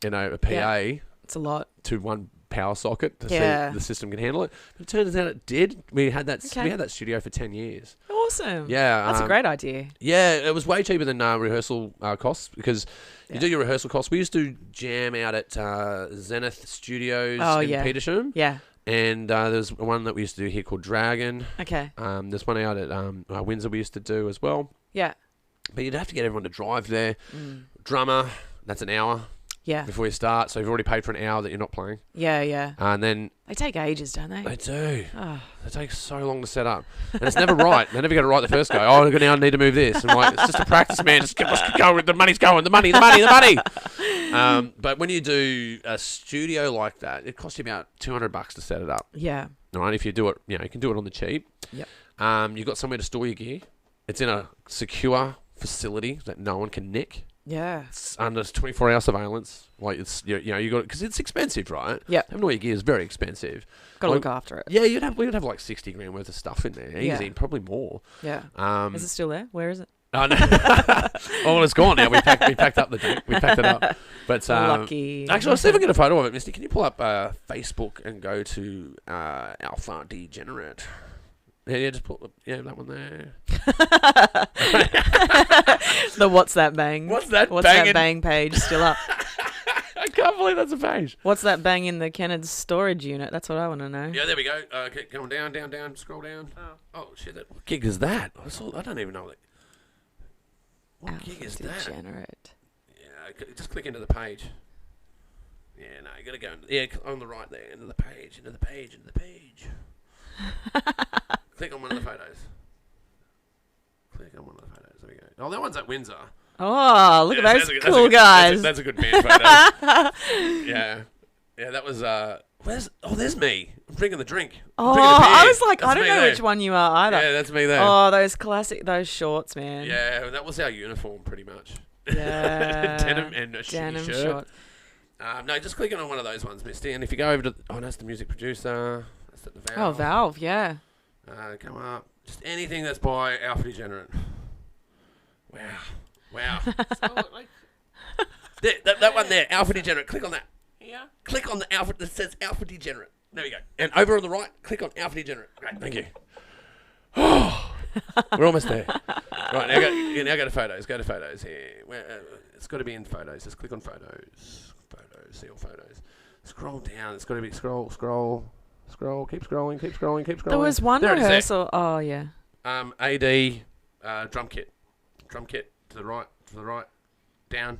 PA Yeah. It's a lot. to one power socket to see Yeah. the system can handle it. But it turns out it did. We had that studio for 10 years. Awesome. Yeah, That's a great idea. Yeah, it was way cheaper than rehearsal costs because you do your rehearsal costs. We used to jam out at Zenith Studios in Petersham. Yeah. And there's one that we used to do here called Dragon. Okay. There's one out at Windsor we used to do as well. Yeah. But you'd have to get everyone to drive there. Drummer, that's an hour. Yeah. Before you start, so you've already paid for an hour that you're not playing. Yeah, yeah. And then they take ages, don't they? They do. Oh. They take so long to set up, and it's never right. They never get it right the first go. Oh, now I need to move this. And I'm like, it's just a practice, man. Just let's go. The money's going. The money. But when you do a studio like that, it costs you about $200 to set it up. Yeah. All right. If you do it, you can do it on the cheap. Yep. You've got somewhere to store your gear. It's in a secure facility that no one can nick. Yeah. It's under 24-hour surveillance. Like it's you got because it's expensive, right? Yeah. Having all your gear is very expensive. Got to look after it. Yeah, we would have like 60 grand worth of stuff in there, easy, probably more. Yeah. Is it still there? Where is it? Oh no. Oh, well, it's gone now. We packed up the drink. We packed it up. But lucky. Actually, I'll see if I can get a photo of it, Misty. Can you pull up Facebook and go to Alpha Degenerate? Yeah, just put that one there. The What's That Bang? What's that bang page still up? I can't believe that's a page. What's that bang in the Kennard's storage unit? That's what I want to know. Yeah, there we go. Keep going down, scroll down. Oh shit, what gig is that? I don't even know that. What gig is that? Degenerate. Yeah, just click into the page. Yeah, no, you gotta go on the right there, into the page. Click on one of the photos. There we go. Oh, that one's at Windsor. Oh, look at those cool guys. That's a good band photo. Yeah, that was. There's me. I'm drinking the drink. I was like, I don't know which one you are either. Yeah, that's me there. Oh, those shorts, man. Yeah, that was our uniform pretty much. Yeah. Denim and a shitty shirt. Shorts. No, just clicking on one of those ones, Misty. And if you go over to... Oh, that's the music producer. That's the Valve. Oh, Valve, yeah. Come up. Just anything that's by Alpha Degenerate. Wow. That one there, Alpha Degenerate. Click on that. Yeah. Click on the Alpha that says Alpha Degenerate. There we go. And over on the right, click on Alpha Degenerate. Great, thank you. We're almost there. Right, now go to photos. Go to photos here. It's got to be in photos. Just click on photos. See all photos. Scroll down. It's got to be scroll. Keep scrolling. There was one rehearsal. Oh, yeah. AD drum kit to the right, down.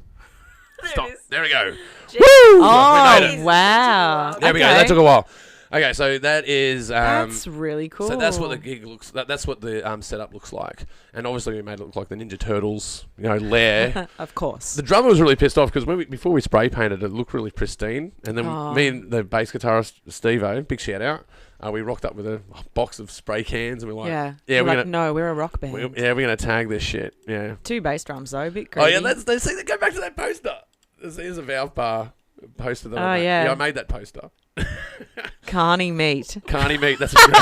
Stop. There we go. Jeez. Woo! Oh, wow. There we go. That took a while. Okay, so that is that's really cool. So that's what the gig looks. That's what the setup looks like. And obviously we made it look like the Ninja Turtles, lair. Of course. The drummer was really pissed off because before we spray painted, it looked really pristine. And then me and the bass guitarist Steve-O, big shout out, we rocked up with a box of spray cans and we're like, we're a rock band. we're gonna tag this shit. Yeah. 2 bass drums though, a bit Oh crazy. yeah, see, go back to that poster. Here's a Valve Bar poster that I made. Yeah. Yeah, I made that poster. Carney Meat. That's a great.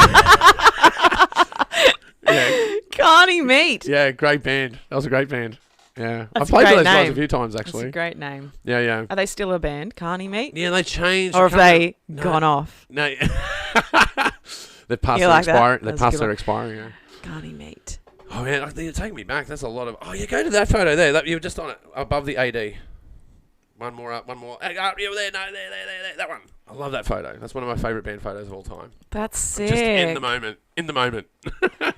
Yeah. Carney Meat. Yeah, great band. That was a great band. Yeah, That's I've played with those name. guys a few times actually. That's a great name. Yeah. Are they still a band, Carney Meat? Yeah, they changed. Or have they gone off? No. They've passed You their like that? expiring. They That's a passed good their one. expiring. Yeah. Carney Meat. Oh man, you're taking me back. That's a lot of. Oh, yeah, go to that photo there. You were just on it above the AD. One more up. Hey, you were there. No, there. That one. I love that photo. That's one of my favourite band photos of all time. That's sick. Just in the moment.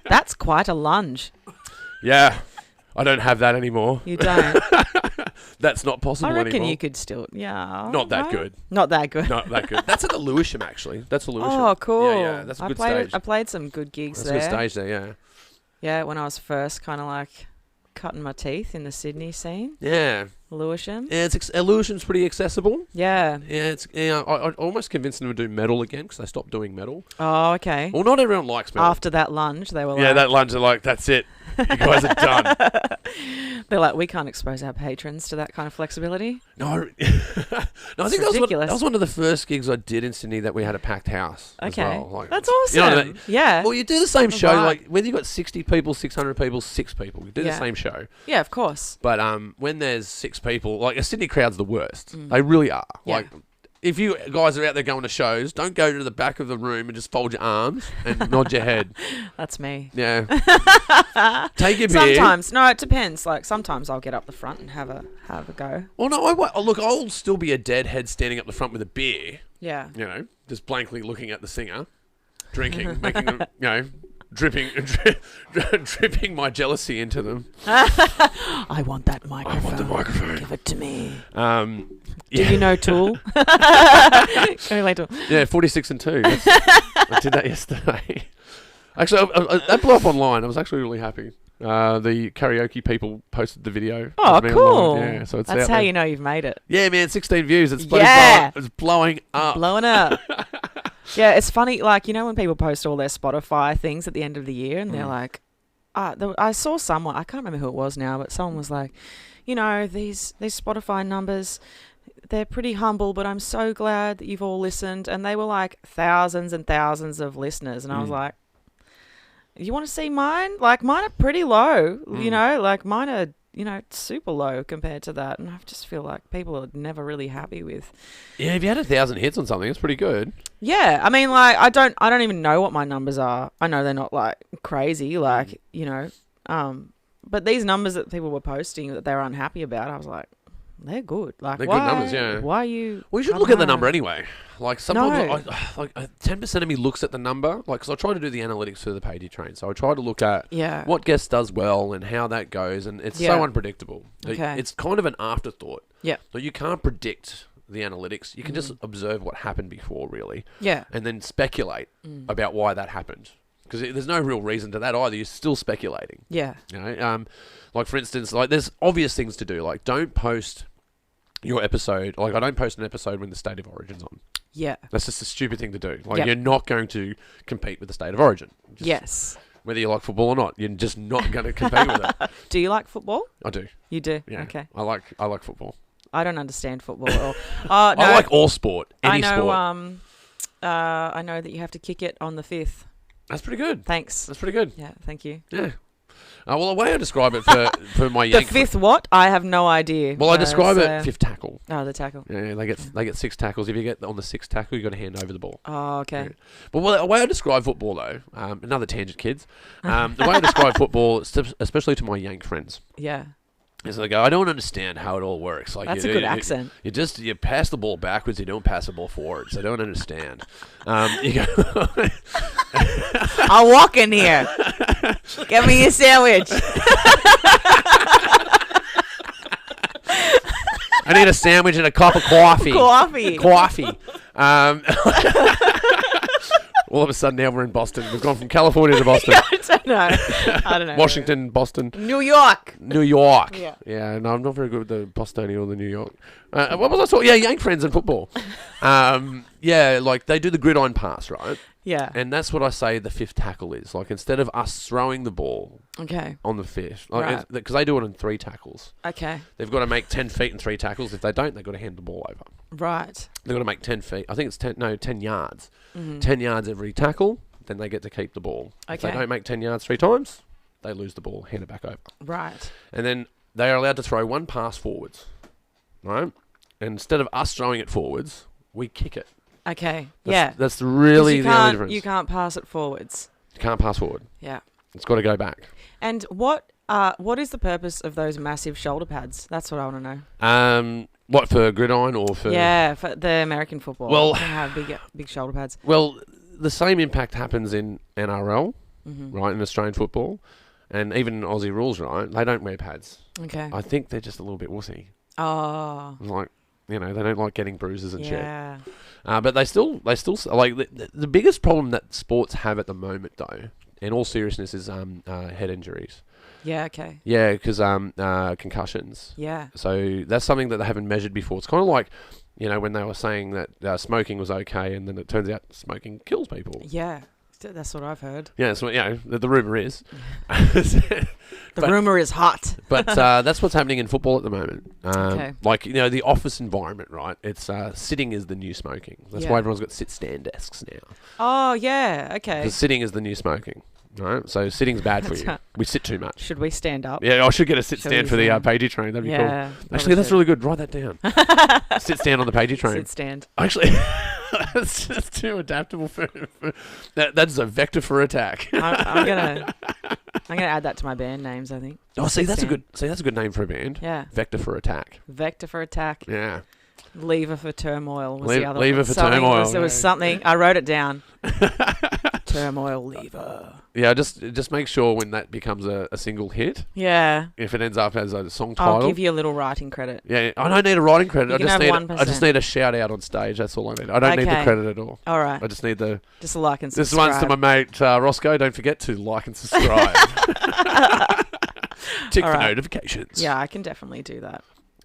That's quite a lunge. Yeah. I don't have that anymore. You don't. That's not possible I reckon anymore. you could still. Yeah. Not that good. Not that good. Not that good. That's at the Lewisham, actually. That's the Lewisham. Oh, cool. Yeah. That's a good stage. I played some good gigs That's there. a good stage there, yeah. Yeah, when I was first kind of like cutting my teeth in the Sydney scene. Yeah. Lewisham. Yeah, Lewisham's pretty accessible. Yeah. Yeah, I almost convinced them to do metal again because they stopped doing metal. Oh, okay. Well, not everyone likes metal. After that lunge, they were like... Yeah, that lunge, they're like, that's it. You guys are done. They're like, we can't expose our patrons to that kind of flexibility. No, no, I think ridiculous. that was one of the first gigs I did in Sydney that we had a packed house. Okay, as well. Like, that's awesome. You know what I mean? Yeah. Well, you do the same show, Right. like whether you got 60 people, 600 people, 6 people. You do the same show. Yeah, of course. But when there's 6 people, like a Sydney crowd's the worst. They really are. Yeah. Like, if you guys are out there going to shows, don't go to the back of the room and just fold your arms and nod your head. That's me. Yeah. Take your beer. Sometimes. No, it depends. Like, sometimes I'll get up the front and have a go. Well, no, look, I'll still be a deadhead standing up the front with a beer, Yeah. you know, just blankly looking at the singer, drinking, making them, you know, dripping my jealousy into them. I want that microphone. I want the microphone. Give it to me. Yeah. Do you know Tool? Go Tool. Yeah, 46 and 2. I did that yesterday. Actually, that blew up online. I was actually really happy. The karaoke people posted the video. Oh, of me cool. online. Yeah, so it's That's out how there. you know you've made it. Yeah, man, 16 views. It's Yeah. blowing up. Blowing up. Yeah, it's funny. Like, you know, when people post all their Spotify things at the end of the year and they're like, I saw someone, I can't remember who it was now, but someone was like, you know, these Spotify numbers, they're pretty humble, but I'm so glad that you've all listened. And they were like thousands and thousands of listeners. And I was like, you want to see mine? Like, mine are pretty low, you know, like mine are, you know, super low compared to that. And I just feel like people are never really happy with. Yeah, if you had 1,000 hits on something, it's pretty good. Yeah, I mean, like, I don't even know what my numbers are. I know they're not like crazy, like, you know, but these numbers that people were posting that they were unhappy about, I was like, they're good. Like, They're why, good numbers, yeah. Why are you? Well, you should I look don't at the know. number anyway. Like, sometimes, No. like 10% of me looks at the number. Like, because I try to do the analytics for the Pagey train. So I try to look at Yeah. what guest does well and how that goes. And it's Yeah. so unpredictable. Okay. It's kind of an afterthought. Yeah. So you can't predict the analytics. You can just observe what happened before, really. Yeah. And then speculate about why that happened. Because there's no real reason to that either. You're still speculating. Yeah. You know, like for instance, like there's obvious things to do. Like don't post your episode. Like I don't post an episode when the State of Origin's on. Yeah. That's just a stupid thing to do. Like Yep. you're not going to compete with the State of Origin. Just, Yes. Whether you like football or not, you're just not going to compete with it. Do you like football? I do. You do? Yeah. Okay. I like football. I don't understand football at all. Oh, no. I like all sport. Any I know, sport. I know that you have to kick it on the 5th. That's pretty good. Thanks. That's pretty good. Yeah, thank you. Yeah. Well, the way I describe it for my The Yank 5th what? I have no idea. Well, I describe so- it 5th tackle. Oh, the tackle. Yeah, they get 6 tackles. If you get on the 6th tackle, you got to hand over the ball. Oh, okay. Yeah. But the way I describe football, though, another tangent, kids. The way I describe football, especially to my Yank friends, Yeah. is they go, I don't understand how it all works. Like That's a good accent. You pass the ball backwards. You don't pass the ball forwards. I don't understand. You go. I'll walk in here. Get me a sandwich. I need a sandwich and a cup of coffee. Coffee. Coffee. All of a sudden, now we're in Boston. We've gone from California to Boston. I don't know. Washington, Boston, New York. New York. Yeah. Yeah, no, I'm not very good with the Bostonian or the New York. What was I talking? Yeah, Yank friends in football. Yeah, like they do the gridiron pass, right? Yeah. And that's what I say the 5th tackle is. Like instead of us throwing the ball Okay. on the 5th, Right. like, because they do it in 3 tackles. Okay. They've got to make 10 feet in 3 tackles. If they don't, they've got to hand the ball over. Right. They've got to make 10 feet. I think it's 10 yards. Mm-hmm. 10 yards every tackle, then they get to keep the ball. If they Okay. don't make 10 yards 3 times, they lose the ball, hand it back over. Right. And then they are allowed to throw 1 pass forwards, right? And instead of us throwing it forwards, we kick it. Okay. That's really you the only can't, difference. you can't pass it forwards. You can't pass forward. Yeah. It's got to go back. And what is the purpose of those massive shoulder pads? That's what I want to know. What, for gridiron or for... Yeah, for the American football. Well- They have big shoulder pads. Well, the same impact happens in NRL, Mm-hmm. right, in Australian football, and even Aussie rules, right? They don't wear pads. Okay. I think they're just a little bit wussy. Oh. Like, you know, they don't like getting bruises and shit. Yeah. But they still like the biggest problem that sports have at the moment, though, in all seriousness, is head injuries. Yeah. Okay. Yeah, because concussions. Yeah. So that's something that they haven't measured before. It's kind of like, you know, when they were saying that smoking was okay, and then it turns out smoking kills people. Yeah. That's what I've heard. Yeah, so the rumor is. The rumor is hot. But that's what's happening in football at the moment. Okay. Like, the office environment, right? It's sitting is the new smoking. That's why everyone's got sit-stand desks now. Oh, yeah. Okay. Because sitting is the new smoking, right? So sitting's bad for you. We sit too much. Should we stand up? Yeah, I should get a sit-stand for the Pagey train. That'd be cool. Actually, that's really good. Write that down. Sit-stand on the Pagey train. Sit-stand. Actually, that's too adaptable for that's a vector for attack. I'm gonna add that to my band names, I think. Oh, that's a good name for a band. Yeah. Vector for attack. Vector for attack. Yeah. Lever for turmoil was the other Lever one. for turmoil. There was something. I wrote it down. Turmoil lever. Yeah, just make sure when that becomes a single hit. Yeah. If it ends up as a song title. I'll give you a little writing credit. Yeah, I don't need a writing credit. You can have 1%. I just need a shout out on stage. That's all I need. I don't need the credit at all. All right. I just need the. Just a like and subscribe. This one's to my mate Roscoe. Don't forget to like and subscribe. Tick for notifications. Yeah, I can definitely do that.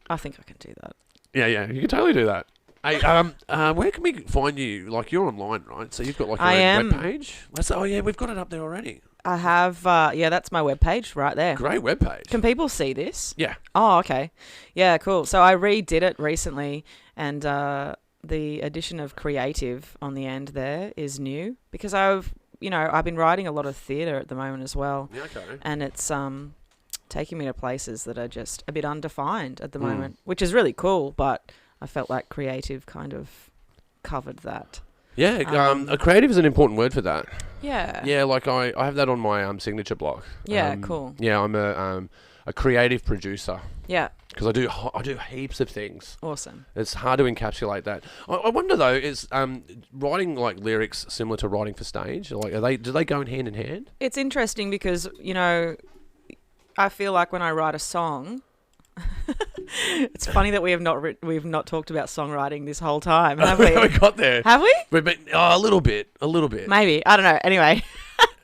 I think I can do that. Yeah, you can totally do that. Hey, where can we find you? Like, you're online, right? So you've got like your own webpage. Oh yeah, we've got it up there already. I have. That's my webpage right there. Great webpage. Can people see this? Yeah. Oh, okay. Yeah, cool. So I redid it recently, and the addition of creative on the end there is new because I've been writing a lot of theatre at the moment as well. Yeah, okay. And it's taking me to places that are just a bit undefined at the moment, which is really cool, but I felt like creative kind of covered that. Yeah, a creative is an important word for that. Yeah. Yeah, like I have that on my signature block. Yeah, cool. Yeah, I'm a creative producer. Yeah. Because I do heaps of things. Awesome. It's hard to encapsulate that. I wonder though, is writing like lyrics similar to writing for stage? Like, do they go in hand? It's interesting because I feel like when I write a song. It's funny that we've not talked about songwriting this whole time, have we? We got there. Have we? A little bit. Maybe. I don't know. Anyway,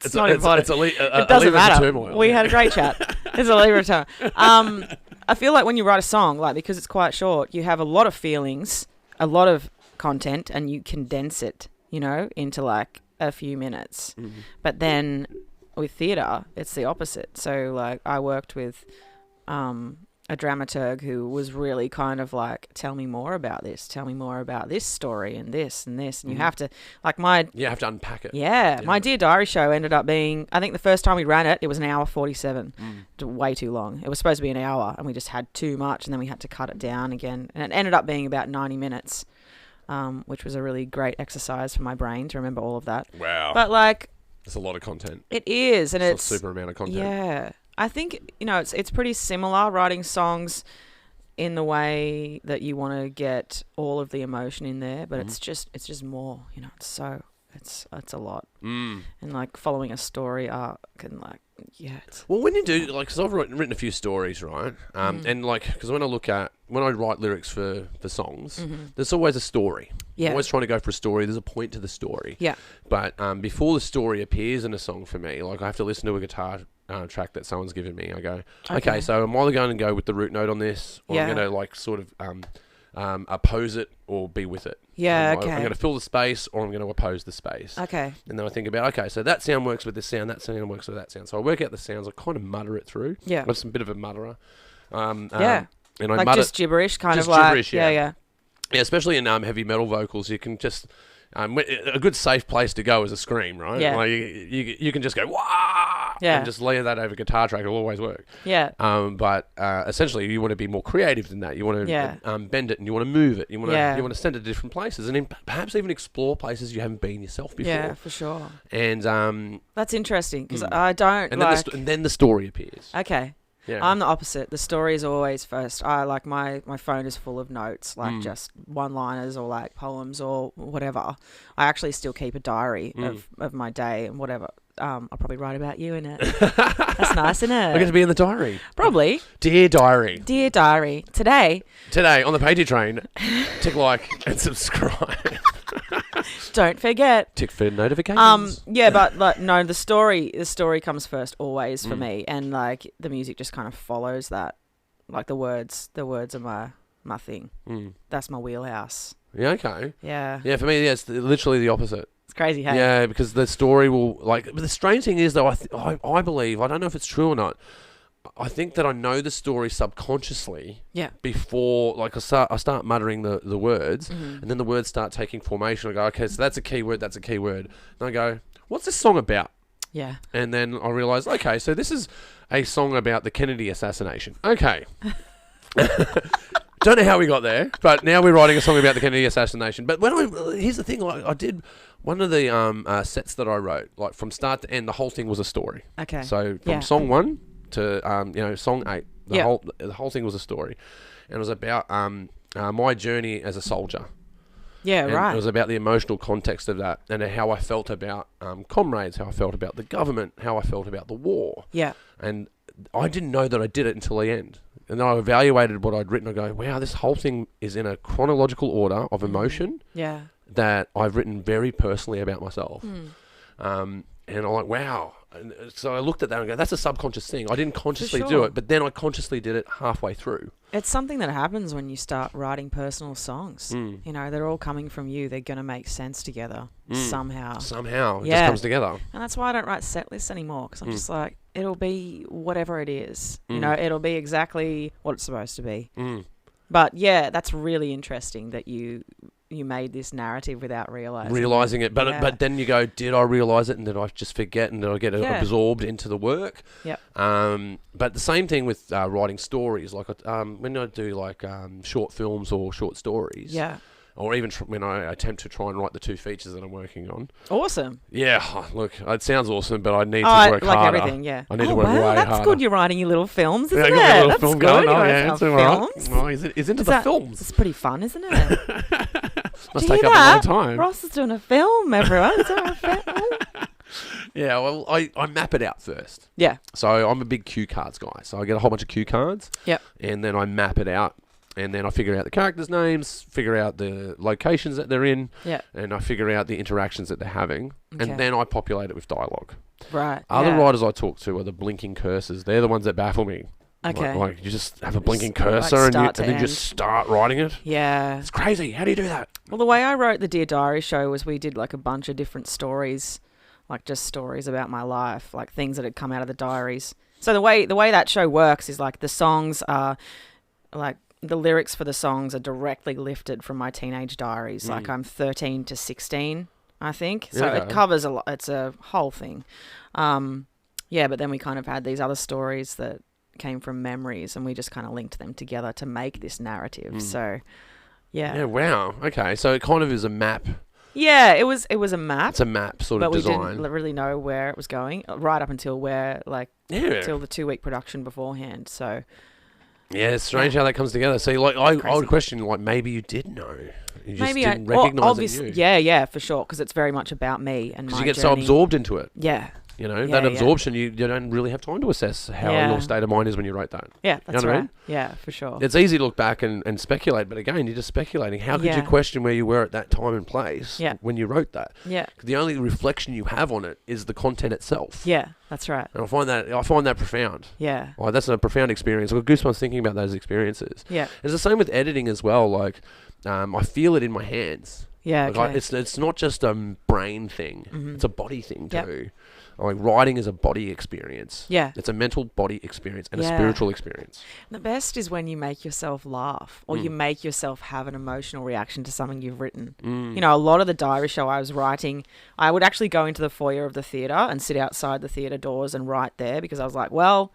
it's not important. It doesn't matter. We had a great chat. It's a lever of turmoil. I feel like when you write a song, like because it's quite short, you have a lot of feelings, a lot of content, and you condense it, into like a few minutes. Mm-hmm. But then with theatre, it's the opposite. So like I worked with a dramaturg who was really kind of like, tell me more about this story and this and this. And you have to, like you have to unpack it. Yeah. My Dear Diary show ended up being, I think the first time we ran it, it was an hour 47. Way too long. It was supposed to be an hour and we just had too much and then we had to cut it down again. And it ended up being about 90 minutes, which was a really great exercise for my brain to remember all of that. Wow. But like... It's a lot of content. It is. And it's a super amount of content. Yeah. I think, it's pretty similar writing songs in the way that you want to get all of the emotion in there, but it's just more, it's a lot. And like following a story arc and like, well, when you do, like, because I've written a few stories, right? And like, because when I write lyrics for songs, there's always a story. Yeah. I'm always trying to go for a story. There's a point to the story. Yeah. But before the story appears in a song for me, like I have to listen to a guitar track that someone's given me. I go, okay, so I'm either going to go with the root note on this, or I'm going to like sort of oppose it or be with it. Yeah, I'm going to fill the space or I'm going to oppose the space. Okay. And then I think about, okay, so that sound works with this sound, that sound works with that sound. So I work out the sounds, I kind of mutter it through. Yeah. I'm a bit of a mutterer. And I like mutter, just gibberish, kind just of like. Gibberish, yeah, especially in heavy metal vocals, you can just... a good safe place to go is a scream, right? Yeah. Like you can just go, wah! Yeah. And just layer that over guitar track. It'll always work. Yeah. But essentially, you want to be more creative than that. You want to bend it and you want to move it. You want to send it to different places and then perhaps even explore places you haven't been yourself before. Yeah, for sure. And that's interesting because I don't and then the story appears. Okay. Yeah. I'm the opposite. The story is always first. I like my phone is full of notes, like just one-liners or like poems or whatever. I actually still keep a diary of my day and whatever. I'll probably write about you in it. That's nice, isn't it? I get to be in the diary. Probably. Dear diary. Dear diary. Today on the Pagey train, tick like and subscribe. Don't forget. Tick for notifications. Yeah, but like no, the story comes first always for me, and like the music just kind of follows that. Like the words are my thing. That's my wheelhouse. Yeah, okay. Yeah. Yeah, for me, it's literally the opposite. crazy, hey? Yeah, because the story will like. But the strange thing is, though, I believe, I don't know if it's true or not. I think that I know the story subconsciously. Yeah. Before, like, I start muttering the words, and then the words start taking formation. I go, okay, so that's a key word. That's a key word. And I go, what's this song about? Yeah. And then I realise, okay, so this is a song about the Kennedy assassination. Okay. Don't know how we got there, but now we're writing a song about the Kennedy assassination. But here's the thing, like, I did one of the sets that I wrote, like from start to end, the whole thing was a story. Okay. So from song 1 to song 8, the whole thing was a story, and it was about my journey as a soldier. Yeah, and right. It was about the emotional context of that, and how I felt about comrades, how I felt about the government, how I felt about the war. Yeah. And I didn't know that I did it until the end. And then I evaluated what I'd written. I go, wow, this whole thing is in a chronological order of emotion that I've written very personally about myself. And I'm like, wow. And so I looked at that and go, that's a subconscious thing. I didn't consciously do it, but then I consciously did it halfway through. It's something that happens when you start writing personal songs. You know, they're all coming from you. They're going to make sense together somehow. Somehow. It just comes together. And that's why I don't write set lists anymore, because I'm just like, it'll be whatever it is. You know, it'll be exactly what it's supposed to be. But yeah, that's really interesting that you made this narrative without realizing it. But then you go, did I realize it, and did I just forget, and did I get absorbed into the work? Yep. But the same thing with writing stories. Like when I do like short films or short stories. Yeah. Or even when I attempt to try and write the 2 features that I'm working on. Awesome. Yeah, look, it sounds awesome, but I need to work like harder. Everything, yeah. I need to work way that's harder. good. You're writing your little films, isn't it? I got my little That's film good. going. You're Oh, writing yeah, it's films. all right. Oh, he's into the films. It's pretty fun, isn't it? Must take up a lot of time. Ross is doing a film, everyone. It's a film. Yeah, well, I map it out first. Yeah. So I'm a big cue cards guy. So I get a whole bunch of cue cards. Yep. And then I map it out. And then I figure out the characters' names, figure out the locations that they're in, and I figure out the interactions that they're having, and then I populate it with dialogue. Right. Other writers I talk to are the blinking cursors. They're the ones that baffle me. Okay. Like you just have a blinking cursor and then just start writing it. Yeah. It's crazy. How do you do that? Well, the way I wrote the Dear Diary show was we did like a bunch of different stories, like just stories about my life, like things that had come out of the diaries. So the way that show works is like the songs are like, the lyrics for the songs are directly lifted from my teenage diaries. Like I'm 13 to 16, I think. So it covers a lot. It's a whole thing. But then we kind of had these other stories that came from memories, and we just kind of linked them together to make this narrative. So, yeah. Yeah, wow. Okay, so it kind of is a map. Yeah, it was a map. It's a map sort of design. But we didn't really know where it was going, right up until till the 2-week production beforehand. So... Yeah, it's strange how that comes together. So, like, I would question, like, maybe you did know. You just didn't recognise it. Yeah, for sure, because it's very much about me and my journey. Because you get so absorbed into it. Yeah. You know, that absorption, you don't really have time to assess how your state of mind is when you wrote that. Yeah, that's right. I mean? Yeah, for sure. It's easy to look back and speculate, but again, you're just speculating. How could you question where you were at that time and place when you wrote that? Yeah. The only reflection you have on it is the content itself. Yeah, that's right. And I find that profound. Yeah. Like, that's a profound experience. I've got goosebumps thinking about those experiences. Yeah. It's the same with editing as well. Like, I feel it in my hands. Yeah, like it's not just a brain thing. It's a body thing too. Like, writing is a body experience. Yeah. It's a mental body experience and a spiritual experience. The best is when you make yourself laugh or you make yourself have an emotional reaction to something you've written. You know, a lot of the diary show I was writing, I would actually go into the foyer of the theatre and sit outside the theatre doors and write there, because I was like, well,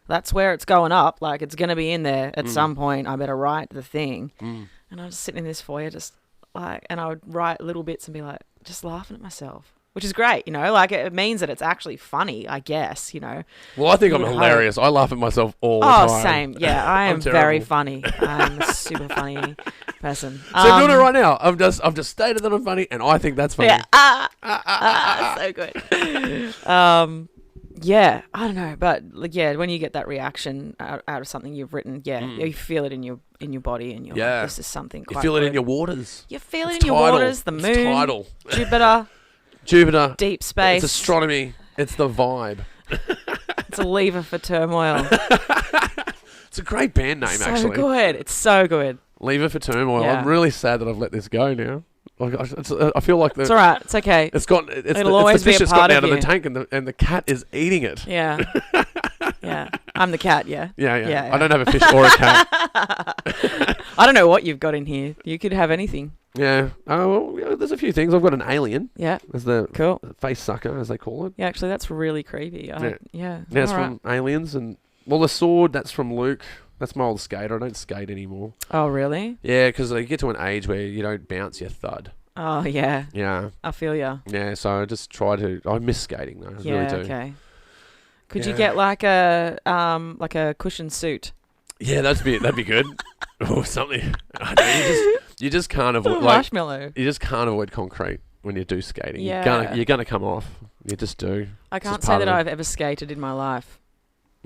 that's where it's going up. Like, it's going to be in there at some point. I better write the thing. And I was sitting in this foyer just like, and I would write little bits and be like, just laughing at myself. Which is great, you know, like it means that it's actually funny, I guess, you know. Well, I think I'm hilarious. I laugh at myself all the time. Oh, same. Yeah, I am very funny. I'm a super funny person. So I'm doing it right now. I've just stated that I'm funny, and I think that's funny. Yeah, so good. Yeah, I don't know, but like, yeah, when you get that reaction out of something you've written, you feel it in your body, and you're like, this is something quite You feel it good. in your waters. You feel it in your waters, the moon, it's tidal. Jupiter, deep space. It's astronomy. It's the vibe. It's a lever for turmoil. It's a great band name, actually. So good. It's so good. Lever for turmoil. Yeah. I'm really sad that I've let this go now. Oh gosh, I feel like It's all right. It's okay. It'll always the be fish a that's part gotten out of of you. the tank, and the cat is eating it. Yeah. Yeah. I'm the cat, yeah? Yeah. I don't have a fish or a cat. I don't know what you've got in here. You could have anything. Yeah. Oh, well, yeah, there's a few things. I've got an alien. Yeah. As the Cool. face sucker, as they call it. Yeah, actually, that's really creepy. Yeah. Yeah, it's All from Aliens. And, well, the sword, that's from Luke. That's my old skater. I don't skate anymore. Oh, really? Yeah, because you get to an age where you don't bounce, you thud. Oh, yeah. Yeah. I feel ya. Yeah, so I just try to... I miss skating, though. I Yeah, really do. okay. Could you get like a cushion suit? Yeah, that'd be good. Or something. I know, you just can't avoid... Marshmallow. You just can't avoid concrete when you do skating. Yeah. You're gonna come off. You just do. I can't say that I've ever skated in my life.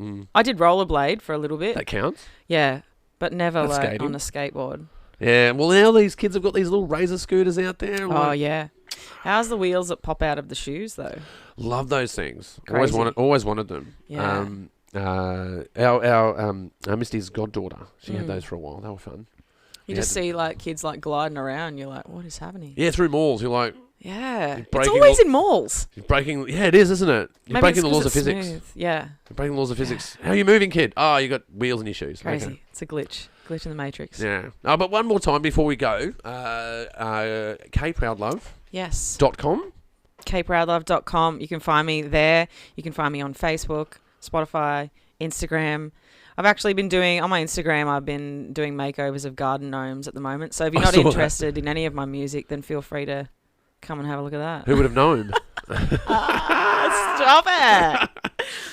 Mm. I did rollerblade for a little bit. That counts? Yeah, but never That's like skating. on a skateboard. Yeah, well now these kids have got these little razor scooters out there. Oh, yeah. How's the wheels that pop out of the shoes, though? Love those things. Crazy. Always wanted them. Yeah. Our Misty's goddaughter, she had those for a while. They were fun. You just see like kids like gliding around. You're like, what is happening? Yeah, through malls. You're like, Yeah. It's breaking always in malls. you're breaking. Yeah, it is, isn't it? You're Maybe breaking it's the 'cause laws of it's physics. smooth. Yeah. You're breaking the laws of physics. How are you moving, kid? Oh, you got wheels in your shoes. Crazy. Okay. It's a glitch. Glitch in the matrix. Yeah. But one more time before we go. Kproudlove.com. Yes. kproudlove.com. You can find me there. You can find me on Facebook, Spotify, Instagram. I've actually been doing, on my Instagram, I've been doing makeovers of garden gnomes at the moment. So if you're I not saw that. interested in any of my music, then feel free to come and have a look at that. Who would have known? Stop it!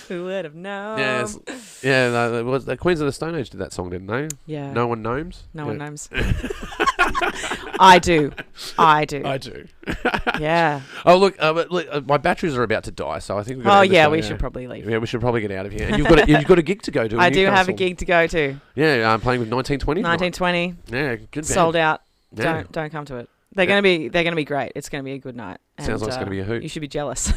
Who would have known? Yes. Yeah, the Queens of the Stone Age did that song, didn't they? Yeah. No one gnomes? No one knows. I do. I do. Yeah. Oh, look, my batteries are about to die, so I think we're going to Oh, end the yeah, show, we should probably leave. Yeah, we should probably get out of here. And you've got a gig to go to. I do have a Newcastle. gig to go to. Yeah, I'm playing with 1920. 1920. Yeah, good band. Sold out. Yeah. Don't come to it. They're gonna be great. It's gonna be a good night. Sounds like it's gonna be a hoot. You should be jealous.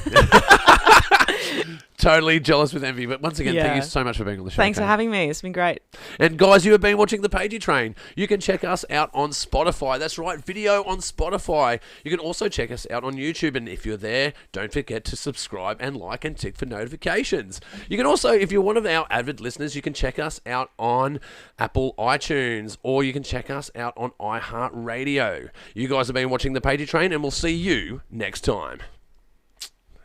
Totally jealous with envy. But once again, thank you Yeah. so much for being on the show. Thanks for Kate. having me. It's been great. And guys, you have been watching the Pagey Train. You can check us out on Spotify. That's right, video on Spotify. You can also check us out on YouTube. And if you're there, don't forget to subscribe and like and tick for notifications. You can also, if you're one of our avid listeners, you can check us out on Apple iTunes, or you can check us out on iHeartRadio. You guys have been watching the Pagey Train, and we'll see you next time.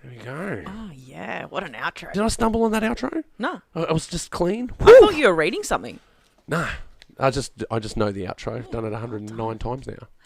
There we go. Oh yeah, what an outro. Did I stumble on that outro? No, I was just clean. I thought you were reading something. Nah, I just know the outro. I've done it 109 times now.